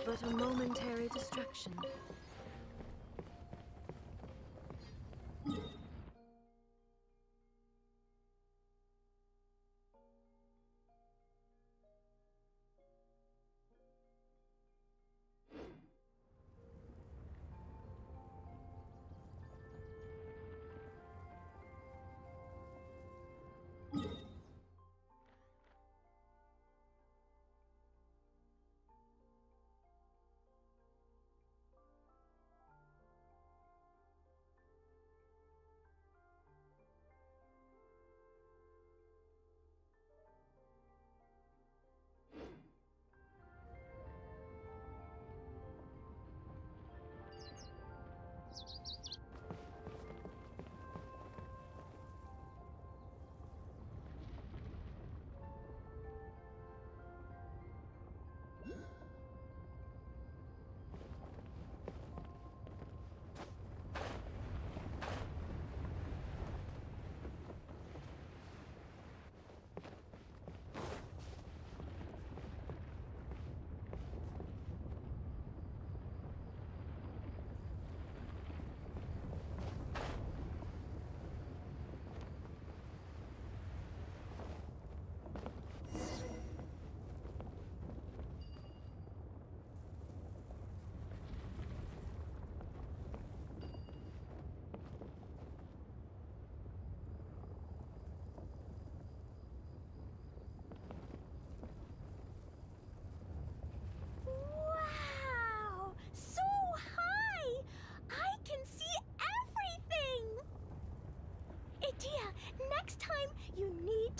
but a momentary distraction.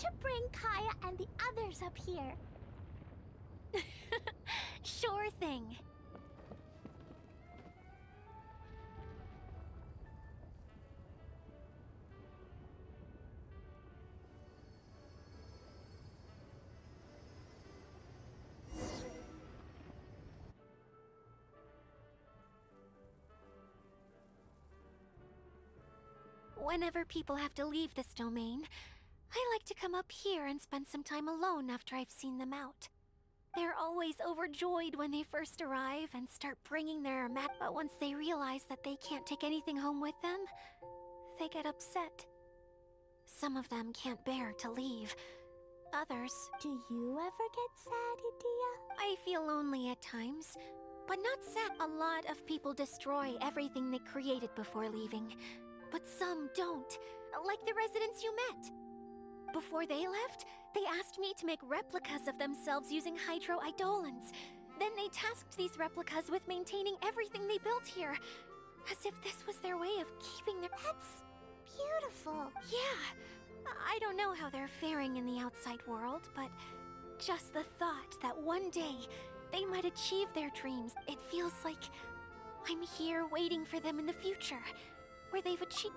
should bring Kaya and the others up here. Sure thing. Whenever people have to leave this domain, I like to come up here and spend some time alone after I've seen them out. They're always overjoyed when they first arrive and start bringing their mat, but once they realize that they can't take anything home with them, they get upset. Some of them can't bear to leave. Others... Do you ever get sad, Idia? I feel lonely at times, but not sad. A lot of people destroy everything they created before leaving. But some don't, like the residents you met. Before they left, they asked me to make replicas of themselves using hydro-eidolons. Then they tasked these replicas with maintaining everything they built here, as if this was their way of keeping their... That's beautiful. Yeah, I don't know how they're faring in the outside world, but just the thought that one day they might achieve their dreams, it feels like I'm here waiting for them in the future. Where they've achieved...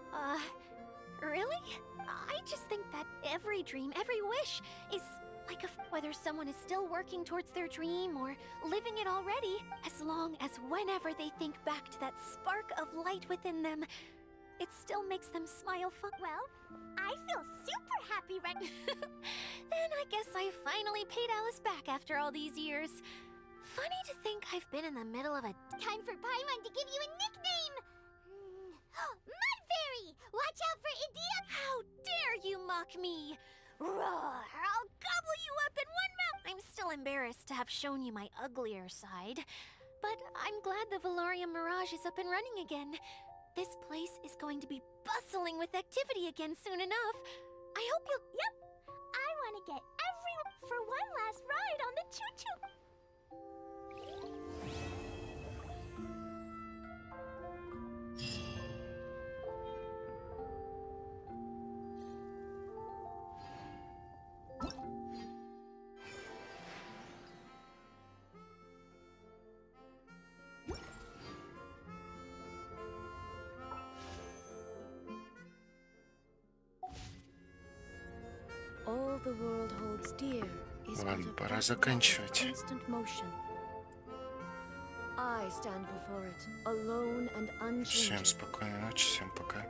really? I just think that every dream, every wish is like whether someone is still working towards their dream or living it already, as long as whenever they think back to that spark of light within them, it still makes them smile Well, I feel super happy right Then I guess I finally paid Alice back after all these years. Funny to think I've been in the middle of a... Time for Paimon to give you a nickname! Mudfairy! Watch out for Idia! How dare you mock me! Roar! I'll gobble you up in one mouth! I'm still embarrassed to have shown you my uglier side. But I'm glad the Valorium Mirage is up and running again. This place is going to be bustling with activity again soon enough. I hope you'll... Yep! I want to get everyone for one last ride on the choo-choo! All the world holds dear is but Ладно, a пора background of заканчивать. constant motion. I stand before it, alone and Всем unchanging. спокойной ночи, всем пока.